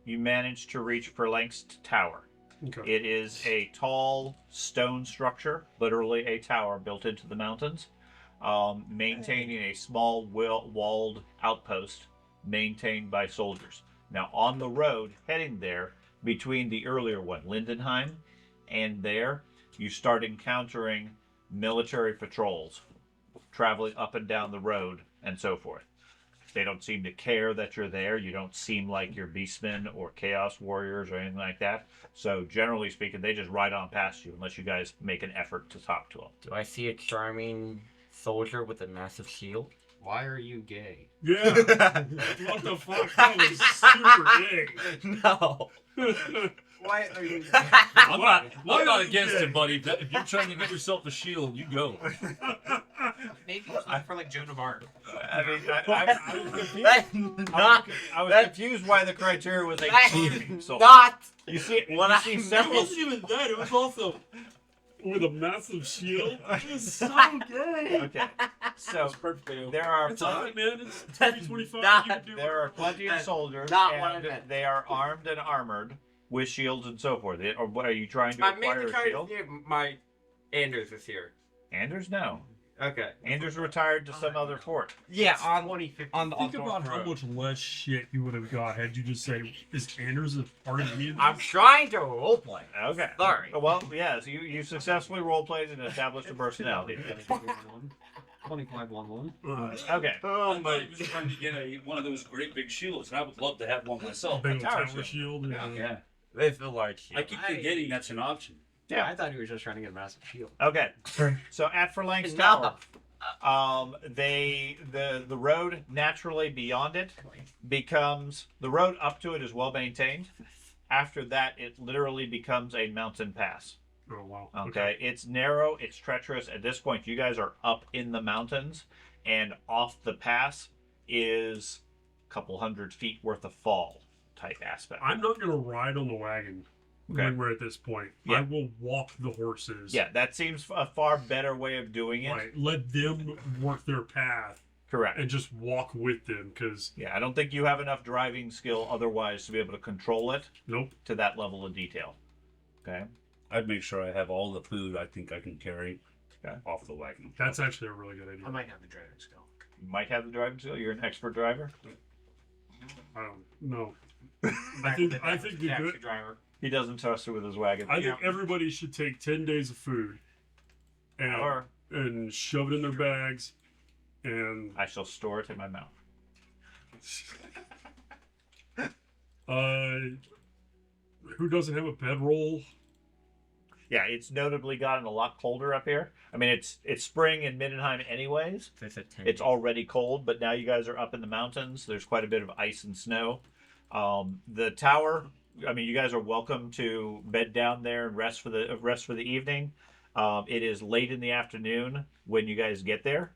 you managed to reach Verlangst Tower. Okay. It is a tall stone structure, literally a tower built into the mountains, maintaining a small walled outpost maintained by soldiers. Now, on the road heading there, between the earlier one, Lindenheim, and there, you start encountering military patrols traveling up and down the road and so forth. They don't seem to care that you're there. You don't seem like you're beastmen or chaos warriors or anything like that. So generally speaking, they just ride on past you unless you guys make an effort to talk to them. Do I see a charming soldier with a massive shield? Why are you gay? Yeah. What the fuck? That was super gay. No. Why are you? I'm not Why against it, buddy. If you're trying to get yourself a shield, you go. Maybe it's not for like Joan of Arc. I mean, I was confused. That's not. I was That's- confused why the criteria was a That's charming soldier. not. You see, what you I see meant. several. It wasn't even that. It was also with a massive shield. It was so gay. Okay, so perfectly. there are It's alright, man. It's That's 2025. not- You can do there it. are plenty of That's soldiers, not what I and meant. they are armed and armored with shields and so forth. Or what are you trying to I'm acquire mainly a trying shield? to see if my Anders is here. Anders, no. Okay. Andrew's retired to some other fort. Yeah, on 2050. on the Think off-road about how road. much less shit you would have got had you just said, "Is Anders a part of me?" I'm trying to roleplay. Okay. Sorry. Well, yes, you successfully role-played and established a personality. 25-1-1. Okay. Oh I'm my. just trying to get one of those great big shields, and I would love to have one myself. Big old Tower tower shield. Yeah. They feel like I keep forgetting that's an option. Yeah. I thought he was just trying to get a massive shield. Okay. So at Phalanx Tower, Enough. the road naturally beyond it becomes the road up to it is well maintained. After that, it literally becomes a mountain pass. Oh wow. Okay, it's narrow, it's treacherous. At this point, you guys are up in the mountains, and off the pass is a couple 100 feet worth of fall type aspect. I'm not gonna ride on the wagon Okay. when we're at this point. Yeah. I will walk the horses. Yeah, that seems a far better way of doing it. Right. Let them work their path Correct. and just walk with them, because Yeah, I don't think you have enough driving skill otherwise to be able to control it nope. to that level of detail. Okay. I'd make sure I have all the food I think I can carry off the wagon. That's actually a really good idea. I might have the driving skill. You might have the driving skill. You're an expert driver. I don't know. I think the Taxi good. driver. He doesn't trust it with his wagon. I think everybody should take 10 days of food and shove it in their bags, and I shall store it in my mouth. who doesn't have a bedroll? Yeah, it's notably gotten a lot colder up here. I mean, it's spring in Middenheim anyways. It's already cold, but now you guys are up in the mountains. There's quite a bit of ice and snow. The tower. I mean, you guys are welcome to bed down there and rest for the evening. It is late in the afternoon when you guys get there.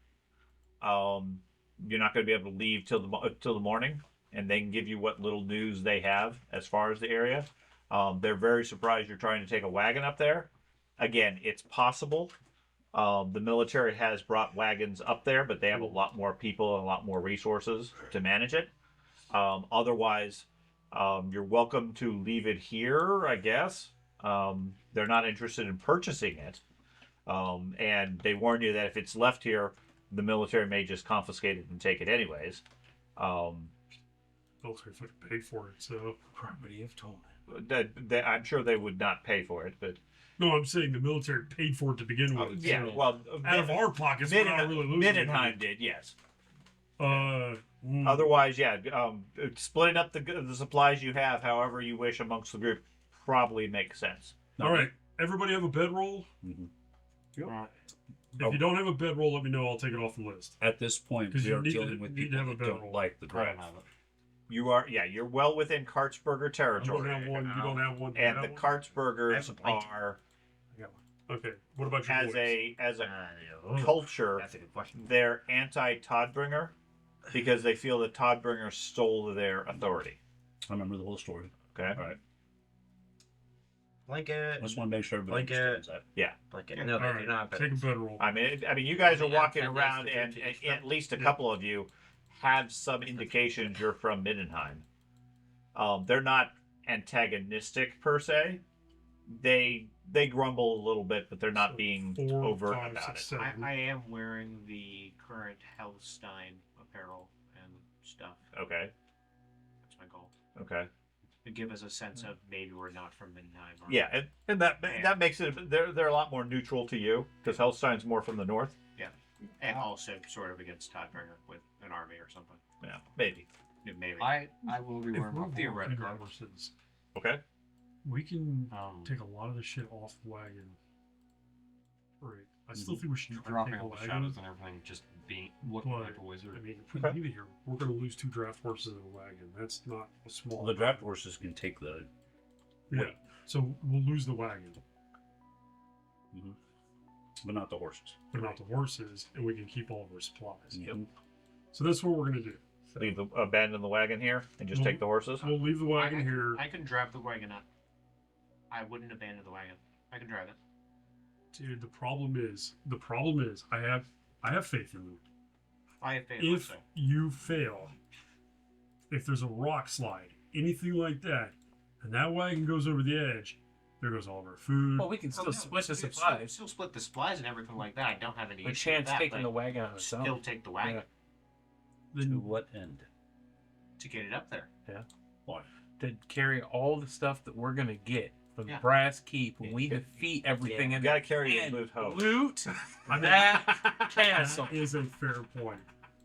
You're not going to be able to leave till the morning, and they can give you what little news they have as far as the area. They're very surprised you're trying to take a wagon up there. Again, it's possible. The military has brought wagons up there, but they have a lot more people and a lot more resources to manage it. Otherwise, you're welcome to leave it here, I guess. They're not interested in purchasing it. And they warn you that if it's left here, the military may just confiscate it and take it anyways. Military fucking paid for it, so. Property of Tolman. I'm sure they would not pay for it, but No, I'm saying the military paid for it to begin with. yeah. so Well, out of our pockets, we're not really losing Middenheim anything. did, yes. Mm. Otherwise, yeah, splitting up the supplies you have, however you wish, amongst the group, probably makes sense. All right, everybody have a bedroll? Mm-hmm. If you don't have a bedroll, let me know. I'll take it off the list. At this point, 'Cause we you are need dealing to- with need to people have a that don't bedroll. like the I drive. don't have it. You're well within Kartsberger I don't territory, have one. You don't have one. and You the have one? Kartsbergers I have a blanket. are Okay. What about your as boys? a culture, That's a good question. they're anti-Toddbringer because they feel that Toddbringer stole their authority. I remember the whole story. Okay. All right. Blanket. Just want to make sure everybody Blanket. understands that. Blanket. No, All they right, do not. take a bedroll. I mean, you guys are Yeah, walking 10 days around, to and 15 at least a Yeah. couple of you have some indications you're from Middenheim. They're not antagonistic per se. They grumble a little bit, but they're not So being 4, overt 5, about 6, it. 7. I am wearing the current Hellstein apparel and stuff. Okay. That's my goal. Okay. To give us a sense of maybe we're not from Middenheim. Or Yeah, and that makes it they're a lot more neutral to you because Hellstein's more from the north. and also sort of against Toddbringer with an army or something. Yeah, maybe. Yeah, maybe. I will be If wearing we're my walking theoretical. horses, Okay. we can take a Um, lot of the shit off the wagon. Right. I still think we should try to dropping take a all the wagon. shadows and everything, just being looking But, like a I wizard. mean, if we Okay. leave it here, we're going to lose 2 draft horses in a wagon. That's not a small. Well, the draft horses can take the. Yeah. weight, So we'll lose the wagon, but not the horses. but not the horses, and we can keep all of our supplies. Mhm. So that's what we're going to do. Abandon the wagon here and just Well, take the horses. We'll leave the wagon here. I can drive the wagon up. I wouldn't abandon the wagon. I can drive it. Dude, the problem is, I have faith in you. I have faith. If also. you fail, if there's a rock slide, anything like that, and that wagon goes over the edge, There goes all of our food. Well, we can still no, split the still- supplies. Still split the supplies and everything like that. I don't have any But issue with Chance that. taking but the wagon on its own. still take the wagon To Then what end? to get it up there. Why? To carry all the stuff that we're gonna get from Yeah. Brass Keep when we defeat everything You in gotta carry your and loot home. loot I that castle. that is a fair point.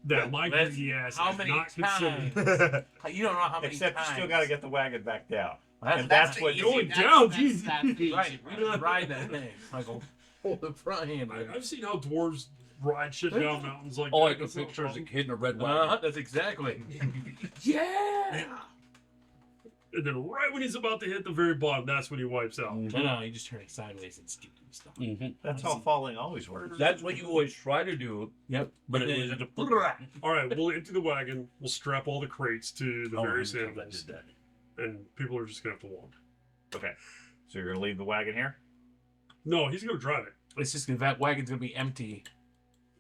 That my Let's- greedy ass how is many not times? considered. You don't know how many Except times. you still gotta get the wagon back down. That's, And that's what Going down, Jesus. That's the easy right. We part. don't ride that thing. Like hold the front end. I've seen how dwarves ride shit down mountains like All I that. can It's not picture is a fun. kid in a red wagon. That's exactly. Yeah. And then right when he's about to hit the very bottom, that's when he wipes out. No, you just turn it sideways and skip and stuff. Mhm. That's how falling always works. That's what you always try to do. Yep. But it And was then- All right, we'll empty the wagon. We'll strap all the crates to the Oh, various I animals, did that. and people are just gonna have to walk. Okay. So you're gonna leave the wagon here? No, he's gonna drive it. It's just that wagon's gonna be empty,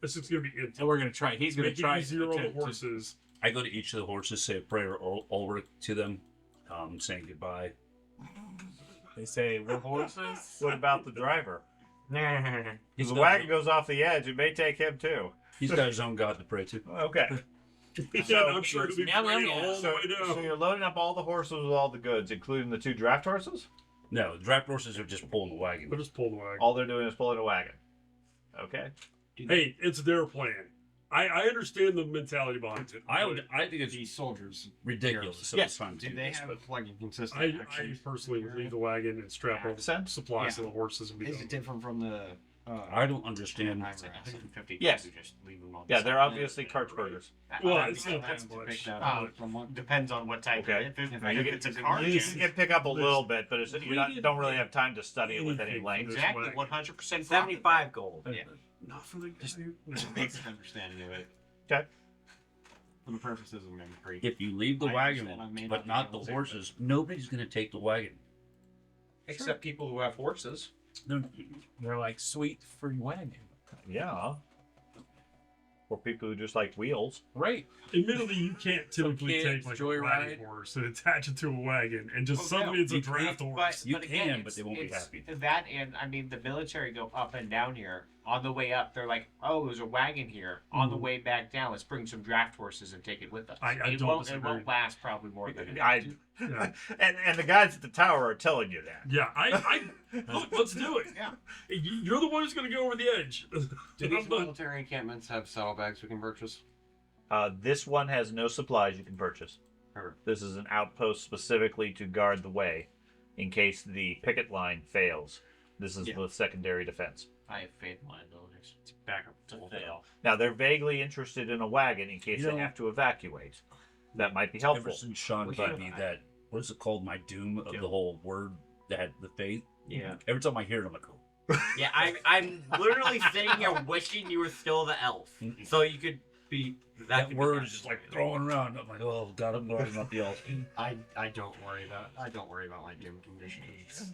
It's just gonna be empty. and we're gonna try. He's gonna Make try it easier on the to- horses. I go to each of the horses, say a prayer over to them, saying goodbye. They say we're horses. What about the driver? If He's the got, wagon goes off the edge, it may take him too. he's got his own God to pray to. Okay. Yeah, I'm sure it'll be Meow, meow, free meow. all the So, way so down. you're loading up all the horses with all the goods, including the 2 draft horses? No, the draft horses are just pulling the wagon. We'll just pull the wagon. All they're doing is pulling a wagon. Okay. Hey, it's their plan. I understand the mentality behind it. I but think it's These soldiers. ridiculous. Yes. Sometimes Do do they this, have but like a consistent I action? personally would leave the wagon and strap all the Sense? supplies Yeah. to the horses and be Is done. it different from the? I don't understand. Warhammer 150? Yes. You just leave them on. Yeah, the they're side. obviously cart burgers. Well, I'd it's be not glad that to much. pick that Oh, up from one- Depends on what type. Okay. If, it, Now you if get- it's a car, You can pick up a little bit, but it's, We you did don't really have time to study it with any anything length. for exactly wagon. 100% 75 gold. Yeah. Not for the basic understanding of it. Okay. For the purposes of memory. If you leave the I wagon, understand, I may but not not be the able to. horses, nobody's going to take the wagon. Except people who have horses. They're like sweet free wagon. Yeah. For people who just like wheels. Right. Admittedly, you can't typically kids, take like a riding joyride. horse and attach it to a wagon and just Okay, suddenly it's a you draft can't- horse. You again, can, but they won't be it's happy. That and I mean the military go up and down here. On the way up, they're like, "Oh, there's a wagon here." On the way back down, let's bring some draft horses and take it with us. I it don't won't. It disagree. won't last probably more than Yeah. And the guys at the tower are telling you that. Yeah, look, let's do it. Yeah. You're the one who's going to go over the edge. Do these I'm not- military encampments have saddlebags we can purchase? This one has no supplies you can purchase. Sure. This is an outpost specifically to guard the way in case the picket line fails. This is Yeah. the secondary defense. I have faith in my abilities to back up to fail. Now, they're vaguely interested in a wagon in case You they know- have to evacuate. That might be helpful. Ever since Sean We taught should- me that, what is it called? My doom of the whole word that the faith. Yeah. Every time I hear it, I'm like, oh. Yeah, I'm literally sitting here wishing you were still the elf. So you could be That could be word fun. is just like throwing around. I'm like, oh god, I'm glad I'm not the elf. I don't worry about my doom conditions.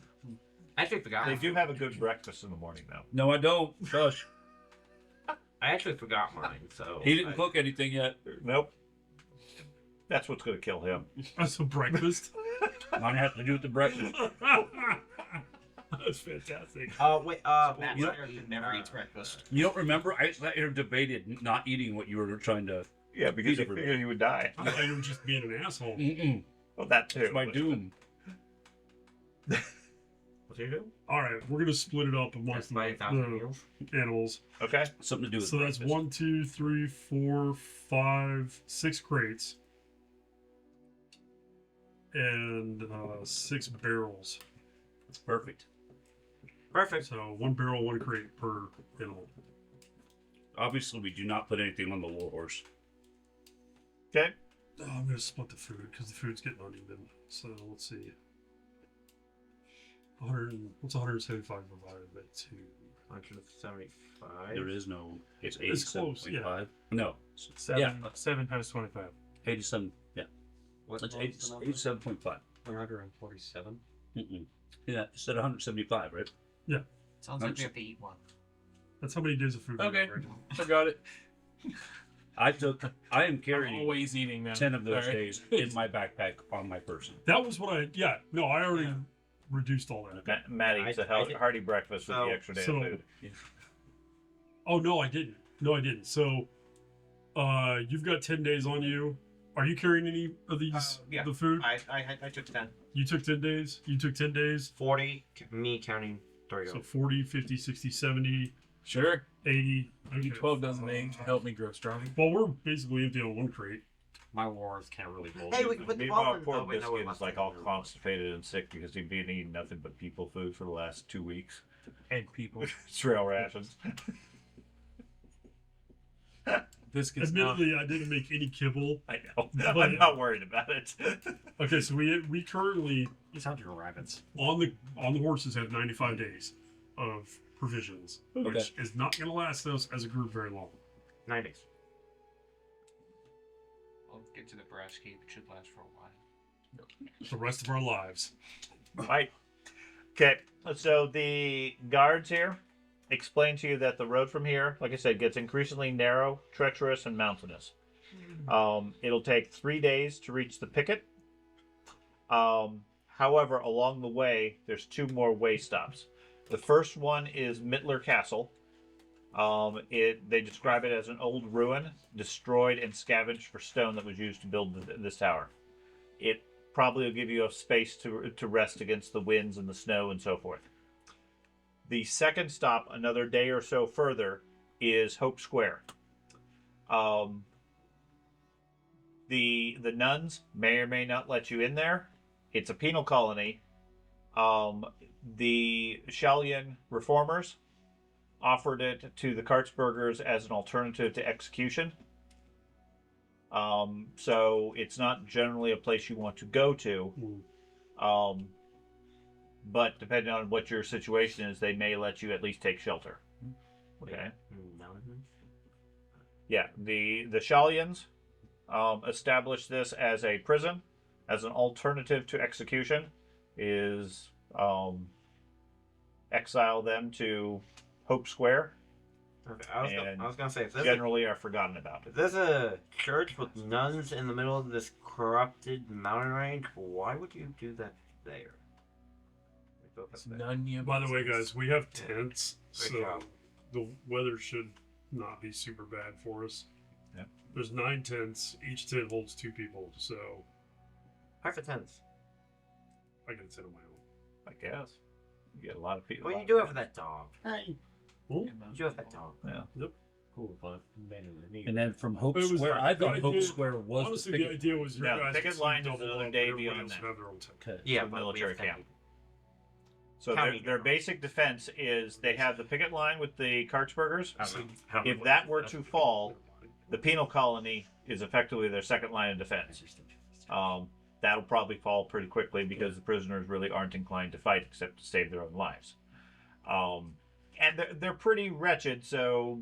I actually forgot. They do have a good breakfast in the morning, though. No, I don't. Shush. I actually forgot mine. So He didn't cook anything yet. Nope. That's what's going to kill him. That's a breakfast. Mine has to do with the breakfast. That's fantastic. wait. Matt you know- Myers never eats breakfast. You don't remember? I sat here and debated not eating what you were trying to. Yeah, because Feed he everybody. figured he would die. I thought you were just being an asshole. Mm-mm. Well, that too. It's my but- doom. What's your do? All right, we're gonna split it up amongst By the 1,000 meals. animals. Okay. Something to do with So that's breakfast. 1, 2, 3, 4, 5, 6 crates, and 6 barrels. That's perfect. Perfect. So 1 barrel, 1 crate per animal. Obviously, we do not put anything on the war horse. Okay. Oh, I'm gonna split the food because the food's getting uneven. So let's see. 100. What's 175 divided by 2? 175. There is no. It's It's close, 87.5. No. 7 times 25. 87. Yeah. What It's was the number? 87.5. 147. Mm-mm. Yeah, it said 175, right? Sounds like we have to eat one. That's how many days of food. we Okay. have right now. Forgot it. I am I'm carrying always eating now. 10 of those Sorry. days in my backpack on my person. That was what I. Yeah. No, I already. reduced all that. Matt eats a hearty breakfast with the extra day of food. Oh no, I didn't. No, I didn't. So, you've got 10 days on you. Are you carrying any of these? Yeah. The food. I took 10. You took 10 days. You took 10 days. 40, me counting Dorigo. So 40, 50, 60, 70, Sure. 80. Okay. D12 doesn't help me grow strong. Well, we're basically empty on one crate. My wars can't really hold. Hey, we can put the Meanwhile, ball in. poor Oh, wait, no, we're Biscuit is not. like all constipated and sick because he'd been eating nothing but people food for the last 2 weeks. And people. Trail rations. Biscuits not. Admittedly, I didn't make any kibble. I know. But- I'm not worried about it. Okay, so we currently These out your rabbits. on the horses have 95 days of provisions, Okay. which is not going to last us as a group very long. 9 days. I'll get to the brass cape. It should last for a while. The rest of our lives. Right. Okay. So the guards here explain to you that the road from here, like I said, gets increasingly narrow, treacherous, and mountainous. It'll take 3 days to reach the picket. However, along the way, there's 2 more way stops. The first one is Mittler Castle. They describe it as an old ruin, destroyed and scavenged for stone that was used to build this tower. It probably will give you a space to rest against the winds and the snow and so forth. The second stop, another day or so further, is Hope Square. The nuns may or may not let you in there. It's a penal colony. The Shalyan reformers offered it to the Kartsburgers as an alternative to execution. So it's not generally a place you want to go to. But depending on what your situation is, they may let you at least take shelter. Okay. Yeah, the Shalyans established this as a prison, as an alternative to execution, is exile them to Hope Square. Okay, I was gonna say, if there's, Generally are forgotten about. if there's a church with nuns in the middle of this corrupted mountain range, why would you do that there? None By the way, guys, we have tents, Great so job. the weather should not be super bad for us. Yeah. There's 9 tents. Each tent holds 2 people, so Half a tens. I get a tent on my own. I guess. You get a lot of people. What you do have that dog? Hey. You do have that dog. Cool, but And then from Hope It was Square, fine. I thought The Hope idea- Square was Honestly, the the picket. idea was your No, guys picket could line is double another up, day everybody beyond else that. would have their own tent. Okay. Yeah, the but military we have camp. So County their now. basic defense is they have the picket line with the Kartsburgers. I don't know If that were to fall, the penal colony is effectively their second line of defense. That'll probably fall pretty quickly because the prisoners really aren't inclined to fight except to save their own lives. And they're pretty wretched, so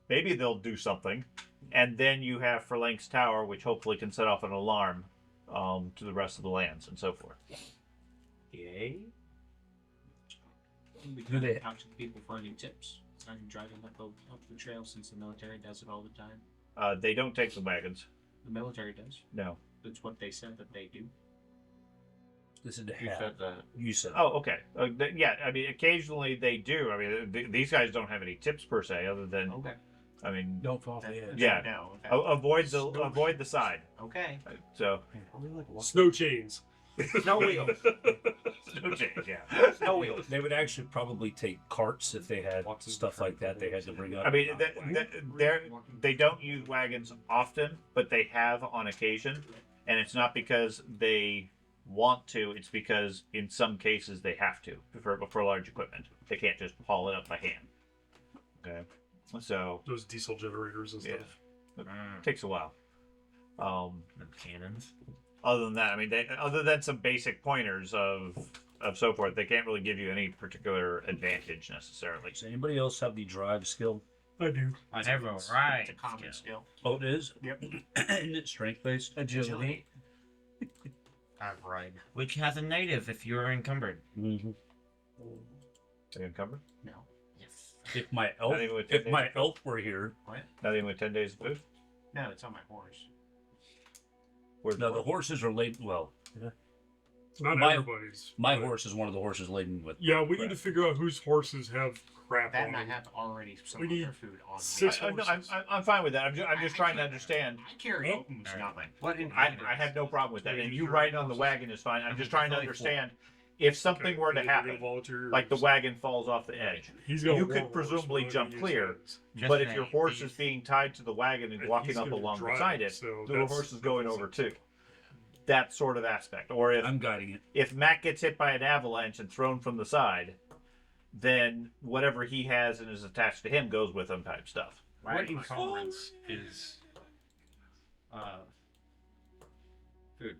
maybe they'll do something. And then you have Phalanx Tower, which hopefully can set off an alarm to the rest of the lands and so forth. Yay. We Do they- can talk to the people for any tips on driving up the trail since the military does it all the time. They don't take the wagons. The military does. No. That's what they said that they do. Listen to You Hal. said that. You said. Oh, okay. Yeah, I mean, occasionally they do. I mean, these guys don't have any tips per se, other than, Okay. I mean, Don't fall off the edge. Yeah. No. avoid the side. Okay. So Snow chains. No wheels. no change. Yeah. No wheels. They would actually probably take carts if they had stuff like that they had to bring up. I mean, they don't use wagons often, but they have on occasion, and it's not because they want to. It's because in some cases they have to for large equipment. They can't just haul it up by hand. Okay. So Those diesel generators and yeah, stuff. it takes a while. Cannons. Other than that, I mean, other than some basic pointers of so forth, they can't really give you any particular advantage necessarily. Does anybody else have the drive skill? I do. I have a right. It's a common skill. Oh, it is? Yep. Isn't it strength based? Agility. I've right. Which has a native if you're encumbered. Mm-hmm. Are you encumbered? No. Yes. If my elf, Not even with if 10 my days? elf were here, Not even with 10 days of food. No, it's on my horse. Where's no, the horses are late. Well, Not My- everybody's. My but- horse is one of the horses laden with. Yeah, we crap. need to figure out whose horses have crap That on and I them. have already some We need other food on six me. No, I'm fine with that. I'm just trying to understand. I carry Oh. almost nothing. What in I have no problem with that. And you riding on the wagon is fine. I'm just trying to understand if something were to You're gonna happen, volunteer like the or- wagon falls off the edge. He's got you a could war horse, presumably we're jump gonna clear, use his. but if your horse is being tied to the wagon and And walking he's up gonna along drive beside it, it, so the that's- horse is going over too. That sort of aspect. Or I'm guiding it. if Matt gets hit by an avalanche and thrown from the side, then whatever he has and is attached to him goes with him type stuff. What encumbrance is food?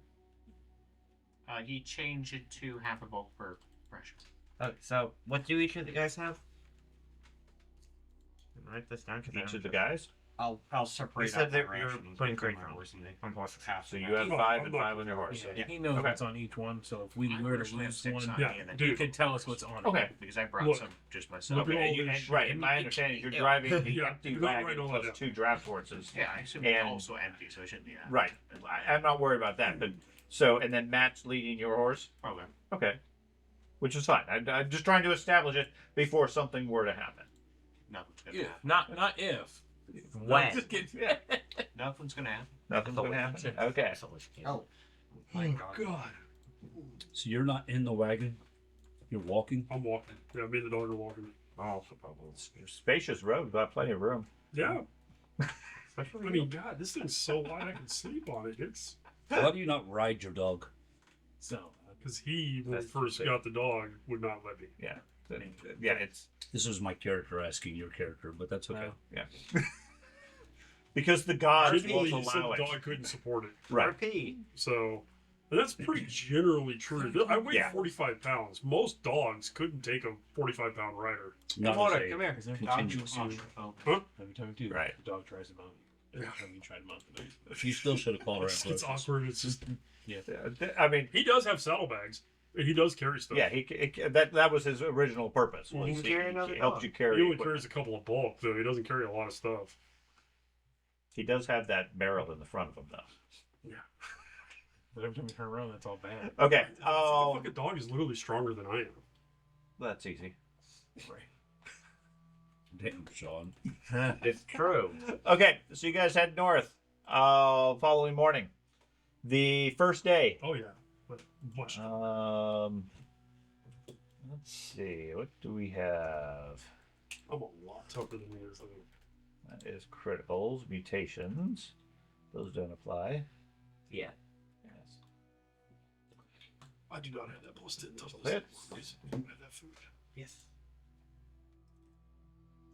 He changed it to half a bulk per ration. Okay, so what do each of the guys have? Write this down. 'cause I Each don't of the trust- guys. I'll separate. You said out my that you were rations putting between crate my on. horse and they On horse. half So of you that. have No, 5 I'm and not 5 on your horse. Yeah, Yeah. he knows Okay. what's on each one. So if we I were to personally have lose 6 one, on Yeah, me, and then dude. he can tell us what's on it. Okay. because I brought Look. some just myself. Look at all Okay, this and, shit. right, and my understanding is you're driving the Yeah, empty you're not wagon writing all that plus down. 2 draft horses. Yeah, I assume And- it's also empty, so it shouldn't be that. Right. I'm not worried about that. But so, and then Matt's leading your horse. Okay. Okay. Which is fine. I'm just trying to establish it before something were to happen. Nothing's gonna Yeah, happen. not if. When? Just kidding. Yeah. Nothing's gonna happen. Nothing's going to happen. Okay. That's always the case. Oh, my God. God. So you're not in the wagon. You're walking. I'm walking. Yeah, me and the dog are walking. Oh, Spacious road, got plenty of room. Yeah. especially I mean, God, this thing's so wide I can sleep on it. It's Why do you not ride your dog? So because he, when we That's first the- got the dog, would not let me. Yeah. Yeah, it's This was my character asking your character, but that's okay. because the gods Generally, won't he said allow the it. dog couldn't support it. Right. RP. So, and that's pretty generally true. I weigh Yeah. 45 pounds. Most dogs couldn't take a 45-pound rider. Not Florida, to say come here. is there contingency. every time you do, Right. the dog tries to mount you. Every time you try to mount the dog. You still should have called her. It's awkward. It's just I mean, he does have saddlebags. And he does carry stuff. yeah, that was his original purpose. Was He can carry he another helped dog. you carry. He only equipment. carries a couple of bulk, though. He doesn't carry a lot of stuff. He does have that barrel in the front of him, though. But every time you turn around, that's all bad. Okay. The Oh, fucking dog is literally stronger than I am. that's easy. Damn, Sean. It's true. Okay, so you guys head north. Following morning, the first day. Oh yeah. But much. Let's see. What do we have? I'm a lot tougher than he is. I think. That is criticals, mutations. Those don't apply. Yeah. Yes. I do not have that plus 10 toughness. Hits. I have that food. Yes.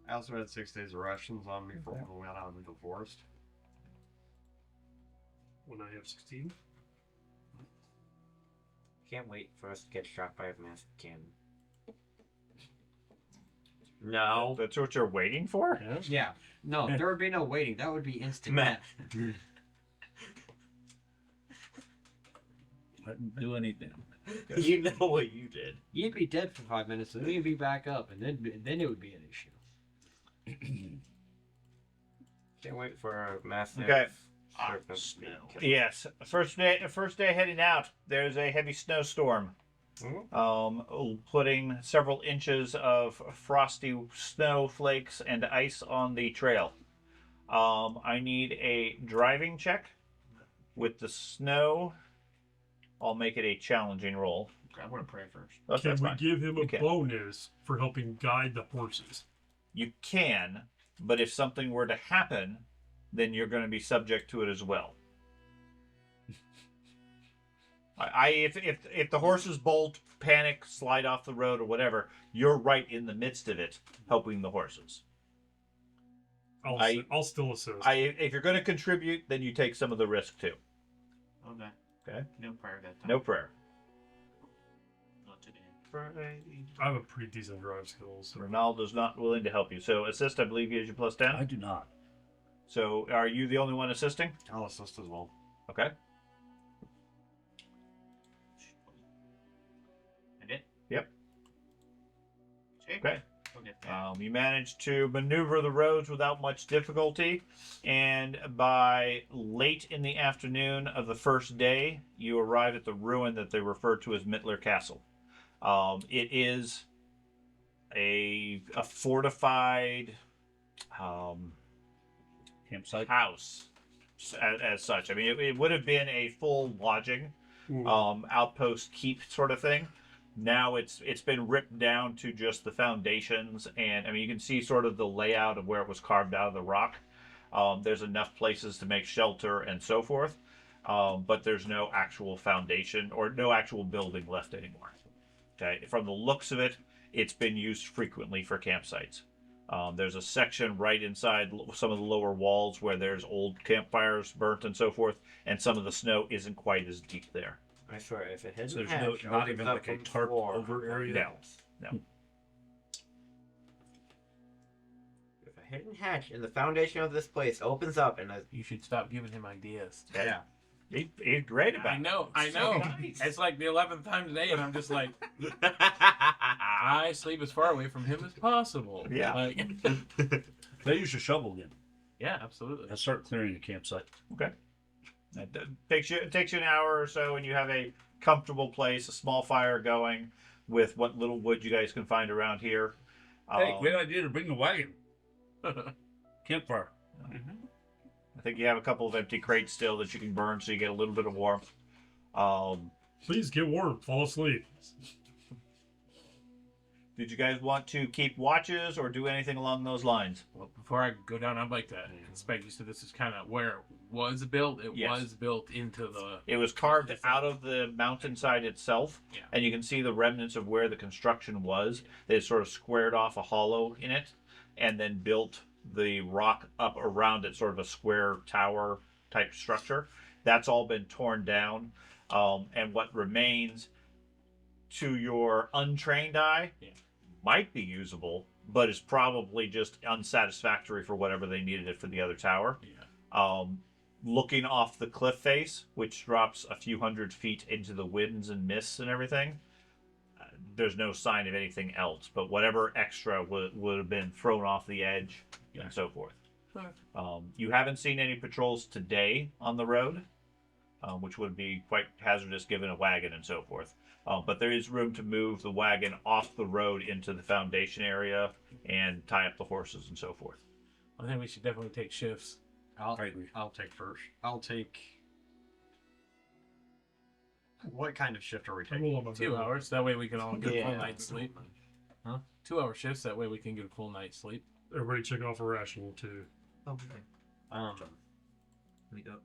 I also had 6 days of rations on me before we went out into the forest. When I have 16. Can't wait for us to get shot by a massive cannon. No. That's what you're waiting for? Yeah. No, there would be no waiting. That would be instant Matt. death. I didn't do anything. You know what you did. You'd be dead for 5 minutes, and then you'd be back up, and then it would be an issue. Can't wait for a massive. Okay. surface kill. Yes. First day heading out. There's a heavy snowstorm. Putting several inches of frosty snowflakes and ice on the trail. I need a driving check with the snow. I'll make it a challenging roll. I'm gonna pray first. Oh, Can that's we fine. give him a You can. bonus for helping guide the horses? You can, but if something were to happen, then you're going to be subject to it as well. If the horses bolt, panic, slide off the road, or whatever, you're right in the midst of it, helping the horses. I'll still assist. If you're going to contribute, then you take some of the risk too. Okay. Okay. No prayer that time. No prayer. Not today. I have a pretty decent drive skills. So. Ronaldo's not willing to help you. So assist, I believe, gives you plus 10. I do not. So are you the only one assisting? I'll assist as well. Okay. I did. Yep. Okay. Okay. You managed to maneuver the roads without much difficulty, and by late in the afternoon of the first day, you arrive at the ruin that they refer to as Mittler Castle. It is a fortified Campsite. house as such. I mean, it would have been a full lodging, outpost keep sort of thing. Now it's been ripped down to just the foundations, and I mean you can see sort of the layout of where it was carved out of the rock. There's enough places to make shelter and so forth, but there's no actual foundation or no actual building left anymore. Okay, from the looks of it, it's been used frequently for campsites. There's a section right inside some of the lower walls where there's old campfires burnt and so forth, and some of the snow isn't quite as deep there. I swear, if it hits So there's not even like a tarp over area. No. If a hidden hatch in the foundation of this place opens up and You should stop giving him ideas. Yeah. He's great about it. I know. It's like the 11th time today, and I'm just like, I sleep as far away from him as possible. Yeah. Like, They use a shovel again. yeah, absolutely. I start clearing the campsite. Okay. It takes you an hour or so, and you have a comfortable place, a small fire going with what little wood you guys can find around here. Hey, great idea to bring the wagon. Campfire. I think you have a couple of empty crates still that you can burn so you get a little bit of warmth. Please get warm. Fall asleep. Did you guys want to keep watches or do anything along those lines? Well, before I go down, I'd like to inspect. You said this is kind of where it was built. It Yes. was built into the. It was carved out of the mountainside itself, Yeah. and you can see the remnants of where the construction was. They sort of squared off a hollow in it, and then built the rock up around it, sort of a square tower type structure. That's all been torn down, and what remains, to your untrained eye, might be usable, but is probably just unsatisfactory for whatever they needed it for the other tower. Yeah. Looking off the cliff face, which drops a few hundred feet into the winds and mists and everything, there's no sign of anything else. But whatever extra would have been thrown off the edge and so forth. Okay. You haven't seen any patrols today on the road, which would be quite hazardous given a wagon and so forth. But there is room to move the wagon off the road into the foundation area and tie up the horses and so forth. I think we should definitely take shifts. I'll I agree. take first. I'll take. What kind of shift are we I'm taking? a little bit 2 hours. That way we can all get a full Yeah. night's sleep. Huh? 2 hour shifts. That way we can get a full night's sleep. Everybody check off a rational too. Okay. Um, Let me go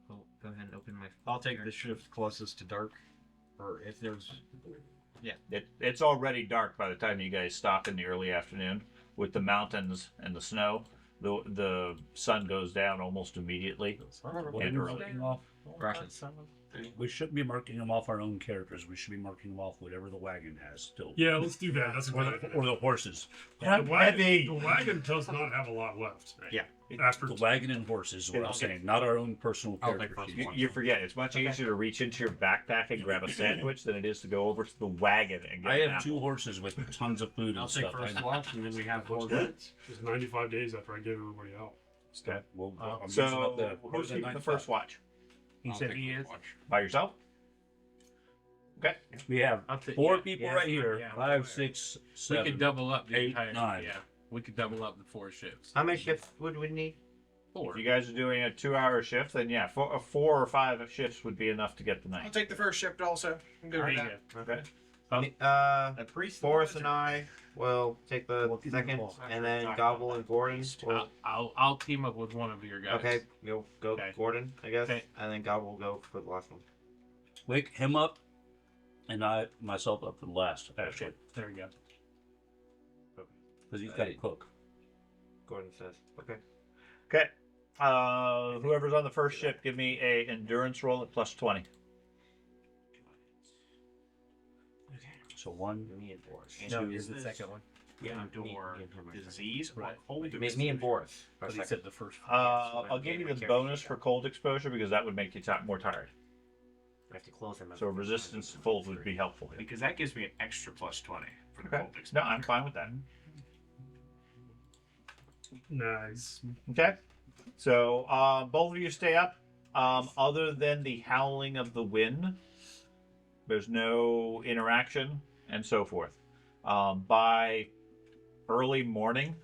ahead and open my. I'll take the shift closest to dark, or if there's. It's already dark by the time you guys stop in the early afternoon. With the mountains and the snow, the sun goes down almost immediately. And early. Marking off. Right. We shouldn't be marking them off our own characters. We should be marking them off whatever the wagon has still. Yeah, let's do that. That's a Or good the, idea. or the horses. The wagon does not have a lot left. Yeah. After The wagon and horses is what I'm saying. Not our own personal I'll take characters. first. You forget, it's much easier to reach into your backpack and grab a sandwich than it is to go over to the wagon and get I an have apple. 2 horses with tons of food I'll and take stuff. first I- watch, and then we have 4 It's minutes. It's 95 days after I give everybody out. Okay. Well, I'm using So, up the who's horse at keeping the 95. first watch? He I'll said take he first is. watch. By yourself? Okay. We have I'll take 4 yeah, people yeah, right here. yeah. 5, 6, We 7. could double up the 8, entire 9. Yeah, we could double up the 4 shifts. How many shifts would we need? 4. If you guys are doing a 2-hour shift, then yeah, 4 or 5 shifts would be enough to get the I'll night. take the first shift also. I'm good There with you that. go. Okay. A priest. Forrest and I will take the second, and then Gobble and Gordon will. I'll team up with one of your guys. Okay, you'll go Okay. Gordon, I guess, Okay. and then Gobble will go for the last one. Wake him up, and I myself up for the last, actually. There we go. Because he's got to cook. Gordon says, "Okay." Okay. Whoever's on the first shift, give me a endurance roll at plus 20. So 1, Me and Boris. No, Is is the this- second one. Endure disease or Right. cold Me and Boris. Our But he second. said the first. I'll give you the bonus for cold exposure because that would make you more tired. We have to close him. So resistance to cold would be helpful. because that gives me an extra plus 20 for the Okay. cold No, I'm fine with that. Nice. Okay. So both of you stay up. Other than the howling of the wind, there's no interaction and so forth. By early morning,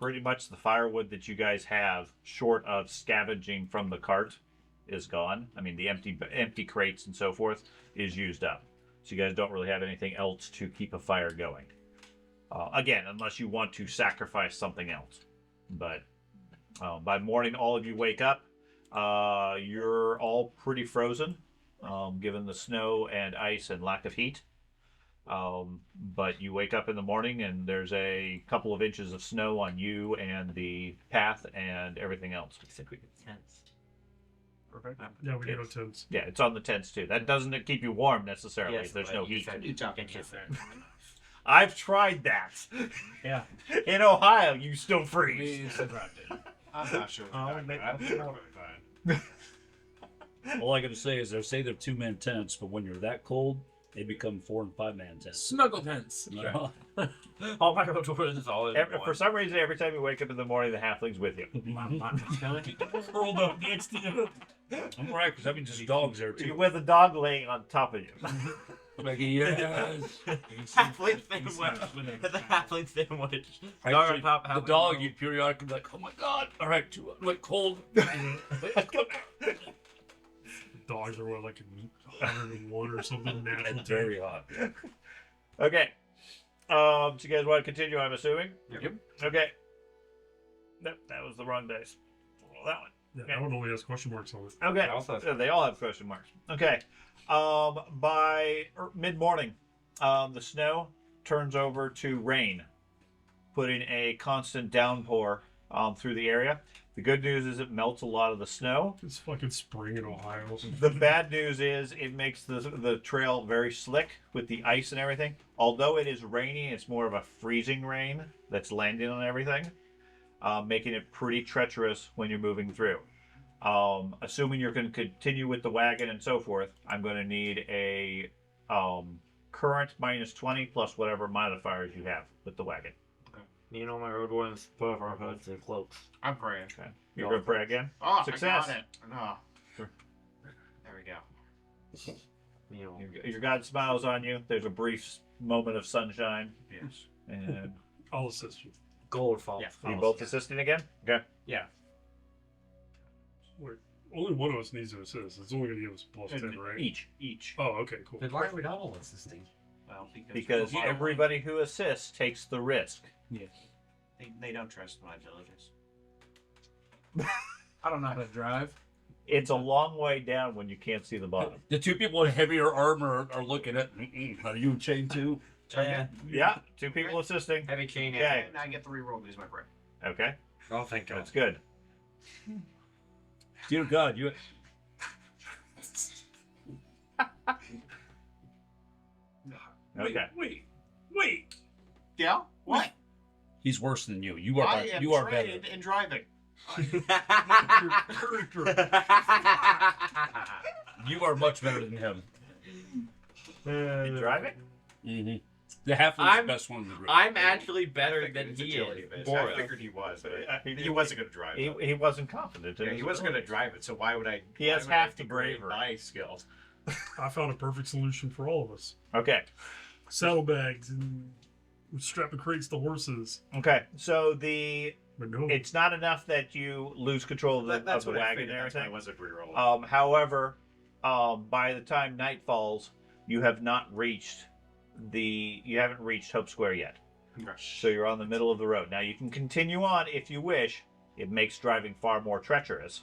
pretty much the firewood that you guys have, short of scavenging from the cart, is gone. I mean, the empty crates and so forth is used up. So you guys don't really have anything else to keep a fire going. Again, unless you want to sacrifice something else. But by morning, all of you wake up. You're all pretty frozen, given the snow and ice and lack of heat. But you wake up in the morning and there's a couple of inches of snow on you and the path and everything else. I think we get tents. Perfect. Yeah, we get no tents. Yeah, it's on the tents too. That doesn't keep you warm necessarily Yes, if there's but no you heat. said- You talking Thank you. I've tried that. Yeah. In Ohio, you still We freeze. survived it. I'm not sure. Oh, What maybe- I don't think we're fine. All I gotta say is they say they're 2-man tents, but when you're that cold, they become 4- and 5-man tents. Snuggle tents. No. Oh my god, what is all in For some reason, every time you wake up in the morning, the halfling's with you. Curled up next to you. I'm right, because I mean, just dogs there You're too. with a dog laying on top of you. Like, yes. halfling sandwich. The halfling sandwich. Dog on Actually, top, the halfling dog, below. you periodically be like, oh my god, all right, too like cold. Dogs are what, like 101 or something natural. It's very hot. Okay. So you guys want to continue, I'm assuming? Yep. Okay. Nope, that was the wrong dice. Roll that one. Yeah, that one only has question marks on it. Okay. It also has- They all have question marks. Okay. By mid-morning, the snow turns over to rain, putting a constant downpour through the area. The good news is it melts a lot of the snow. It's fucking spring in Ohio. The bad news is it makes the trail very slick with the ice and everything. Although it is raining, it's more of a freezing rain that's landing on everything, making it pretty treacherous when you're moving through. Assuming you're going to continue with the wagon and so forth, I'm going to need a current -20 plus whatever modifiers you have with the wagon. You know my road ones put up our hoods and cloaks. I'm praying. Okay. You're going to pray again? Oh, Success. I got it. Oh. Sure. There we go. You know. Your God smiles on you. There's a brief moment of sunshine. Yes. And I'll assist you. Gold fall. Yeah. are you both assisting again? Okay. Yeah. Wait, only one of us needs to assist. It's only going to give us +10, right? Each. Oh, okay, cool. Then why are we not all assisting? Well, Because everybody who assists takes the risk. they don't trust my abilities. I don't know how to drive. It's a long way down when you can't see the bottom. The two people in heavier armor are looking at. Are you chained too? Yeah, two people assisting. Heavy chain. Okay. And I get the reroll because my prayer. Okay, Oh, thank God. that's good. Dear God, you. Okay. Wait. Yeah? What? He's worse than you. You are. I am You are better. trained in driving. You are much better than him. You driving? Mm-hmm. The halfling's I'm- the best one in the group. I'm actually better than His he agility is. base. I Boris. figured he was, but He- he wasn't going to drive it. He wasn't confident. in Yeah, his he wasn't going to ability. drive it, so why would I? He has why would I half the degrade bravery. my skills. I found a perfect solution for all of us. Okay. Saddlebags and strap the crates to horses. Okay. So the But no, it's not enough that you lose control of the, That's of the what I wagon figured. and That's why I everything. wasn't reroll. However, by the time night falls, you have not reached you haven't reached Hope Square yet. So you're on the middle of the road. Now you can continue on if you wish. It makes driving far more treacherous.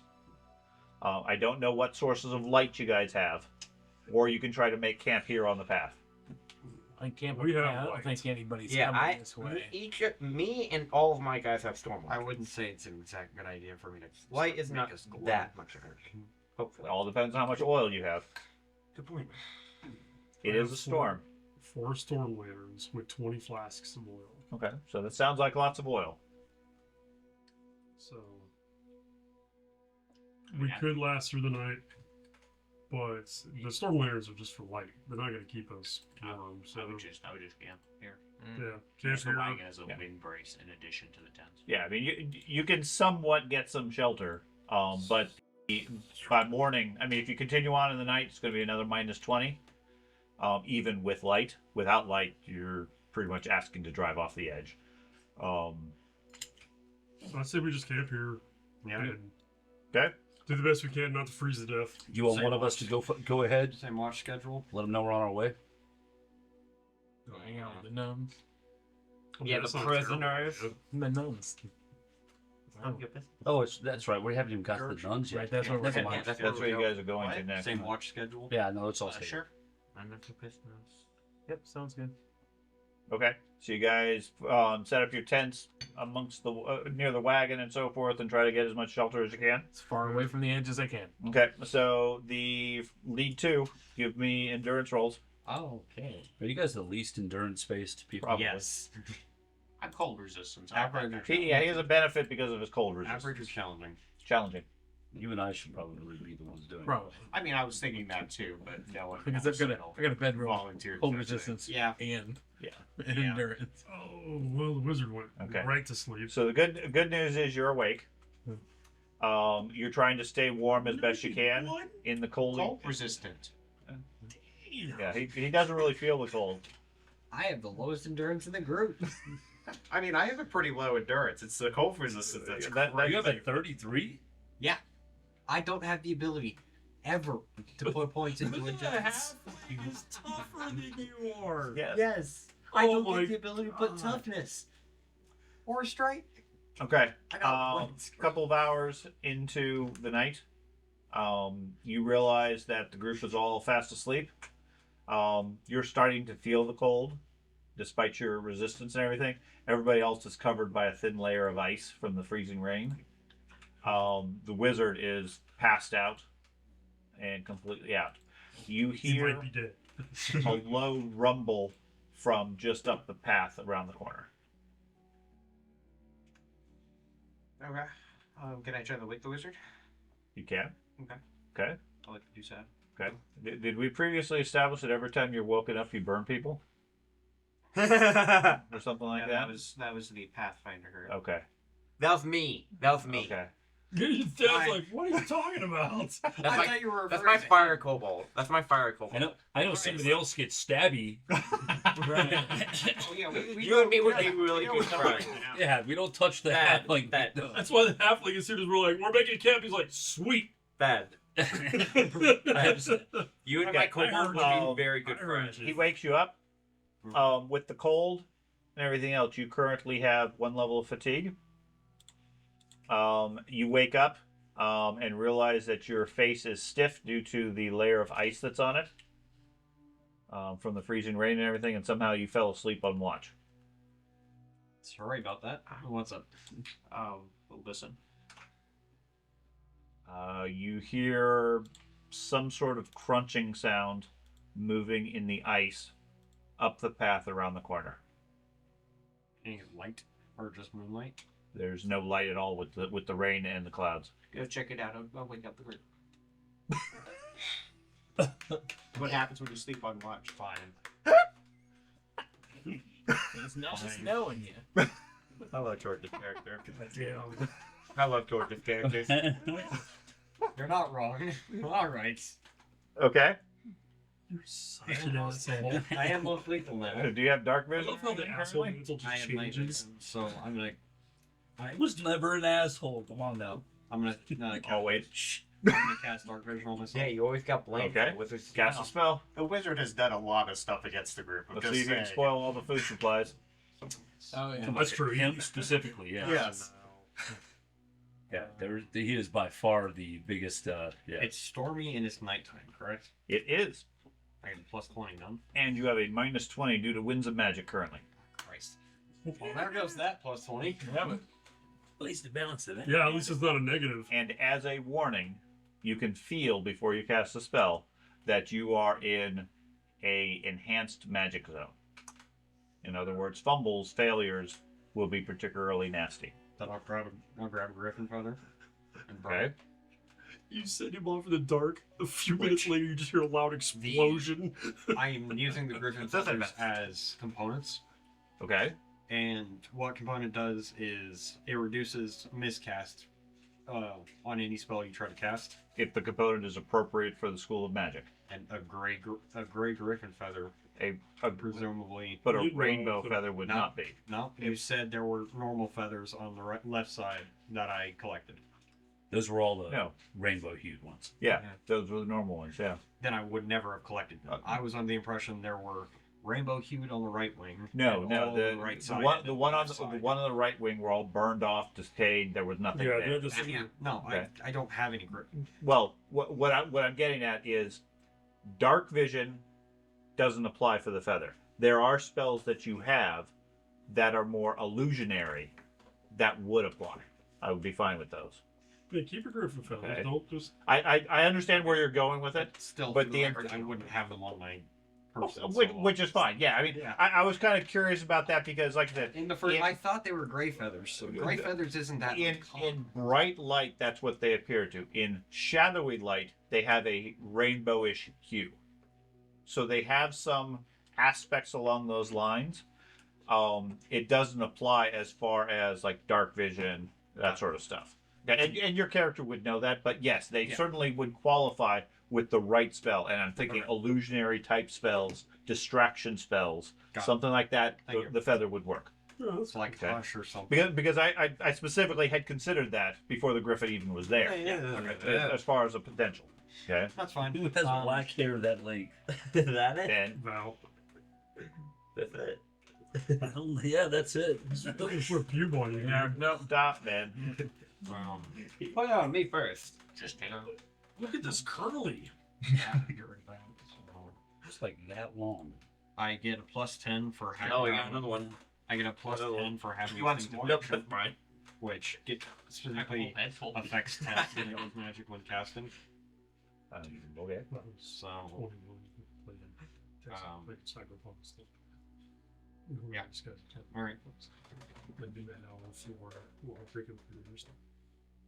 I don't know what sources of light you guys have, or you can try to make camp here on the path. I can't. We have I don't light. think anybody's Yeah, coming this way. me and all of my guys have storm I light. wouldn't say it's an exact good idea for me to. Light is make not us glow that much. Hopefully. It all depends on how much oil you have. Good point. It is a storm. 4 storm lanterns with 20 flasks of oil. Okay, so that sounds like lots of oil. So we could last through the night, but the storm lanterns are just for light. They're not going to keep us warm. So I would just camp here. yeah, Use camp the here. wagon as a wind brace in addition to the tents. Yeah, I mean, you can somewhat get some shelter, but by morning, I mean, if you continue on in the night, it's going to be another -20, even with light. Without light, you're pretty much asking to drive off the edge. I say we just camp here Yeah. and Okay. do the best we can not to freeze to death. You want Same one of us to go ahead? Same watch schedule. Let them know we're on our way. Go hang out with the nuns. Yeah, the that's not prisoners. terrible. The nuns. Oh, that's right. We haven't even got to the nuns yet. Right, that's what we're Never heading. mind. that's That's where you guys are going to What? next. Same watch schedule. Yeah, no, it's all stay. Sure. Yep, sounds good. Okay. So you guys set up your tents amongst the near the wagon and so forth, and try to get as much shelter as you can. As far away from the edge as I can. Okay. So the lead two, give me endurance rolls. Oh, okay. Are you guys the least endurance-based people? Probably. Yes. I'm cold resistance. Average. He has a benefit because of his cold resistance. Average is challenging. Challenging. You and I should probably be the ones doing it. Probably. I mean, I was thinking that too, but no one. Because I got a bedroll, volunteered. cold for it today. resistance, Yeah. and Yeah. and Yeah. endurance. Oh well, the wizard went Okay. right to sleep. So the good news is you're awake. You're trying to stay warm as best you can in the cold. Cold resistant. Yeah, he doesn't really feel the cold. I have the lowest endurance in the group. I mean, I have a pretty low endurance. It's the cold resistance that's You have a 33? I don't have the ability ever to put points into endurance. He's tougher than you are. Yes. Yes. I Oh don't my get the ability to put God. toughness or strength. Okay. I got one A couple of hours into the night, you realize that the group is all fast asleep. You're starting to feel the cold, despite your resistance and everything. Everybody else is covered by a thin layer of ice from the freezing rain. The wizard is passed out and completely out. You He hear might be dead. a low rumble from just up the path around the corner. Okay. Can I try to wake the wizard? You can. Okay. Okay. I'll let you do that. Okay. Did we previously establish that every time you're woken up, you burn people or something like Yeah, that? that was the Pathfinder herd. Okay. That was me. That was me. Okay. Your dad's like, what are you talking about? That's I my, thought you were that's referring my to fire him. kobold. That's my fire kobold. I know somebody else gets stabby. Oh, yeah, You and me would be really we know good what's friends. going on. Yeah, we don't touch the Bad, halfling. bad. That's why the halfling, as soon as we're like, we're making camp, he's like, sweet. Bad. You and my Okay. kobold would be very good I heard friends. He wakes you up. With the cold and everything else, you currently have 1 level of fatigue. You wake up and realize that your face is stiff due to the layer of ice that's on it from the freezing rain and everything, and somehow you fell asleep on watch. Sorry about that. Who wants up? Listen. You hear some sort of crunching sound moving in the ice up the path around the corner. Any light or just moonlight? There's no light at all with the rain and the clouds. Go check it out. I'll wake up the group. What happens when you sleep on watch? Fine. It's not snowing yet. I love George's character. Damn. I love George's character. You're not wrong. All right. Okay. You're such an asshole. I am most lethal now. Do you have dark I vision? love how the asshole mental I just have night changes. vision, so I'm gonna. I was never an asshole. Come on now. I'm gonna. Oh wait. I'm gonna cast dark vision on myself. Yeah, you always got blamed Okay. for wizard's Cast a spell. The wizard has done a lot of stuff against the group. I'm Let's just see if you can saying. spoil all the food supplies. Oh yeah. That's true. Him specifically, yeah. Yes. Yeah, he is by far the biggest. Yeah. It's stormy and it's nighttime, correct? It is. I have plus 20 none. And you have a -20 due to winds of magic currently. Christ. Well, there goes that plus 20. Yeah, but At least the balance of it. Yeah, at least it's not a negative. And as a warning, you can feel before you cast the spell that you are in a enhanced magic zone. In other words, fumbles, failures will be particularly nasty. Then I'll grab a griffin feather. And burn Okay. it. You send him off in the dark. A few minutes later, you just hear a loud explosion. I'm using the griffin feathers as components. Okay. And what component does is it reduces miscast on any spell you try to cast. If the component is appropriate for the School of Magic. And a gray griffin feather, A presumably. but a You know, rainbow so- feather would No. not be. No, you said there were normal feathers on the left side that I collected. Those were all the No. rainbow hued ones. Yeah, those were the normal ones. Yeah. Then I would never have collected them. I was under the impression there were rainbow hued on the right wing. No, and no. all The, right the side one, and the one on left the side. one on the right wing were all burned off, decayed. There was nothing Yeah, there. they're just. No, Okay. I don't have any griffin. Well, what I'm getting at is dark vision doesn't apply for the feather. There are spells that you have that are more illusionary that would apply. I would be fine with those. Yeah, keep your griffin feathers. Okay. Don't just. I understand where you're going with it, Still, but for the record, I wouldn't have them on my person. which is fine. Yeah, I mean, Yeah. I was kind of curious about that because, like I said, In the first, in- I thought they were gray feathers. So gray feathers isn't that in bright light, that's what they appear to. In shadowy light, they have a rainbowish hue. So they have some aspects along those lines. It doesn't apply as far as like dark vision, that sort of stuff. And your character would know that, but yes, they certainly would qualify with the right spell. And I'm thinking illusionary type spells, distraction spells, Got it. something like that. Thank The, you. the feather would work. Yeah, It's like Okay. hush or something. Because I specifically had considered that before the griffin even was there. As far as a potential. Okay. That's fine. Who has black hair that length? Is that it? And Val. That's it. Yeah, that's it. Looking for a pube on you. Yeah, no. stop, man. Put it on me first. Just take a Look at this curly. It's like that long. I get a +10 for having. Oh, we got another one. I get a +10 for having. You want things some more? to Nope, action, that's mine. which specifically headful. affects casting of magic when casting. Okay. So Cyberpunk stuff. Yeah. all right. They do that now on the floor while drinking beers.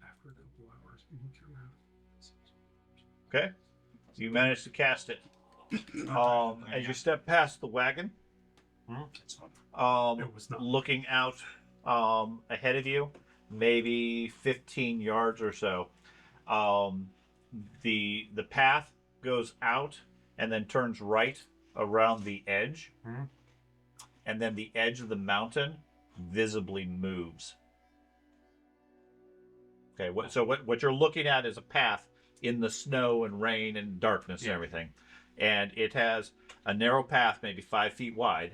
After a couple hours, you look around. Okay. You managed to cast it. As you step past the wagon, It was not. looking out ahead of you, maybe 15 yards or so, the path goes out and then turns right around the edge, Mhm. and then the edge of the mountain visibly moves. Okay, what you're looking at is a path in the snow and rain and darkness and everything, and it has a narrow path, maybe 5 feet wide,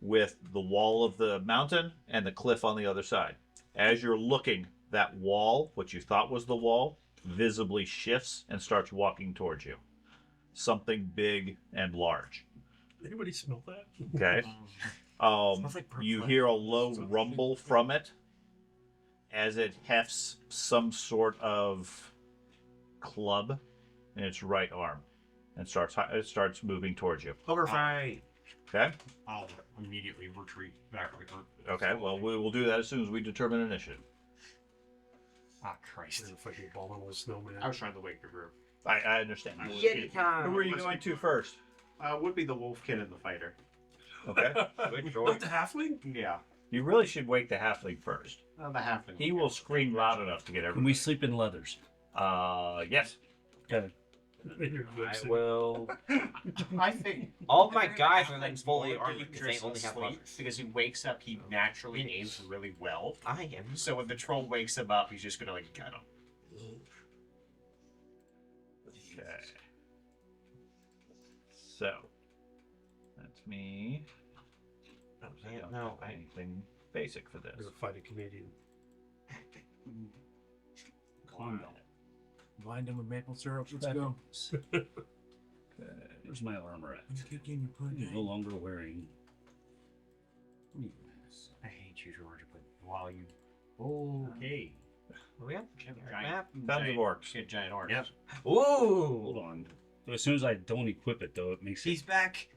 with the wall of the mountain and the cliff on the other side. As you're looking, that wall, what you thought was the wall, visibly shifts and starts walking towards you. Something big and large. Anybody smell that? Okay. Smells like burnt You flesh. hear a low rumble from it as it hefts some sort of club in its right arm and it starts moving towards you. Poker fight. Okay. I'll immediately retreat back to the group. Okay. Well, we will do that as soon as we determine initiative. Ah, Christ. There's a fucking abominable snowman. I was trying to wake the group. I understand. Yeti time. Who are you going to first? Would be the wolfkin and the fighter. Okay. Not the halfling? Yeah. You really should wake the halfling first. The halfling. He will scream loud enough to get Can everyone. we sleep in leathers? Yes. Okay. I will. I think All of my guys are then fully more armed because they dangerous only have asleep, weapons. because he wakes up, he naturally aims really well. I am. So when the troll wakes him up, he's just gonna like get him. Okay. So that's me. Yeah, Don't no, have anything basic for I'm this. gonna fight a Canadian. Combat. Blind him with maple syrup. Let's go. Okay. Where's my armor at? I'm no longer wearing. I hate you, George, but while you. Okay. We have Giant, Tons of orcs. Get giant orcs. Yep. Hold Ooh. on. As soon as I don't equip it, though, it makes it. He's back.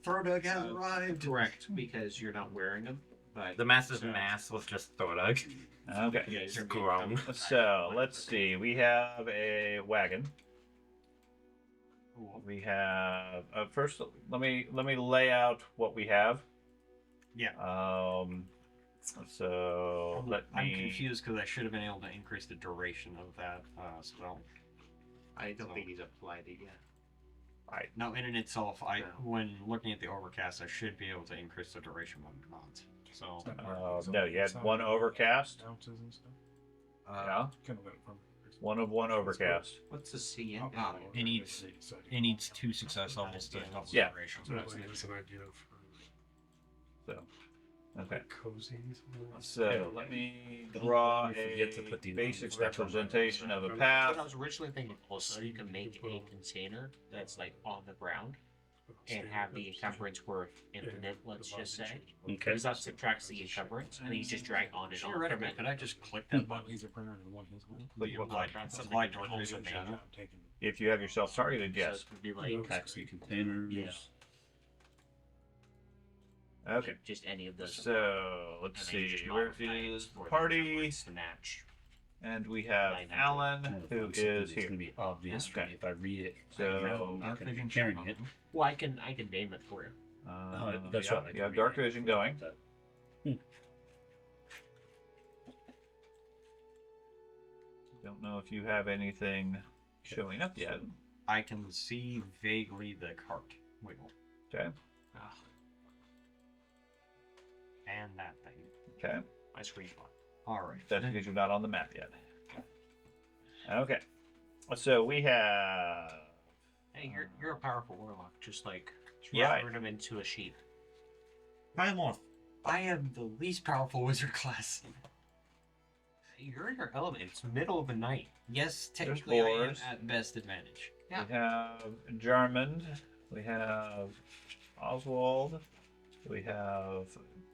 Frodog has arrived. Correct, because you're not wearing them. But The master's mass was just Thordag. Okay. It's grown. So let's see. We have a wagon. We have first. Let me lay out what we have. Yeah. So I'm confused because I should have been able to increase the duration of that spell. I don't think he's applied it yet. Right. Now, in and itself, when looking at the overcast, I should be able to increase the duration, but I'm not. So. No, you had one overcast. Ounces and stuff. Yeah. Kind of went from. One overcast. What's the CN? It needs 2 success levels to double Yeah. the duration. So that's an idea for So. Okay. cozy. So let me draw forget to a put the basic steps on representation of a What path. I was originally thinking also you can make a container that's like on the ground and have the encumbrance worth infinite, let's just say. Okay. Because that subtracts the encumbrance and then you just drag on and on. Theoretically, could I just click that button? Laser printer and one his one. But you apply dark vision shadow. If you have yourself targeted, So yes. it would be like Taxi containers. Yeah. Okay. just any of those. So let's And then you see. just Where modify it is for the party? encumbrance to match. And we have Alan, who is It's here. going to be obvious for Okay. me if I read it. So- I'm not going to be carrying it. Well, I can name it for you. That's yeah, right. I you can have read dark it. vision going. Don't know if you have anything showing up yet. I can see vaguely the cart wiggle. Okay. And that thing. Okay. My screen lock. Alright. That's because you're not on the map yet. Okay. So we have. Hey, you're a powerful warlock, just like Yeah. turn him into a sheep. I am the least powerful wizard class. You're in your element. It's middle of the night. Yes, technically I am boars. at best advantage. Yeah. We have Jarmond. We have Oswald. We have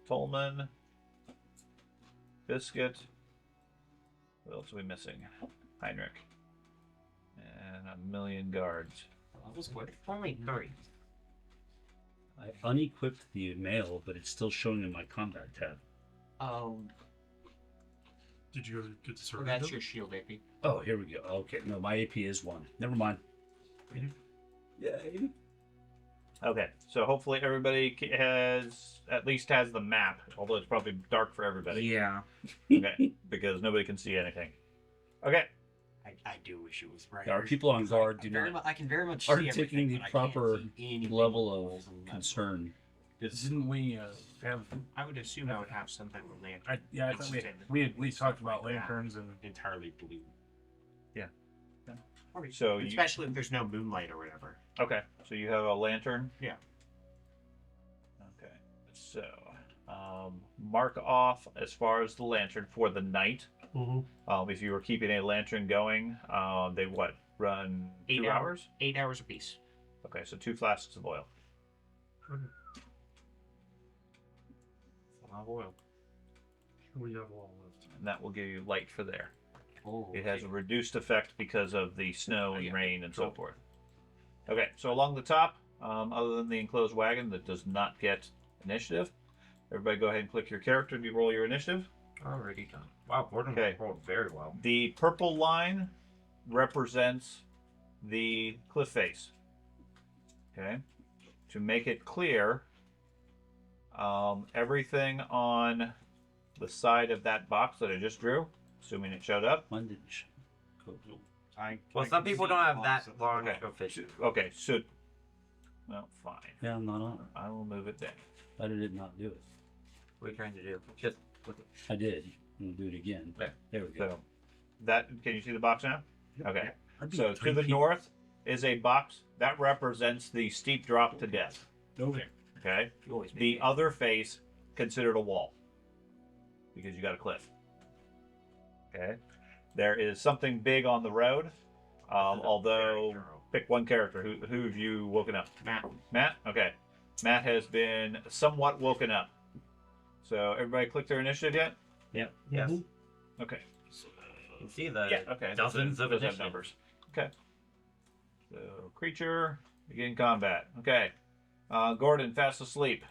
Tolman. Biscuit. What else are we missing? Heinrich. And a million guards. That was quick. Only 3. I unequipped the mail, but it's still showing in my combat tab. Did you get the So survey? that's done? your shield AP. Oh, here we go. Okay, no, my AP is 1. Never mind. Yay. Okay, so hopefully everybody has the map, although it's probably dark for everybody. Yeah. Okay, because nobody can see anything. Okay, I do wish it was right. Our people on guard do not I can very much aren't see taking everything, the but I can't proper see anything level with of holes in that. concern. Didn't we have? I would assume I would have some type of lantern. I thought we at least talked about lanterns and. Entirely blue. so you, Especially if there's no moonlight or whatever. okay, so you have a lantern. Yeah. Okay, so mark off as far as the lantern for the night. Mhm. If you were keeping a lantern going, they run 8 2 hours? 8 hours apiece. Okay, so 2 flasks of oil. Olive oil. We have all left. And that will give you light for there. Oh, It has a reduced effect because of the snow and yeah. rain and so forth. Okay, so along the top, other than the enclosed wagon that does not get initiative, everybody go ahead and click your character and you roll your initiative. Already done. Wow, Gordon Okay. rolled very well. The purple line represents the cliff face. Okay, to make it clear, everything on the side of that box that I just drew, assuming it showed up. When did sh- go? Well, I some can people see don't have the that box of- large Okay. of fish. Okay, should. Well, fine. Yeah, I'm not on it. I will move it there. Why did it not do it? What are you trying to do? Just I did. I'm going to do it again. There. There we go. So, that can you see the box now? Okay. I'd be So to the north is a box that represents the steep drop to death. Okay. Okay. You always make The it. other face considered a wall because you got a cliff. Okay. There is something big on the road. Although, pick one character. Who have you woken up? Matt. Matt? Okay. Matt has been somewhat woken up. So everybody click their initiative yet? Yep. Yes. Okay. You can see the Yeah, okay. dozens of Those have initiative. numbers. Okay. So creature, begin combat. Okay. Gordon, fast asleep.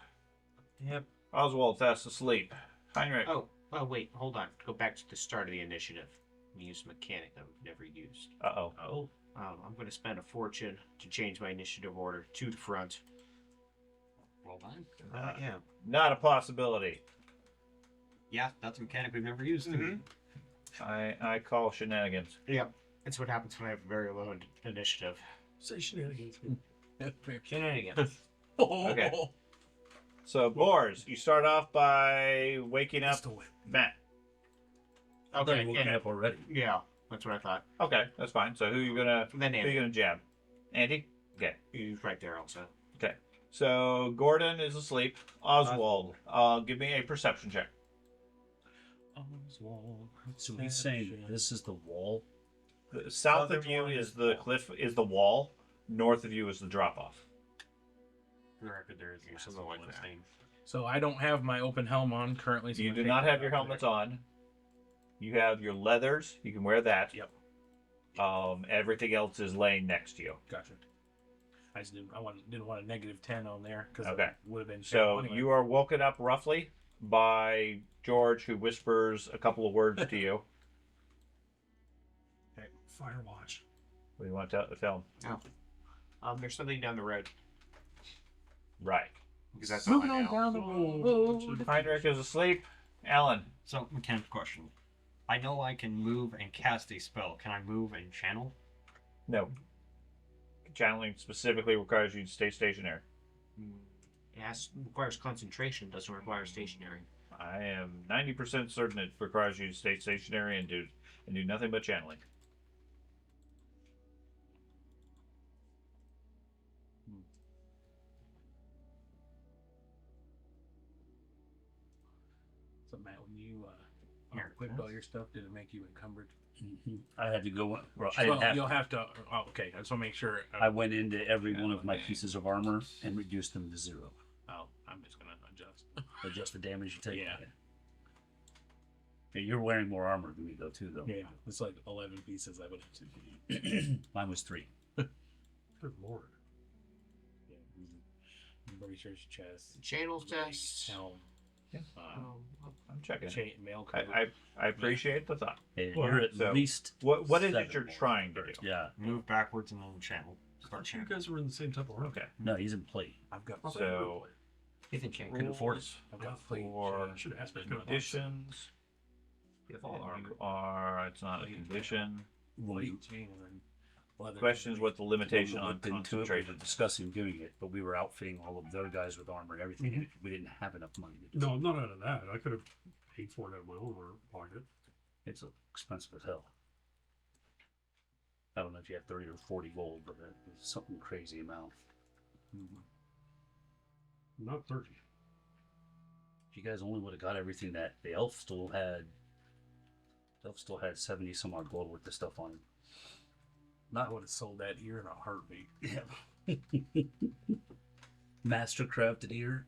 Yep. Oswald's fast asleep. Heinrich. Oh, wait, hold on. Go back to the start of the initiative. I'm use a mechanic that we've never used. Uh-oh. Oh. I'm going to spend a fortune to change my initiative order to the front. Well done. Yeah. Not a possibility. Yeah, that's a mechanic we've never used. I call shenanigans. Yeah. That's what happens when I have very low initiative. Say shenanigans. Shenanigans. Okay. So, Boars, you start off by waking up That's the way. Matt. I thought Okay. you woke me up already. Yeah, that's what I thought. Okay, that's fine. So, who you gonna Then Andy. jab? Andy? Okay. He's right there also. Okay. So, Gordon is asleep. Oswald, give me a perception check. So he's saying this is the wall. South of you is the cliff, is the wall. North of you is the drop off. For the record, there is something like that. So I don't have my open helm on currently. So You I'm do gonna not take have that your off helmets there. on. You have your leathers. You can wear that. Yep. Everything else is laying next to you. Gotcha. I just didn't want a -10 on there because Okay. it would have been. So terrible anyway. you are woken up roughly by George, who whispers a couple of words to you. Firewatch. What do you want to tell him? There's something down the road. Right. Because that's all I know. down the road. Heinrich is asleep. Alan. So, mechanic question. I know I can move and cast a spell. Can I move and channel? No. Channeling specifically requires you to stay stationary. It requires concentration, doesn't require stationary. I am 90% certain it requires you to stay stationary and do nothing but channeling. So Matt, when you Here, equipped all your stuff, did it make you encumbered? I had to go. Well, I Well, didn't have. you'll have to. Oh, okay. I just want to make sure. I went into every one of my pieces of armor and reduced them to 0. Oh, I'm just gonna adjust. Adjust the damage you take. Yeah. Yeah, you're wearing more armor than me though, too. Though. Yeah, it's like 11 pieces. I would have to. Mine was 3. Good lord. Yeah, breachers, chest, Channels test. helm. Yeah. I'm checking. Mail cover. I appreciate the thought. And Well, you're at so least. What is it 7 you're more. trying to do? Yeah. Move backwards and then channel. Start You channeling. guys were in the same type of room. Okay. No, he's in plate. I've got. So You think you Couldn't afford it. I've got plate. for I should have asked me. conditions, you are. It's not a condition. Well, you chain and then leather. Questions what the limitation on looked into it. We concentration. were discussing doing it, but we were outfitting all of the other guys with armor and everything. and We didn't have enough money to do No, not out of that. I could have paid for it out of my own pocket. it. It's expensive as hell. I don't know if you have 30 or 40 gold, but it's something crazy amount. Not 30. If you guys only would have got everything that the elf still had. The elf still had 70 some odd gold worth of stuff on him. Not would have sold that ear in a heartbeat. Yeah. Master crafted ear.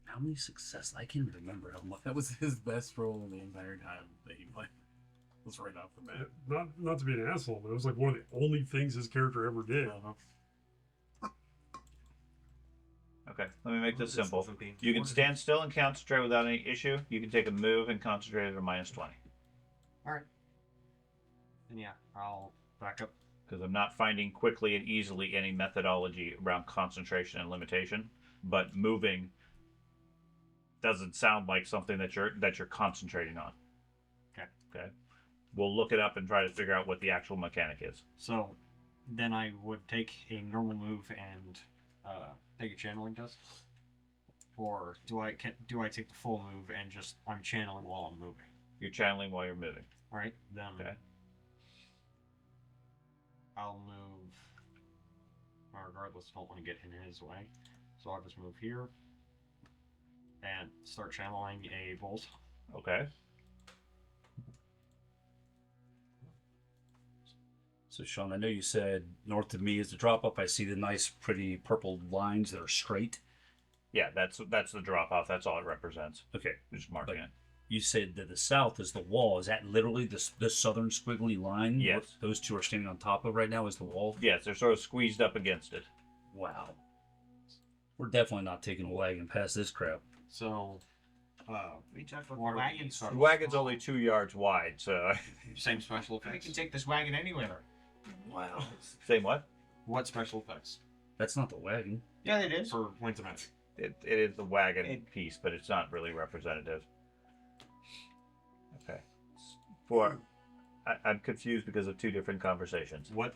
How many success? I can't remember how much. That was his best roll the entire time that he played. It was right off the bat. Not to be an asshole, but it was like one of the only things his character ever did. Okay, let me make this simple. You can stand still and concentrate without any issue. You can take a move and concentrate at a -20. And yeah, I'll back up. Because I'm not finding quickly and easily any methodology around concentration and limitation. But moving doesn't sound like something that you're concentrating on. Okay. We'll look it up and try to figure out what the actual mechanic is. So then I would take a normal move and take a channeling test, or do I take the full move and just I'm channeling while I'm moving? You're channeling while you're moving. All right, then Okay. I'll move. Regardless, I don't want to get in his way, so I'll just move here and start channeling a bolt. Okay. So, Sean, I know you said north of me is the drop off. I see the nice, pretty purple lines that are straight. Yeah, that's the drop off. That's all it represents. Okay. Just marking But it. you said that the south is the wall. Is that literally the southern squiggly line? Yes. What those two are standing on top of right now is the wall? Yes, they're sort of squeezed up against it. Wow. We're definitely not taking a wagon past this crap. So, We talked about Water the wagon. beast. The wagon's only 2 yards wide, so same special We effects. can take this wagon anywhere. Wow. same what? What special effects? That's not the wagon. Yeah, it is. For Winds of Magic. It is the wagon It- piece, but it's not really representative. Okay. I'm confused because of 2 different conversations. What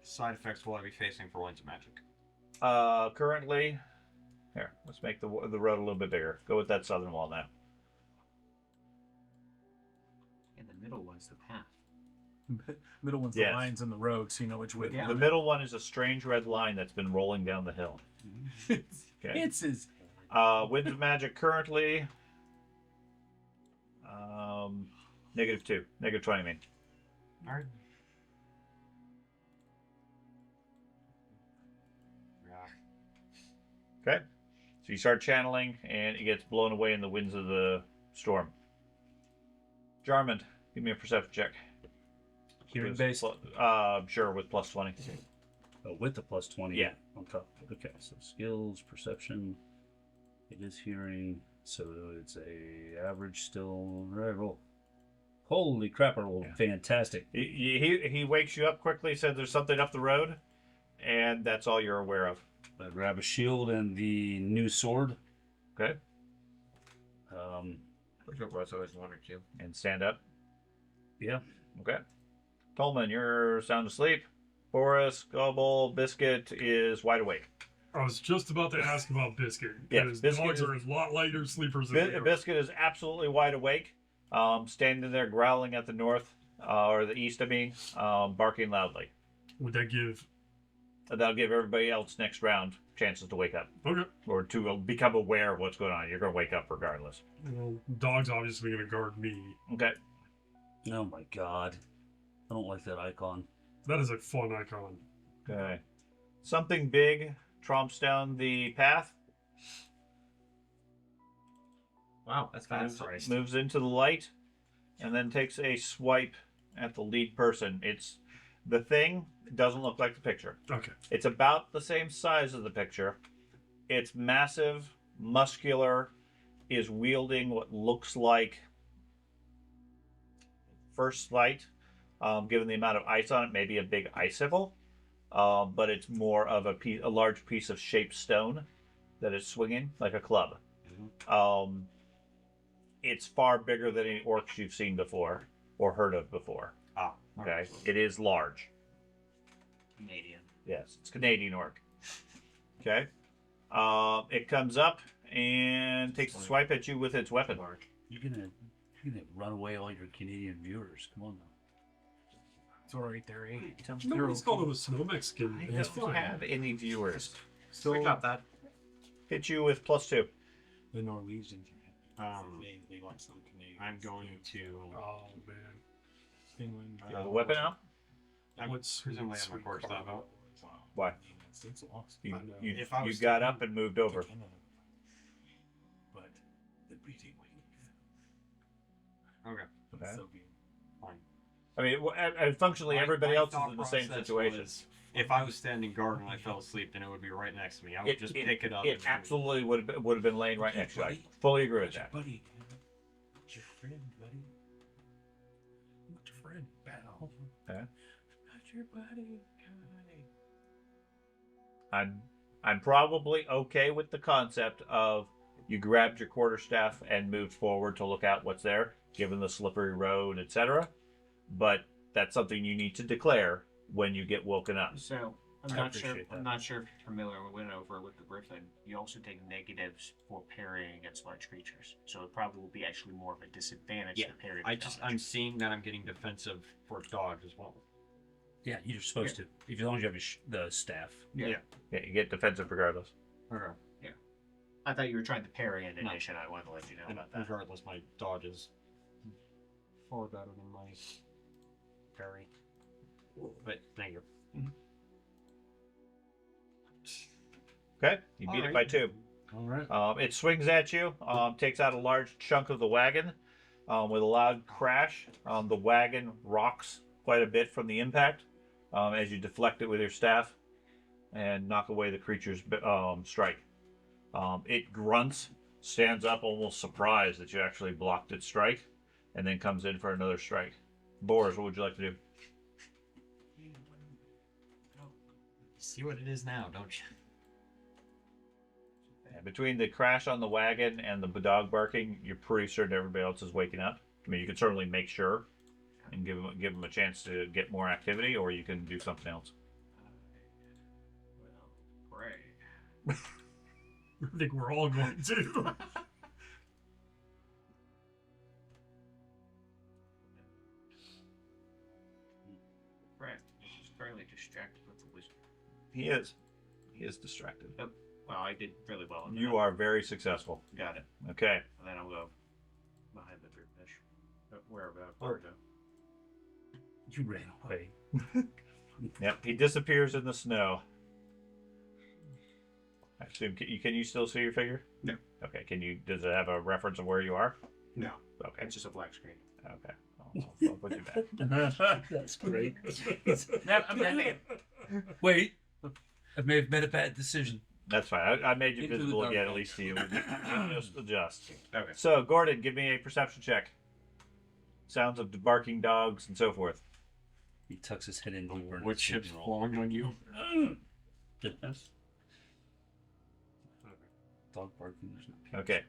side effects will I be facing for Winds of Magic? Currently, here, let's make the road a little bit bigger. Go with that southern wall now. And the middle one's the path. Middle one's Yes. the lines in the road, so you know which way. Yeah. The middle one is a strange red line that's been rolling down the hill. Okay. It's his. Winds of Magic currently, -2, -20. I mean, Alright. okay. So you start channeling, and it gets blown away in the winds of the storm. Jarman, give me a perception check. Hearing With based? Sure, with +20. Oh, with the +20. Yeah. On top. Okay, so skills, perception. It is hearing, so it's a average still. Right, roll. Holy crap! I rolled fantastic. He wakes you up quickly, says there's something up the road, and that's all you're aware of. I grab a shield and the new sword. Okay. Which one was always 1 or 2? And stand up. Yeah. Okay. Tolman, you're sound asleep. Boris, Gobble, Biscuit is wide awake. I was just about to ask about Biscuit. Yeah, Because Biscuit dogs is- are a lot lighter sleepers than we are. Biscuit is absolutely wide awake, standing there growling at the north, or the east, I mean, barking loudly. Would that give... That'll give everybody else next round chances to wake up, Okay. or to become aware of what's going on. You're going to wake up regardless. Well, dog's obviously going to guard me. Okay. Oh my god. I don't like that icon. That is a fun icon. Okay. Something big tromps down the path, Wow, that's fast. moves into the light, and then takes a swipe at the lead person. It's the thing doesn't look like the picture. Okay. It's about the same size as the picture. It's massive, muscular, is wielding what looks like, first sight, given the amount of ice on it, maybe a big icicle, but it's more of a large piece of shaped stone that is swinging like a club. It's far bigger than any orcs you've seen before or heard of before. Ah. Okay, it is large. Canadian. Yes, it's Canadian orc. Okay. It comes up and takes a swipe at you with its weapon. You're gonna run away all your Canadian viewers. Come on now. It's all right there, eh? Nobody's called him a snow Mexican. I It's don't fine. have any viewers. We got that. Hit you with +2. The Norwegians. They like some Canadian. I'm going to. Oh, man. Finland. You have the weapon out? I'm What's presumably have my sweet core staff cargo? out. Why? It's lost. You, I know. you, If I you was got to- up and moved over. But the breeding wing. Okay. Okay. So be I mean, and functionally, My- everybody my else is thought in the same process situation. was, if I was standing guard and I fell asleep, then it would be right next to me. I would just pick it up. It and absolutely would have been laying right next to you. I fully agree with that. buddy. Not your friend, buddy. Not your friend, pal. Okay. Not your buddy, guy. I'm probably okay with the concept of you grabbed your quarterstaff and moved forward to look out what's there, given the slippery road, etc. But that's something you need to declare when you get woken up. So I I'm not sure. appreciate that. I'm not sure if you're familiar. We went over it with the Griffin. You also take negatives for parrying against large creatures, so it probably will be actually more of a disadvantage Yeah, to parry. I'm seeing that I'm getting defensive for dogs as well. Yeah, you're supposed to. As long as you have the staff. Yeah, you get defensive regardless. Okay. I thought you were trying to parry in No. addition. I wanted to let you know And about that. regardless, my dodge is far better than my parry. But thank you. Okay, you beat it by 2. All right. It swings at you, takes out a large chunk of the wagon with a loud crash. The wagon rocks quite a bit from the impact as you deflect it with your staff and knock away the creature's strike. It grunts, stands up almost surprised that you actually blocked its strike, and then comes in for another strike. Boris, what would you like to do? See what it is now, don't you? And between the crash on the wagon and the dog barking, you're pretty certain everybody else is waking up. I mean, you can certainly make sure and give them a chance to get more activity, or you can do something else. Well, pray. I think we're all going to. Right. He's fairly distracted with the wizard. He is. He is distracted. Well, I did really well. On You that. are very successful. Got it. Okay. And then I'll go behind the drip fish. Where about Borgar? You ran away. Yep. He disappears in the snow. I assume. Can you still see your figure? No. Okay. Does it have a reference of where you are? No. Okay. It's just a black screen. Okay. I'll put you back. That's great. I'm Wait, I may have made a bad decision. That's fine. I made you Into the visible again, at darkness. least to you. Just adjust. Okay. So, Gordon, give me a perception check. Sounds of barking dogs and so forth. He tucks his head in deeper. in What his ship's sleeping roll. falling on you? Goodness. Dog barking. There's no Okay.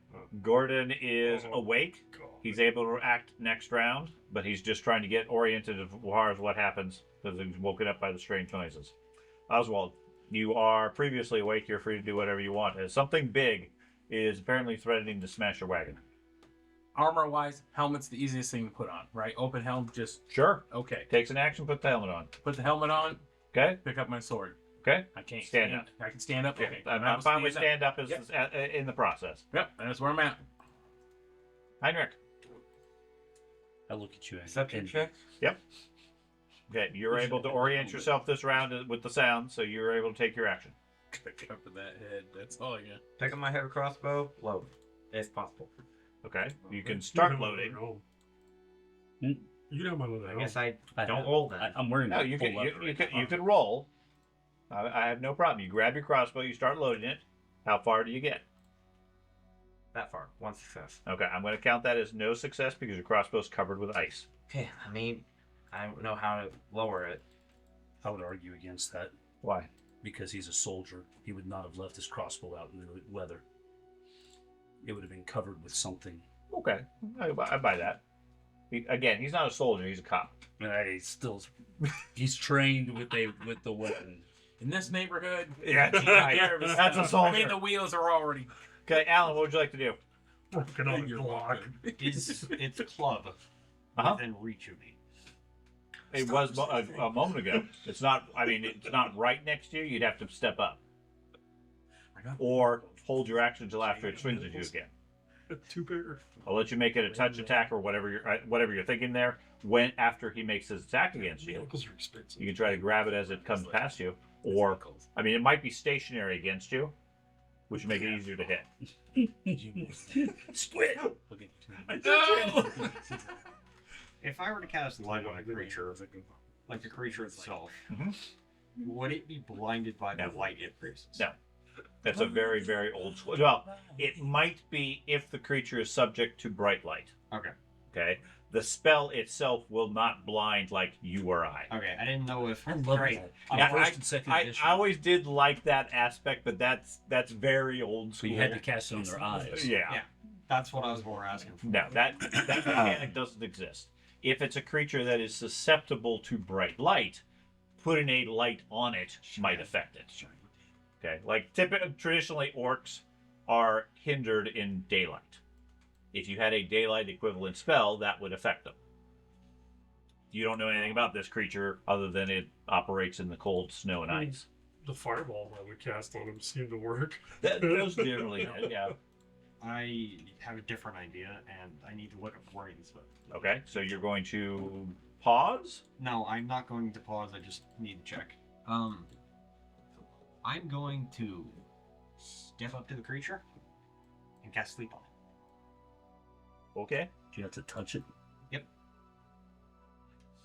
Gordon is awake. He's able to act next round, but he's just trying to get oriented as far as what happens because he's woken up by the strange noises. Oswald, you are previously awake. You're free to do whatever you want. As something big is apparently threatening to smash your wagon. Armor-wise, helmet's the easiest thing to put on, right? Open helm, just Sure. okay. Takes an action, put the helmet on. Put the helmet on, Okay? pick up my sword. Okay? I can't Stand up. I can stand up. Yeah, Okay. I'm fine with stand up. stand up as in the process. Yep, that's where I'm at. Heinrich. I look at you and Perception check? Okay, you're able to orient yourself this round with the sound, so you're able to take your action. Cover that head. That's all I got. Pick up my heavy crossbow, load. If possible. Okay, you can start loading. You can have my load. I guess I I don't have- roll then. I'm wearing No, a you full can leather you right now. can roll. I have no problem. You grab your crossbow, you start loading it. How far do you get? That far. One success. Okay, I'm going to count that as no success because your crossbow's covered with ice. Okay, I mean, I don't know how to lower it. I would argue against that Why? because he's a soldier. He would not have left his crossbow out in the weather. It would have been covered with something. Okay, I buy that. Again, he's not a soldier; he's a cop. He's still, he's trained with the weapon. In this neighborhood, Yeah, nervous. that's a I soldier. mean, the wheels are already. Okay, Alan, what would you like to do? Broken on the You're block. welcome. Is its club Uh-huh. within reach of me? It was a moment ago. It's not. I mean, it's not right next to you. You'd have to step up, or hold your action until after it swings at you again. Too bigger. I'll let you make it a touch attack or whatever you're thinking there. When after he makes his attack against you, Vehicles are expensive. you can try to grab it as it comes past you, or I mean, it might be stationary against you, which would make it easier to hit. Squid. No! If I were to cast light on a creature, like the creature itself, Mhm. would it be blinded by the light it produces? No. That's a very, very old school. Well, it might be if the creature is subject to bright light. Okay. Okay. The spell itself will not blind like you or I. Okay, I didn't know if. I love Great. that. I'm Yeah, first first and second I edition. always did like that aspect, but that's very old So school. you had to cast it on their eyes. Yeah. Yeah. That's what I was more asking for. No, that mechanic doesn't exist. If it's a creature that is susceptible to bright light, putting a light on it might affect it. Okay, like traditionally orcs are hindered in daylight. If you had a daylight equivalent spell, that would affect them. You don't know anything about this creature other than it operates in the cold snow and ice. The fireball that we cast on him seemed to work. Those generally, yeah. I have a different idea, and I need to look up words. But Okay, so you're going to pause. no, I'm not going to pause. I just need to check. I'm going to step up to the creature and cast sleep on it. Okay. Do you have to touch it?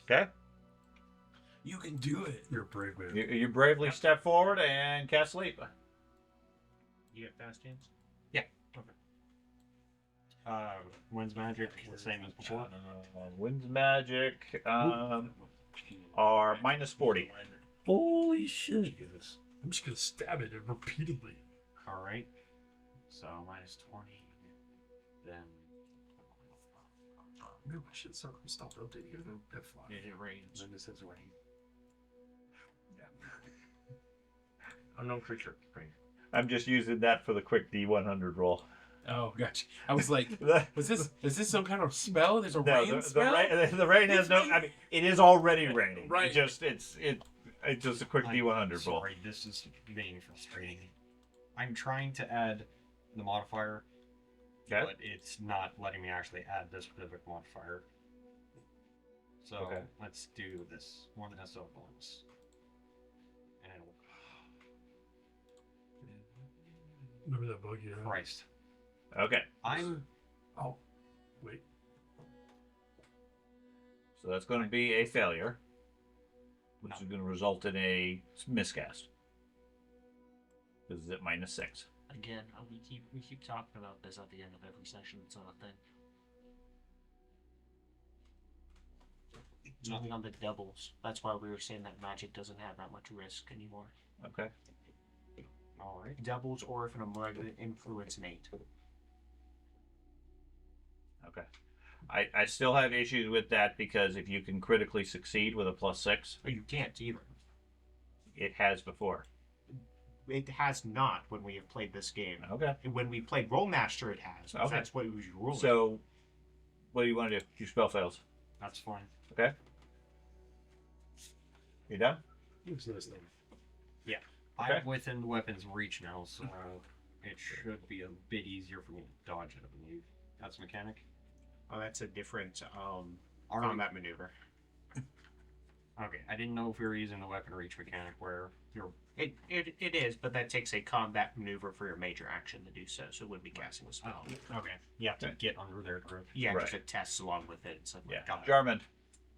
Okay. You can do it. You're a brave man. You bravely step forward and cast sleep. You get fast hands? Wind's magic, the same as before. Wind's magic are -40. Holy shit! I'm just gonna stab it repeatedly. All right. So -20. Then Maybe I should stop updating it. F5. It rains. then this is rain. Unknown creature. Right. I'm just using that for the quick D100 roll. Oh, gotcha. I was like, is this some kind of spell? There's a No, rain spell? the rain has no. I mean, it is already raining. Right. It's just a quick D100 roll. Sorry, this is being frustrating. I'm trying to add the modifier, Okay. but it's not letting me actually add this specific modifier. So Okay. let's do this one SO bonus. And Remember that bug you had? Christ, Okay. I'm Oh, wait. So that's going to be a failure, which is going to result in a miscast. This is at -6. Again, we keep talking about this at the end of every session. It's not a thing. It's only on the doubles. That's why we were saying that magic doesn't have that much risk anymore. Okay. all right. Doubles or if an malignant influence an 8. Okay. I still have issues with that because if you can critically succeed with a +6, Or you can't either. it has before. It has not when we have played this game. Okay. When we played Rolemaster, it has. Okay. That's what it was rolling. So, what do you want to do? Your spell fails. That's fine. Okay. You done? Looks nice though. Okay. I'm within weapons reach now, so it should be a bit easier for me to dodge it, I believe. That's mechanic. Oh, that's a different Are combat maneuver. Okay, I didn't know if we were using the weapon reach mechanic where you're. It is, but that takes a combat maneuver for your major action to do so, so it wouldn't be casting a spell. Okay. You have to get under their grip. Yeah, Right. just it tests along with it. It's like, Yeah. got it. Jarman.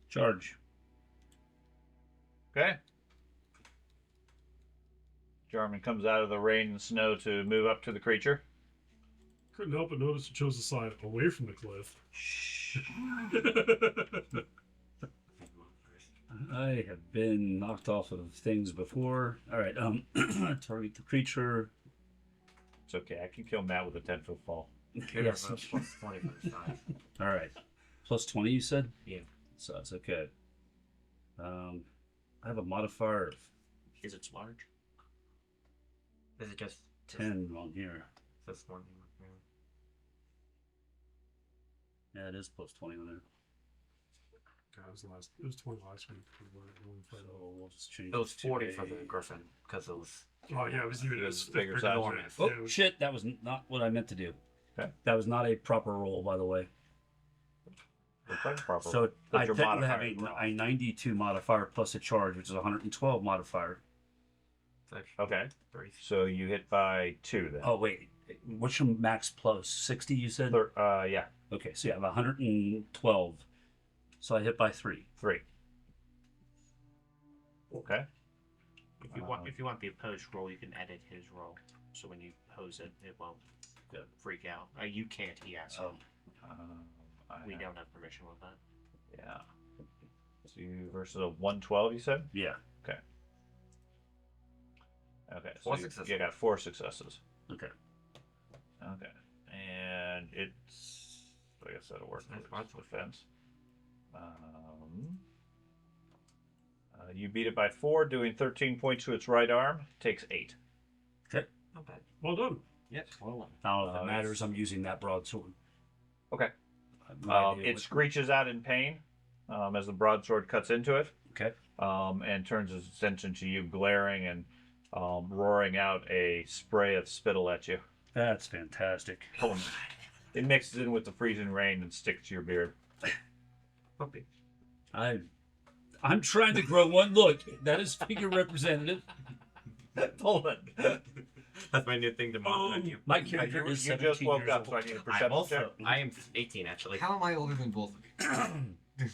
Charge. Okay. Jarman comes out of the rain and snow to move up to the creature. Couldn't help but notice it chose the side away from the cliff. I have been knocked off of things before. All right. Target the creature. It's okay. I can kill Matt with a 10-foot fall. Yes. Plus 20 for the side. All right. +20, you said? Yeah. So that's okay. I have a modifier of Is it large? Is it just 10 on here. this one? Yeah, it is +20 on there. God, it was 20 last week. So we'll just change It was to 40 for a- the Griffin because it was. Oh yeah, it was even It was a bigger size, enormous. right? Oh Yeah, it was- shit! That was not what I meant to do. Okay. That was not a proper roll, by the way. Looks like a proper. So But I your technically have modifier is wrong. a 92 modifier plus a charge, which is a 112 modifier. Okay. So you hit by 2 then. Oh wait, what's your max plus? 60, you said? Yeah. Okay, so you have 112. So I hit by 3. 3. Okay. If you want the opposed roll, you can edit his roll. So when you pose it, it won't freak out. You can't. He has. Oh. We don't have permission with that. Yeah. So you versus a 112, you said? Yeah. Okay. So 4 you successes. got 4 successes. Okay. Okay. And it's. I guess that'll work That's for fine. its defense. You beat it by 4, doing 13 points to its right arm. Takes 8. Not bad. Well done. Yes, well I don't know if it Uh, matters. I'm using that broadsword. Okay. I have no idea It what- screeches out in pain as the broadsword cuts into it. Okay. And turns its attention to you, glaring and roaring out a spray of spittle at you. That's fantastic. It mixes in with the freezing rain and sticks to your beard. Puppy. I'm trying to grow one. Look, that is figure representative. Hold on. That's my new thing to mock on you. My character You is just 17 woke years up, old. so I need a I'm perception also. check. I am 18 actually. How am I older than both of you?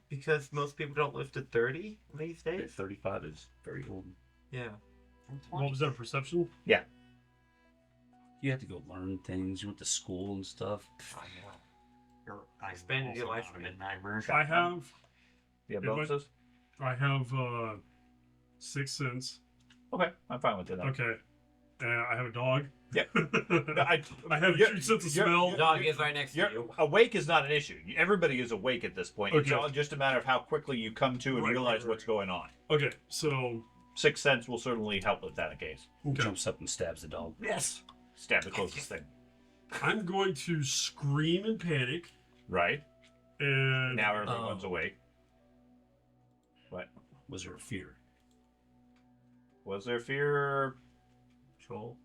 Because most people don't live to 30 these days. 35 is very old. Yeah. I'm What 20. was that, perception? You have to go learn things. You went to school and stuff. I know. I Expanded your life in nightmare. I have Yeah, If I- bonuses. I have 6 cents. Okay, I'm fine with it. Then. Okay. I have a dog. Yep. I have you're- 2 cents of you're- smell. you're- Dog is right next to you. Awake is not an issue. Everybody is awake at this point. It's Okay. all just a matter of how quickly you come to and Right, realize right, what's going on. Okay, so 6 cents will certainly help with that case. okay. Jumps up and stabs the dog. Yes. Stab the closest thing. I'm going to scream in panic, Right. and Now everyone's awake. What? Was there a fear? Was there fear? Joel.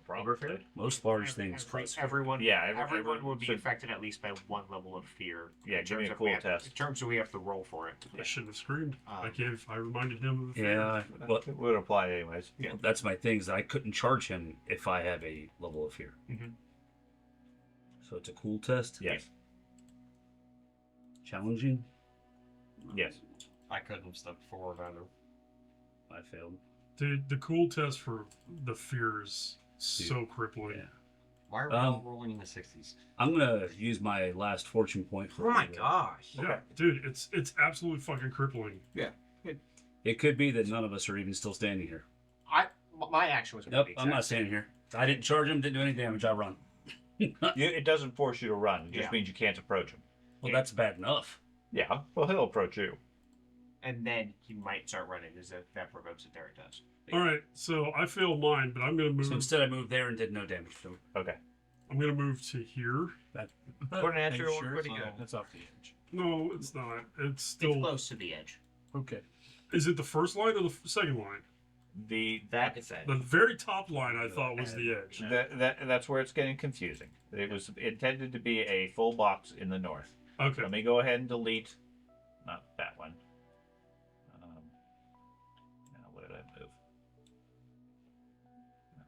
Probably. Most large things cause fear. Everyone, Yeah, everyone would be so- affected at least by 1 level of fear. Yeah, in give me terms a of cool we have- test. In terms of we have to roll for it. I shouldn't have screamed. Um, I reminded him of the fear. Yeah, well, It would apply anyways. well, that's my thing. Is that I couldn't charge him if I have a level of fear. Mhm. So it's a cool test. Yes. Challenging. Yes. I couldn't have stepped forward either. I failed. Dude, the cool test for the fear is so crippling. Yeah. Why are we all rolling in the 60s? I'm gonna use my last fortune point for. Oh my gosh. Yeah, dude, it's absolutely fucking crippling. It could be that none of us are even still standing here. My action was Nope, pretty I'm not exact. standing here. I didn't charge him. Didn't do any damage. I run. It doesn't force you to run. It just Yeah. means you can't approach him. Well, that's bad enough. Yeah. Well, he'll approach you. And then he might start running. Is that provokes it? There it does. All right, so I failed mine, but I'm gonna move. So instead, I moved there and did no damage to him. Okay. I'm gonna move to here. According to Are you Andrew, sure? pretty Oh, good. That's off the edge. No, it's not. It's It's still. close to the edge. Okay. Is it the first line or the second line? That It's that. The very top line I thought was the edge. that's where it's getting confusing. It was intended to be a full box in the north. Okay. Let me go ahead and delete. Not that one. Now where did I move?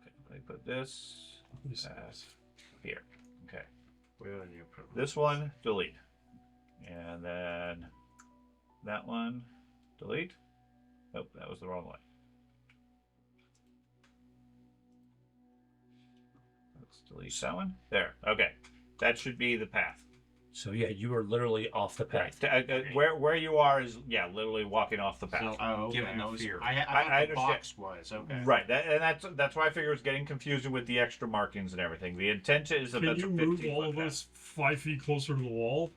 Okay, let me put this here. Okay. This one, delete. And then that one, delete. Oh, that was the wrong one. Let's delete that one. There. Okay. That should be the path. So yeah, you were literally off the path. Where you are is literally walking off the path. So, given those I fear. thought I the understand. box was okay. Right, that's why I figure it's getting confusing with the extra markings and everything. The intent is that Can that's you a move 15 all foot of path. us 5 feet closer to the wall?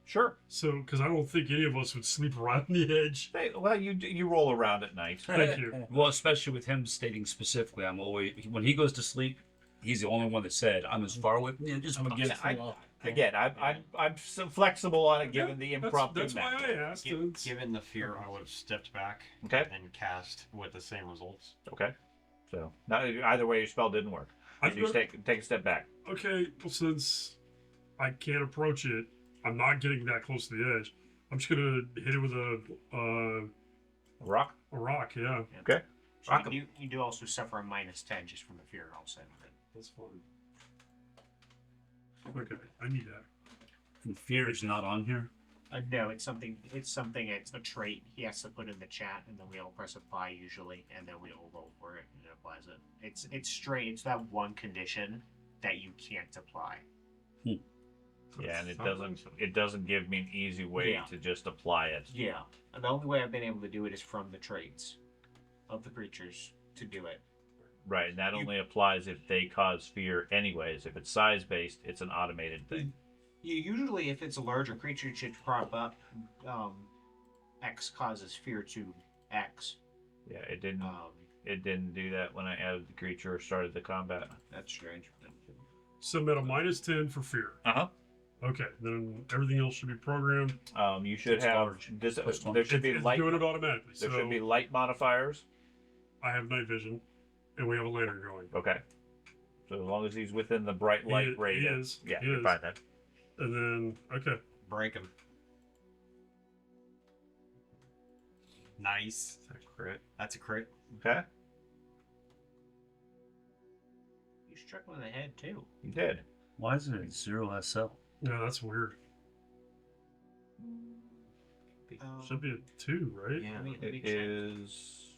Sure. So, because I don't think any of us would sleep right on the edge. Well, you roll around at night. Thank you. Well, especially with him stating specifically, I'm always when he goes to sleep. He's the only one that said, "I'm as far away." Yeah, just Again, I'm so flexible on it given the That's, impromptu. that's why method. I asked. It's- Given the fear, I would have stepped back Okay. and cast with the same results. Okay. So not, either way, your spell didn't work. I've You just take a step back. Okay, well, since I can't approach it, I'm not getting that close to the edge. I'm just gonna hit it with Rock. a rock. Yeah, Okay. So you do also suffer a -10 just from the fear also. that's fine. Okay, I need that. And fear is not on here. No, it's something. It's a trait he has to put in the chat, and then we all press apply usually, and then we all roll for it, and it applies it. It's straight. It's that one condition that you can't apply. Yeah, and it doesn't give me an easy way Yeah. to just apply it. Yeah, and the only way I've been able to do it is from the traits of the creatures to do it. Right, and that only applies if they cause fear anyways. If it's size based, it's an automated thing. You usually, if it's a larger creature, it should crop up. X causes fear to X. Yeah, it didn't do that when I added the creature or started the combat. That's strange. So I'm at a -10 for fear. Uh-huh. Okay, then everything else should be programmed. You should It's have large. this, Plus one. there should be It's light. doing it automatically. There So should be light modifiers. I have night vision, and we have a lantern going. Okay. So as long as he's within the bright light He radius, is, yeah, he you're is. fine then. And then okay, Break him. Nice. That's a crit. That's a crit. Okay, You struck one in the head too. you did. Why is it a 0 SL? yeah, that's weird. Should be a 2, right? Yeah. Let me It check. is.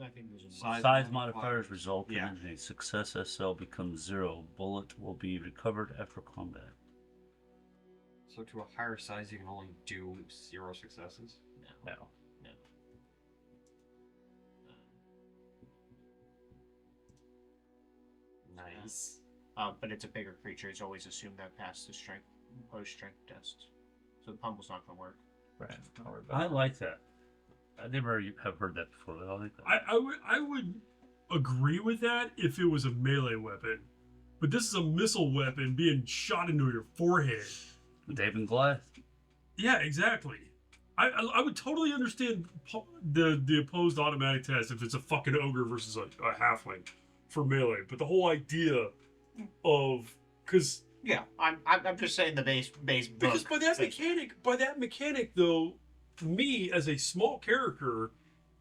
I think there's a Size modifiers result Yeah. in a success SL becomes 0. Bullet will be recovered after combat. So to a higher size, you can only do 0 successes. No. Nice. But it's a bigger creature. It's always assumed that passed the post strength test. So the pummel's not going to work. Right. Don't worry about I it. like that. I never have heard that before. I like that. I would agree with that if it was a melee weapon, but this is a missile weapon being shot into your forehead. David Glass. Yeah, exactly. I would totally understand the opposed automatic test if it's a fucking ogre versus a halfling for melee, but the whole idea of because Yeah, I'm just saying the base because by that mechanic though, me as a small character,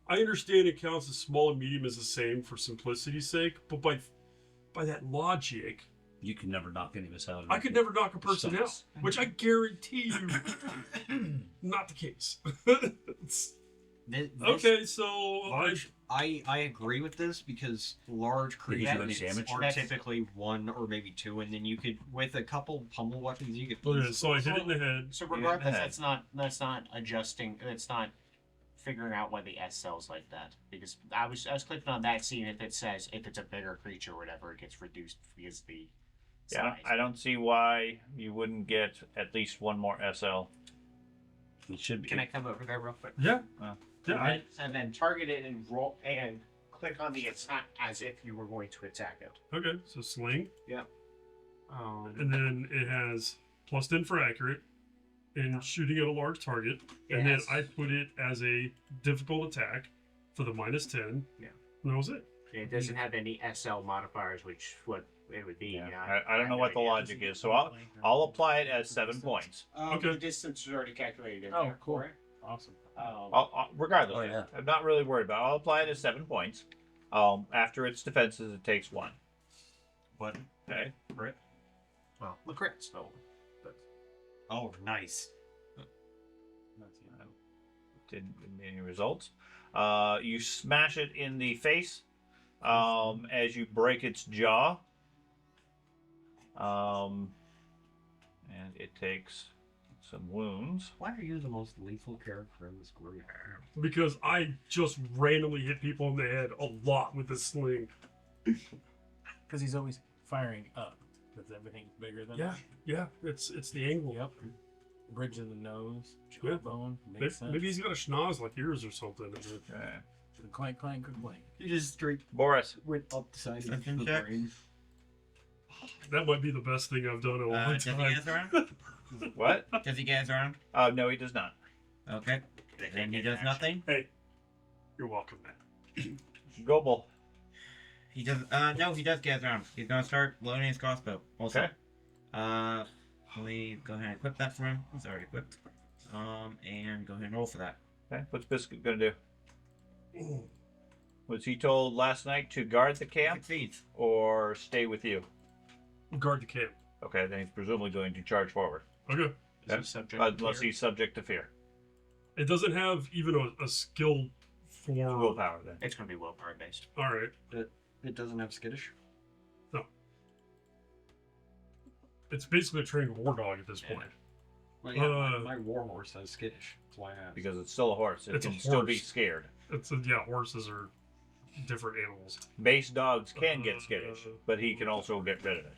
I understand it counts as small and medium as the same for simplicity's sake, but by that logic, You can never knock any of us out. I could never knock a person out, Sucks. which I guarantee you, not the case. Okay, so I agree with this because large Did you do any creatures damage? are typically 1 or maybe 2, and then you could, with a couple pummel weapons, you could. okay, so I hit it in the head. So regardless, that's not adjusting. That's not figuring out why the S cells like that. Because I was clicking on that scene. If it says if it's a bigger creature or whatever, it gets reduced because the Yeah, size. I don't see why you wouldn't get at least one more SL. It should be. Can I come over there real quick? Yeah. Alright. And then target it and roll and click on the attack as if you were going to attack it. Okay, so sling, Um, and then it has +10 for accurate, and shooting at a large target, and Yes. then I put it as a difficult attack for the -10. Yeah. And that was it. it doesn't have any SL modifiers, which what it would be. Yeah. You know, I don't know have what the no idea. logic is, so I'll apply it as 7 points. Okay. The distance is already calculated. In Oh, there, cool. correct? Awesome. Regardless, Oh, yeah. I'm not really worried about it. I'll apply it as 7 points. After its defenses, it takes 1. What? Okay. Crit? Well, the crits though. Oh, nice. Didn't give me any results. You smash it in the face as you break its jaw. And it takes some wounds. Why are you the most lethal character in this group? Because I just randomly hit people in the head a lot with the sling. Because he's always firing up. Because everything's bigger than Yeah, yeah, it's the angle. Yep. Bridge of the nose, Yeah. jawbone. Makes sense. Maybe he's got a schnoz like yours or something. Okay. Clank, clank, clank. You just straight Boris. went up the side of Perception the check? brain. That might be the best thing I've done in a long Does he time. get us around? What? Does he get us around? No, he does not. Okay. Then he does nothing. Hey, you're welcome, man. Gobel. He does. No, he does get us around. He's gonna start loading his crossbow. Also. Okay. Let me go ahead and equip that for him. It's already equipped. And go ahead and roll for that. Okay. What's Biscuit gonna do? Was he told last night to guard the camp Succeeds. or stay with you? Guard the camp. Okay, then he's presumably going to charge forward. Okay. Okay. Unless he's subject to fear. It doesn't have even a skill for Willpower then. It's going to be willpower based. All right. It doesn't have skittish. It's basically a trained war dog at this point. Well, yeah, my warhorse has skittish. That's why I asked. Because it's still a horse. It It's a can still be horse. scared. Horses are different animals. Base dogs can get skittish, but he can also get rid of it.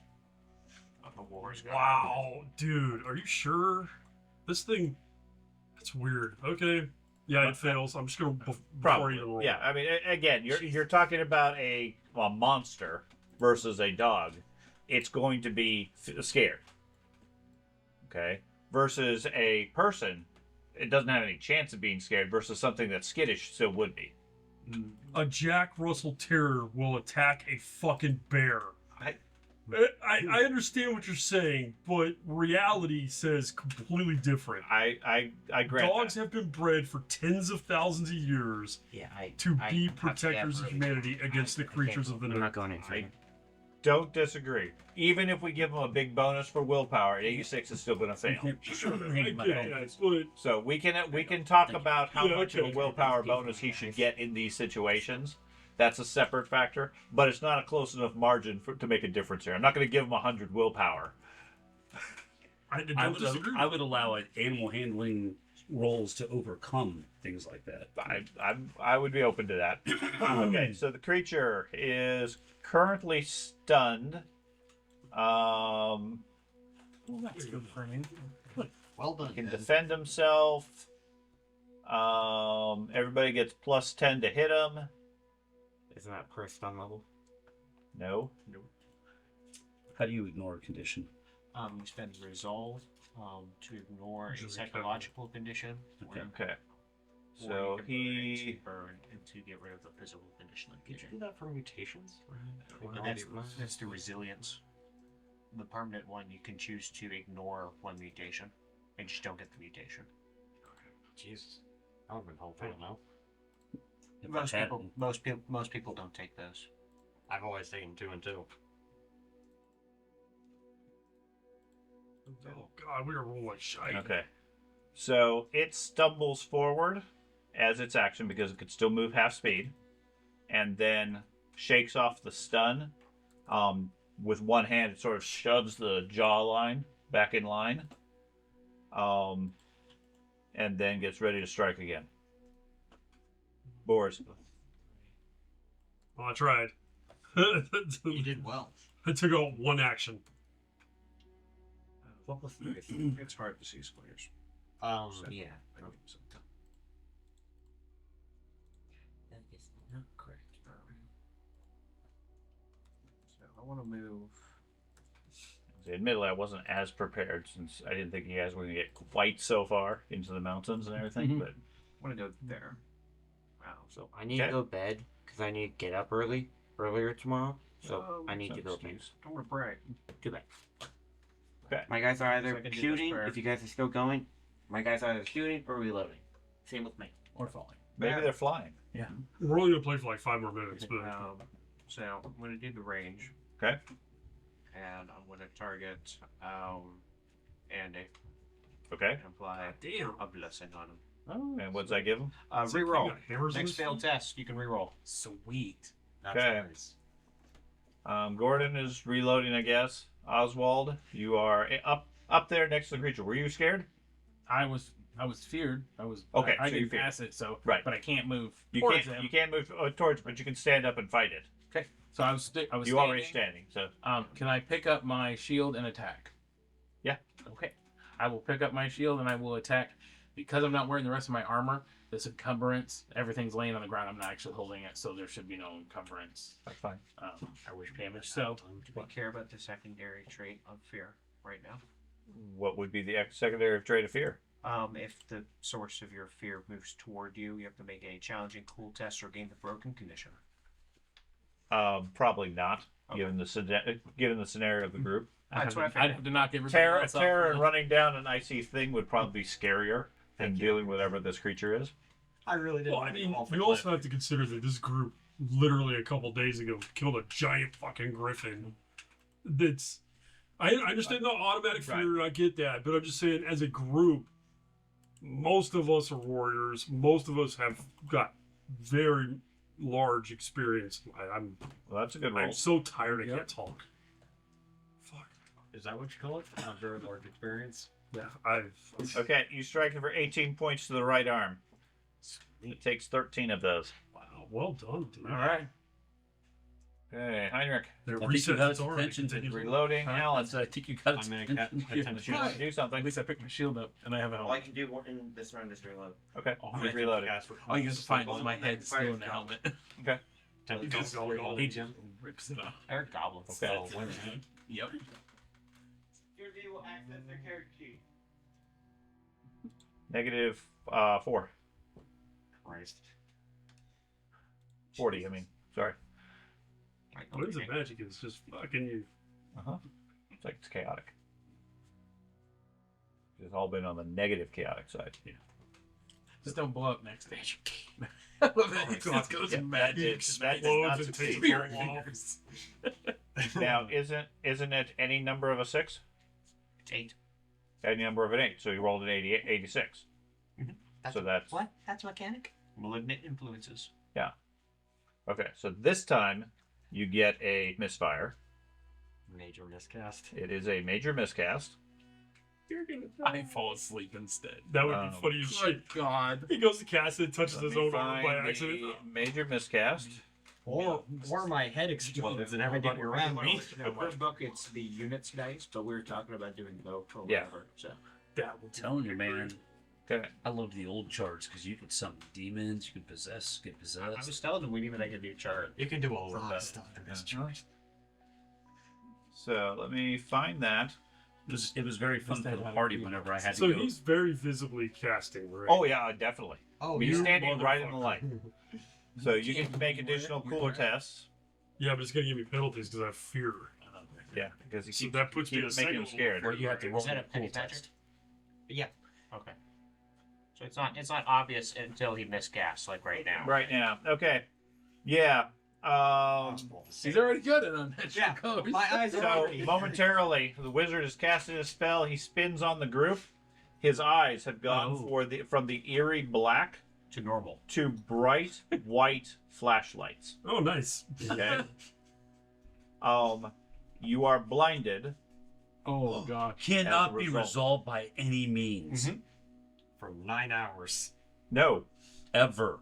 Wow, dude, are you sure? This thing, it's weird. Okay, yeah, it fails. I'm just gonna before Probably. I even roll. Yeah, I mean, again, you're talking about a monster versus a dog. It's going to be scared. Okay? Versus a person, it doesn't have any chance of being scared, versus something that's skittish still would be. A Jack Russell Terrier will attack a fucking bear. I understand what you're saying, but reality says completely different. I grant Dogs that. have been bred for tens of thousands of years Yeah, to I be have to protectors of get- humanity against the creatures of the I'm night. not going in. I don't disagree. Even if we give him a big bonus for willpower, 86 is still going to fail. So we can talk about how much of a willpower bonus he should get in these situations. That's a separate factor, but it's not a close enough margin to make a difference here. I'm not going to give him 100 willpower. I would allow animal handling rolls to overcome things like that. I would be open to that. Okay, so the creature is currently stunned. That's good for me. Well done. Can defend himself. Everybody gets plus 10 to hit him. Isn't that per stun level? No. How do you ignore a condition? You spend resolve to ignore a psychological condition. Okay. Or So you can he. burn and to get rid of the physical condition of the Did you creature. do that for mutations? And that's the resilience. The permanent one, you can choose to ignore one mutation and just don't get the mutation. Jesus. That would have been helpful to know. Most people don't take those. I've always taken 2 and 2. Oh god, we are rolling like shite. Okay. So it stumbles forward as its action because it could still move half speed, and then shakes off the stun. With one hand, it sort of shoves the jawline back in line, and then gets ready to strike again. Boars. Well, I tried. You did well. I took out one action. What was the It's hard to see squares. Yeah. That is not correct. So I want to move. Admittedly, I wasn't as prepared since I didn't think you guys were going to get quite so far into the mountains and everything. But I want to go there. Wow. So I need to go to bed because I need to get up earlier tomorrow. So I need to go to bed. Don't want to brag. Too bad. Okay. My guys are So I either can do this shooting, prayer. if you guys are still going. My guys are either shooting or reloading. Same with me. Or falling. maybe they're flying. We're only gonna play for like 5 more minutes, but So I'm going to do the range. Okay. And I'm going to target Andy Okay. and apply damn. a blessing on him. Oh, And what's that give them? Reroll. Got hammers in Next this failed thing? test, you can reroll. sweet. That's Okay. nice. Gordon is reloading, I guess. Oswald, you are up there next to the creature. Were you scared? I was feared. Okay, I so you're didn't feared. pass it, so Right. But I can't move You towards can't. him. You can't move towards, but you can stand up and fight it. Okay. So I was You already standing. So Can I pick up my shield and attack? Yeah. Okay. I will pick up my shield and I will attack. Because I'm not wearing the rest of my armor, this encumbrance, everything's laying on the ground. I'm not actually holding it, so there should be no encumbrance. that's fine. I wish Damage. So Do we care about the secondary trait of fear right now? What would be the secondary trait of fear? If the source of your fear moves toward you, you have to make a challenging cool test or gain the broken condition. Probably not, Okay. given the scenario of the group. That's what I I'd figured. have to knock everybody Terror, else off. terror, and running down an icy thing would probably be scarier than Thank you. dealing with whatever this creature is. I really didn't Well, I want to mean, go off we the also cliff. have to consider that this group literally a couple days ago killed a giant fucking griffin. That's I understand the automatic fear, I get that, but I'm just saying as a group, most of us are warriors. Most of us have got very large experience. I'm Well, that's a good roll. I'm so tired I can't talk. Fuck. Is that what you call it? A very large experience. Yeah, I've Okay, you strike him for 18 points to the right arm. It takes 13 of those. wow, well done, dude. All right. Okay, Heinrich. They're I think you reset got its already. attention to Continues on. Reloading. Alan. I think you got I'm gonna attention. attention. You want to do something. At least I picked my shield up and I have a All I helmet. can do in this round is reload. Okay, Oh, he's reloading. Oh, you guys find my head still in the helmet. Okay. You guys go, go. He just rips it off. They're goblins. Okay. Yep. Your D will access their character sheet. Negative 4. Christ. 40, I mean. Sorry. Winds of magic is just fucking you. It's like it's chaotic. It's all been on the negative chaotic side. Just don't blow up next stage. I love that. It God. just goes Yeah. magic. That did not Explodes and succeed. takes your off. Now, isn't it any number of a 6? It's 8. Any number of an 8. So you rolled an 86. So that's What? That's mechanic? Malignant influences. Yeah. Okay, so this time you get a misfire. Major miscast. It is a major miscast. You're gonna I fall asleep instead. That would be funny as shit. God. He goes to cast it, touches Let his me own arm by find accident. the major miscast. Or my head explodes and everything around me. No, per book it's the units dice, but we were talking about doing both or Yeah. whatever. So That I'm telling you, man. Okay. I love the old charts because you could summon demons, you could get I possessed. was telling them we didn't even make a new chart. You can do a lot Uh, of stuff in this Uh-huh. chart. So let me find that. It was very fun for the party whenever I had to So go. he's very visibly casting, right? Oh yeah, definitely. Oh, He's you standing right in the motherfucker. light. So you can make additional cooler tests. Yeah, but it's gonna give me penalties because I have fear. Yeah, because he So keeps, that puts me keeps at making him second scared. Or you have to roll Is that a a cool penny magic? test. Yeah. Okay. So it's not obvious until he miscasts, like right now. Right now. Okay. Yeah. He's already got it on that Yeah, code. my eyes are So already. momentarily, the wizard has casted a spell. He spins on the group. His eyes have gone from the eerie black To normal. to bright white flashlights. Oh, nice. Okay. You are blinded. Oh God. Cannot As a be result. resolved by any means. For 9 hours. No. Ever.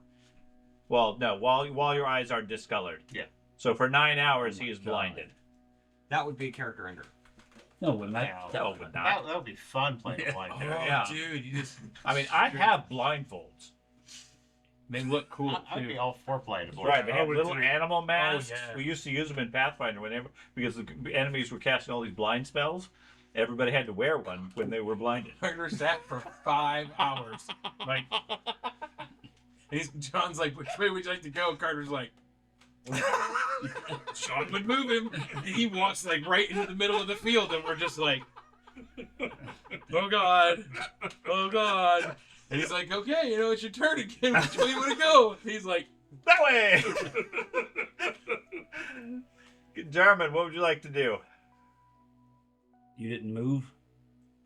Well, no. While your eyes are discolored. Yeah. So for 9 hours, Oh he my is God. blinded. That would be a character ender. No, when that, Yeah, that No, would but That not. would be fun playing a blind Oh, character. Yeah. dude, you just I mean, I have blindfolds. they look cool I'd too. be all for playing a blind Right, they I have would little too. animal masks. yeah. We used to use them in Pathfinder whenever because the enemies were casting all these blind spells. Everybody had to wear one when they were blinded. Carter sat for 5 hours. Like John's like, which way would you like to go? Carter's like Sean would move him. And he walks like right into the middle of the field and we're just like oh God. Oh God. And he's like, okay, it's your turn again. Which way you want to go? And he's like, That way. German, what would you like to do? you didn't move.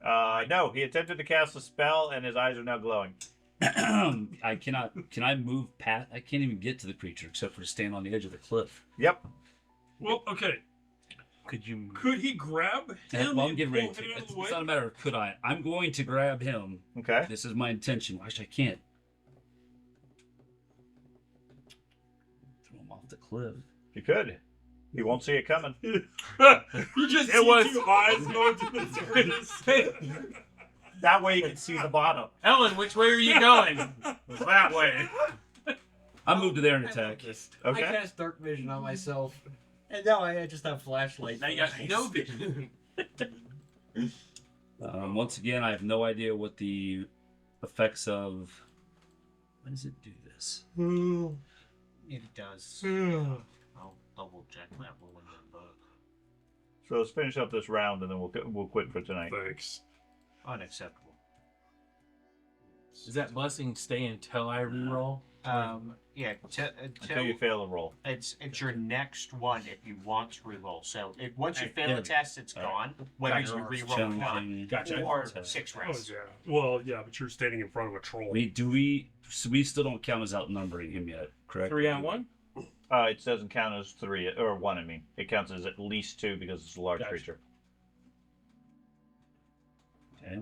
No, he attempted to cast a spell and his eyes are now glowing. I cannot. Can I move past? I can't even get to the creature except for to stand on the edge of the cliff. Yep. Well, okay. could you Could he grab him? Well, I'm and getting ready pull to. him out of It's the way? not a matter of could I. I'm going to grab him. Okay. This is my intention. Watch, I can't. Throw him off the cliff. You could. He won't see it coming. You just It see was- two eyes going to the That way you can see the bottom. Ellen, which way are you going? That way. I moved to there and attack. I Okay. cast dark vision on myself, and now I just have flashlight. Now you got no vision. Once again, I have no idea what the effects of. When does it do this? It does. Hmm. I'll double check that one in the book. So let's finish up this round and then we'll quit for tonight. Thanks. Unacceptable. Does that blessing stay until I reroll? Yeah. Until you fail a roll. It's your next one if you want to reroll. So once you fail Yeah. the test, it's gone. Whether you reroll or not, Challenging. or Gotcha. 6 Oh, rounds. yeah. Well, yeah, but you're standing in front of a troll. So we still don't count as outnumbering him yet, correct? 3 on 1? It doesn't count as 3 or 1. I mean, it counts as at least 2 because it's a large Gotcha. creature. Okay.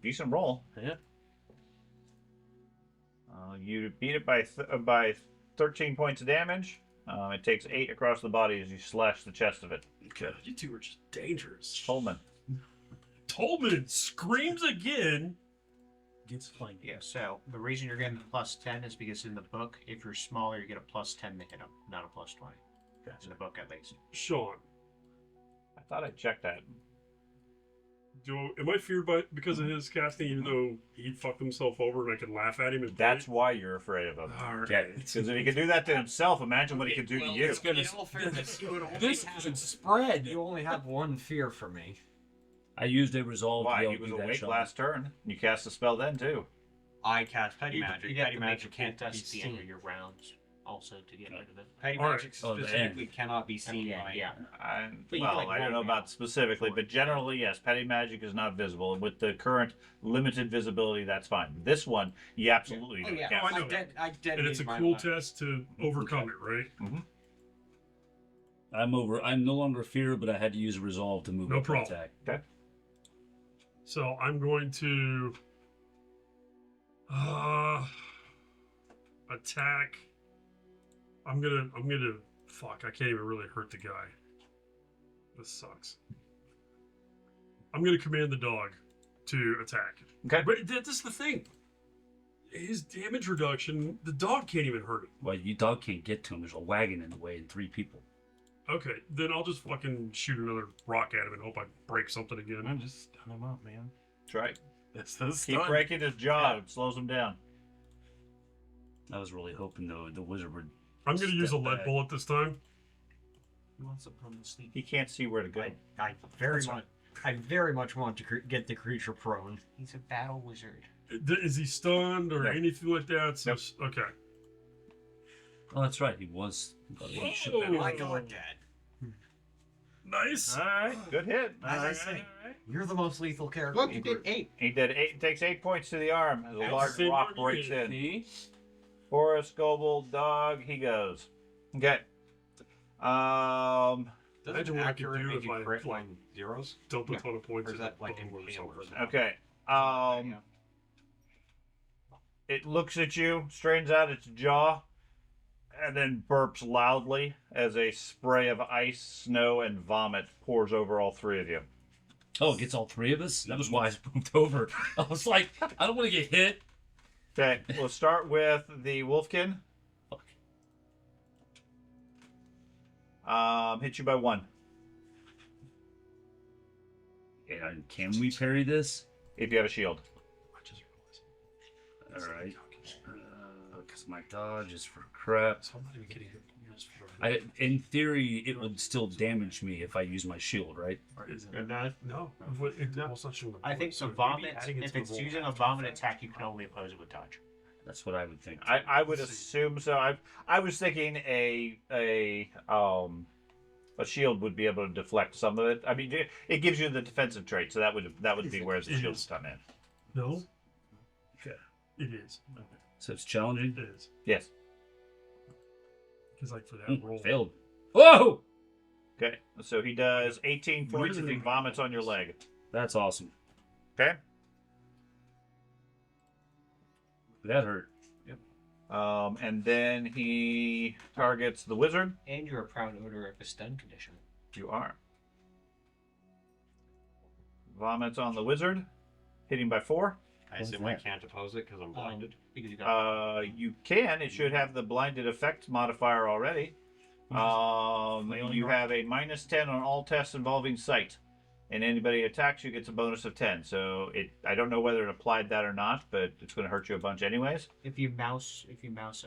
Decent roll. Yeah. You beat it by 13 points of damage. It takes 8 across the body as you slash the chest of it. Okay. You two are just dangerous. Tolman. Tolman screams again. Gets flanked. Yeah, so the reason you're getting the plus 10 is because in the book, if you're smaller, you get a plus 10 to hit him, not a plus 20. In the book, at least. Sean, I thought I checked that. am I feared because of his casting, even though he fucked himself over and I can laugh at him? And That's why you're afraid of him. all right. Okay. Because if he can do that to himself, imagine what he could do to you. It's gonna. In all fairness, you would only This have- should spread. You only have one fear for me. I used a resolve Why? to He be was able to do that, awake Sean. last turn. You cast a spell then too. I cast petty You magic. have Petty to make magic a cool can't be test at the end seen. of your rounds. also to get rid of it. Petty All magic right. Oh, the specifically end. cannot be seen Yeah, by. yeah. Well, But you can, like, I don't roll know it about out. specifically, but generally, yes, petty magic is not visible. And with the current limited visibility, that's fine. This one, you absolutely Oh don't yeah, cast. I know. I And detonated it's a my cool weapon. test to overcome it, right? I'm no longer fear, but I had to use resolve to move No up the problem. attack. So I'm going to attack. I'm gonna fuck. I can't even really hurt the guy. This sucks. I'm gonna command the dog to attack. Okay. But that's the thing. His damage reduction, the dog can't even hurt him. Well, you dog can't get to him. There's a wagon in the way and 3 people. Okay, then I'll just fucking shoot another rock at him and hope I break something again. I'm just stun him up, man. That's right. That's the Keep stun. breaking his jaw. It slows him down. I was really hoping the wizard would. I'm gonna use a Step lead back. bullet this time. He wants to put him to sleep. He can't see where to go. I very much want to get the creature prone. He's a battle wizard. Is he stunned or No. anything like that? So, Nope. okay. Oh, that's right. He was. He should have Oh. been. My God, Dad. Nice. All right, good hit. As I say, you're the most lethal character. Look, in you the did group. 8. He did 8. Takes 8 points to the arm as a large Outstanding rock breaks unit. in. Forest, Goble, dog. He goes. Okay. Does Imagine it what I could accurate do make if you I, crit like, on zeros? Dump a ton of points Or is in that like the bow or impale or something. something? Okay. Yeah. It looks at you, strains out its jaw, and then burps loudly as a spray of ice, snow, and vomit pours over all 3 of you. Oh, it gets all 3 of us? That was why I moved over. I was like, I don't want to get hit. Okay, we'll start with the Wolfkin. Hit you by 1. And can we parry this? If you have a shield. All right. Because my dodge is for crap. So I'm not even kidding. Just for- In theory, it would still damage me if I use my shield, right? Or is it? No, No. Well, it's not showing the I think points, the so maybe vomit, adding it if to the it's roll using a adds vomit effect. attack, you can only oppose it with dodge. That's what I would think. I would assume so. I was thinking a shield would be able to deflect some of it. I mean, it gives you the defensive trait, so that would be where the It shields is. come in. No. Okay. It is. So it's challenging. It is. Yes. Because like for that roll. Failed. Whoa! Okay. So he does 18 points and he vomits on your leg. That's awesome. Okay. That hurt. And then he targets the wizard. And you're a proud owner of a stun condition. You are. Vomits on the wizard, hitting by 4. I assume I can't oppose it because I'm blinded. Because you got You can. It should have the blinded effect modifier already. You have a -10 on all tests involving sight, and anybody attacks you gets a bonus of 10. So I don't know whether it applied that or not, but it's going to hurt you a bunch anyways. if you mouse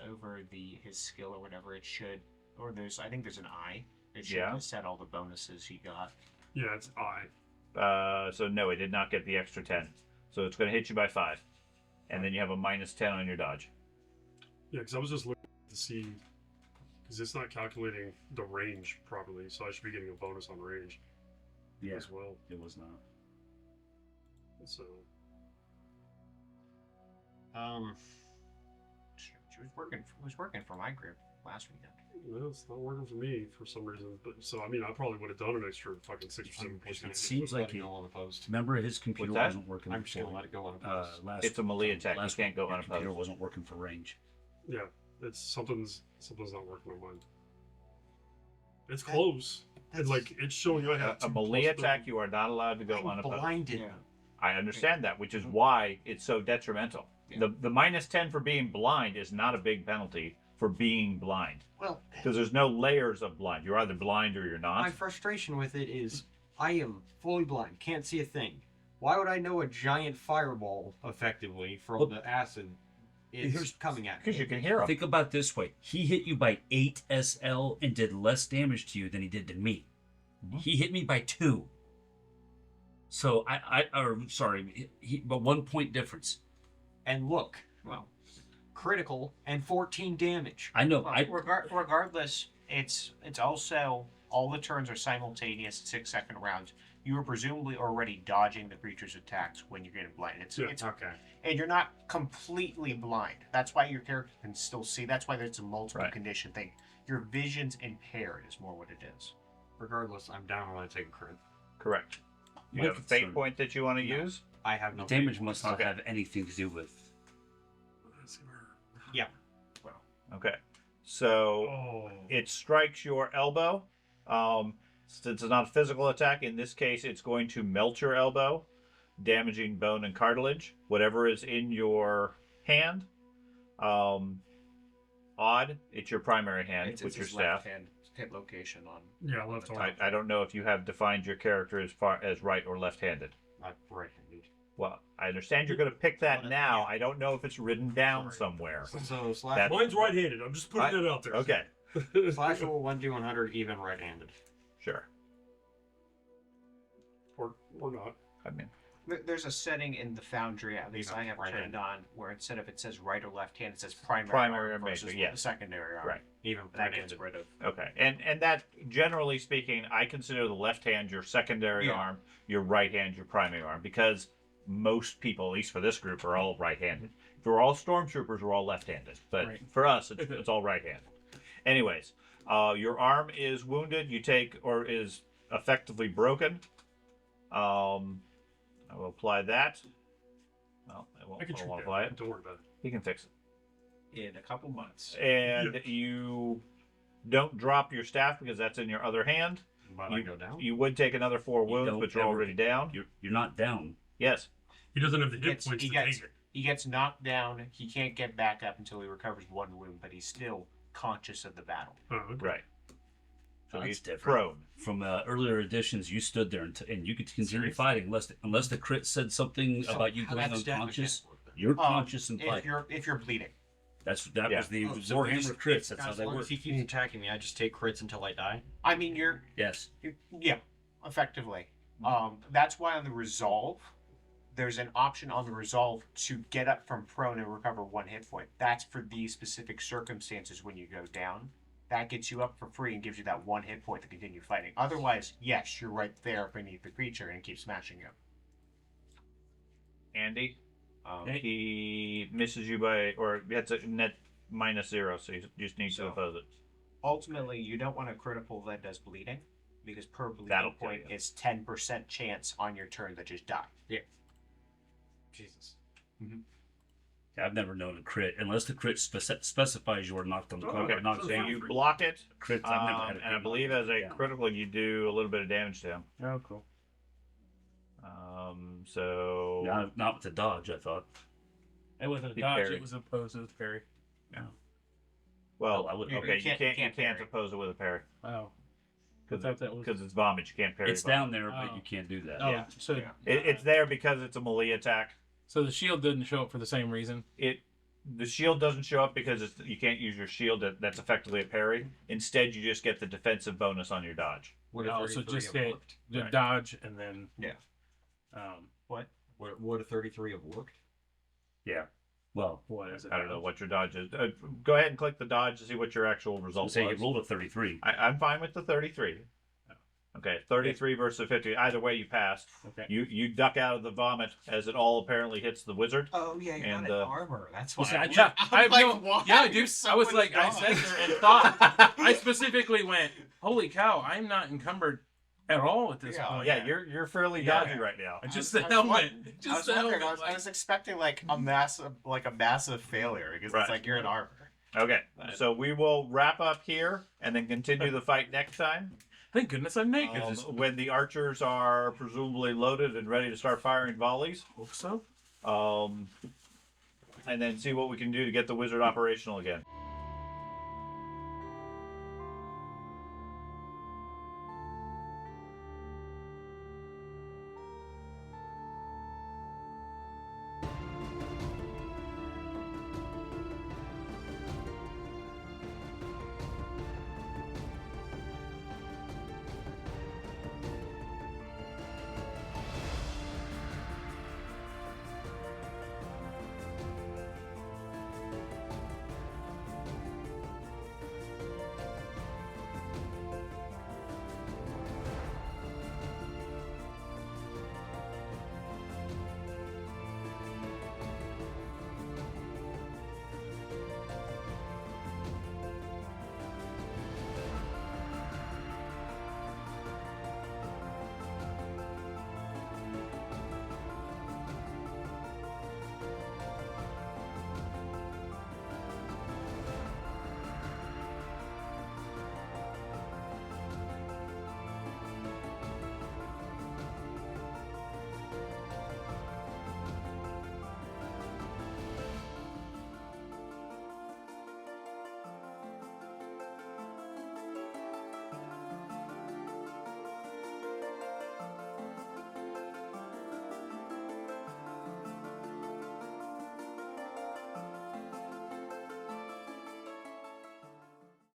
over his skill or whatever, it should, or I think there's an eye. It should Yeah. set all the bonuses he got. Yeah, it's I. So no, it did not get the extra 10. So it's going to hit you by 5, and then you have a -10 on your dodge. Yeah, because I was just looking to see, because it's not calculating the range properly, so I should be getting a bonus on range Yeah, as well. it was not. So It was working for my group last weekend. well, it's not working for me for some reason. But so I mean, I probably would have done an extra fucking 6 or 7 points. It seems like Letting go unopposed. Remember, his computer What's that? wasn't working. I'm just gonna for, let it go unopposed. last. It's a melee attack. You Last can't go week, your unopposed. computer wasn't working for range. Yeah, it's something's not working on mine. It's close. And like it's showing I have A 2 melee plus attack, you are not allowed to go I'm unopposed. blinded. I understand that, which is why it's so detrimental. Yeah. The -10 for being blind is not a big penalty for being blind, Well, because there's no layers of blind. You're either blind or you're not. my frustration with it is I am fully blind, can't see a thing. Why would I know a giant fireball effectively from Well, the acid is coming at me? Because you can hear them. Think about it this way: he hit you by 8 SL and did less damage to you than he did to me. He hit me by 2. So but 1 point difference. And look, well, critical and 14 damage. I know. Regardless, it's also all the turns are simultaneous 6-second rounds. You were presumably already dodging the creature's attacks when you're getting blinded. It's Okay. and you're not completely blind. That's why your character can still see. That's why there's a multiple condition thing. Your vision's impaired is more what it is. Regardless, I'm down when I take a crit. Correct. You My have a fate concern- point that you want to use? I have no Damage fate must points. not have anything to do with. Yeah. Okay. So Oh. it strikes your elbow. Since it's not a physical attack, in this case, it's going to melt your elbow, damaging bone and cartilage. Whatever is in your hand, odd, it's your primary hand It's with your his staff. left hand hit location on. Yeah, left arm. I don't know if you have defined your character as far as right or left-handed. I'm right-handed. Well, I understand you're going to pick that now. I don't know if it's written down somewhere. So slash That- Mine's right-handed. I'm just putting I- that out there. Okay, slash roll 1d100 even right-handed. sure. Or not. I mean, There's a setting in the Foundry, at least I have right turned on, where instead of it says right or left hand, it says primary, Primary arm or versus major, yes. secondary arm. right. Even That gets right-handed. rid of. Okay, and that, generally speaking, I consider the left hand your secondary Yeah. arm, your right hand your primary arm, because most people, at least for this group, are all right-handed. If we're all stormtroopers, we're all left-handed, but Right. for us, it's all right-handed. Anyways, your arm is wounded. You take, or is effectively broken. I will apply that. Well, I won't, I can treat that. apply it. Don't worry about it. He can fix it. In a couple months. And you don't drop your staff because that's in your other hand. But I go down. You would take another 4 wounds, don't but you're ever- already down. You're not down. Yes. He doesn't have the hit Gets- points he to gets- take it. He gets knocked down. He can't get back up until he recovers 1 wound, but he's still conscious of the battle. Oh, okay. Right. So That's he's different. prone. From earlier editions, you stood there and you could continue fighting unless the crit said something So about you how going that's unconscious. damage? You're conscious and If fighting. you're bleeding. That Yeah. was the Oh, so Warhammer crits. That's how as they long work. as he keeps attacking me, I just take crits until I die. I mean, you're yeah, effectively. That's why on the resolve, there's an option on the resolve to get up from prone and recover 1 hit point. That's for these specific circumstances when you go down. That gets you up for free and gives you that 1 hit point to continue fighting. Otherwise, yes, you're right there beneath the creature and keep smashing you. Andy, he misses you by, or it's a net -0, so you just need to oppose it. Ultimately, you don't want a critical that does bleeding, because per bleeding That'll kill point you. is 10% chance on your turn that just die. Jesus. I've never known a crit unless the crit specifies you are knocked on the Oh, or Okay, knocked so down. you block it, Crits. I've never had a and I crit believe knock as a down. critical, you do a little bit of damage to him. Oh, cool. So Not with the dodge, I thought. It wasn't a He dodge, parried. it was opposed to parry. well, I would- okay, you can't parry. oppose it with a parry Oh. I thought that was. because it's vomit. You can't parry. It's vomit. down there, but Oh. you can't do that. Oh, yeah. so It's there because it's a melee attack. so the shield didn't show up for the same reason. The shield doesn't show up because you can't use your shield. That's effectively a parry. Instead, you just get the defensive bonus on your dodge. Would a Oh, so 33 just have hit worked? the Right. dodge and then. Yeah. Would Would a 33 have worked? Yeah. Well, what is it? I don't know what your dodge is. Go ahead and click the dodge to see what your actual result say you was. rolled a 33. I'm fine with the 33. Okay, 33 versus 50. Either way, you passed. Okay. You duck out of the vomit as it all apparently hits the wizard. Oh yeah, you're And, not in armor. That's why. see, I Yeah, I have like, no. why Yeah, do dude. so I was much like, I dodge? sat there and thought. I specifically went, "Holy cow! I'm not encumbered at all at this Yeah. point." Yeah, you're fairly Yeah. dodgy right now. Just I the was helmet. wondering- I Just was the wondering, helmet. I was expecting like a massive failure because Right. it's like you're in armor. Okay, so we will wrap up here and then continue the fight next time. Thank goodness I'm naked. When the archers are presumably loaded and ready to start firing volleys. Hope so. And then see what we can do to get the wizard operational again.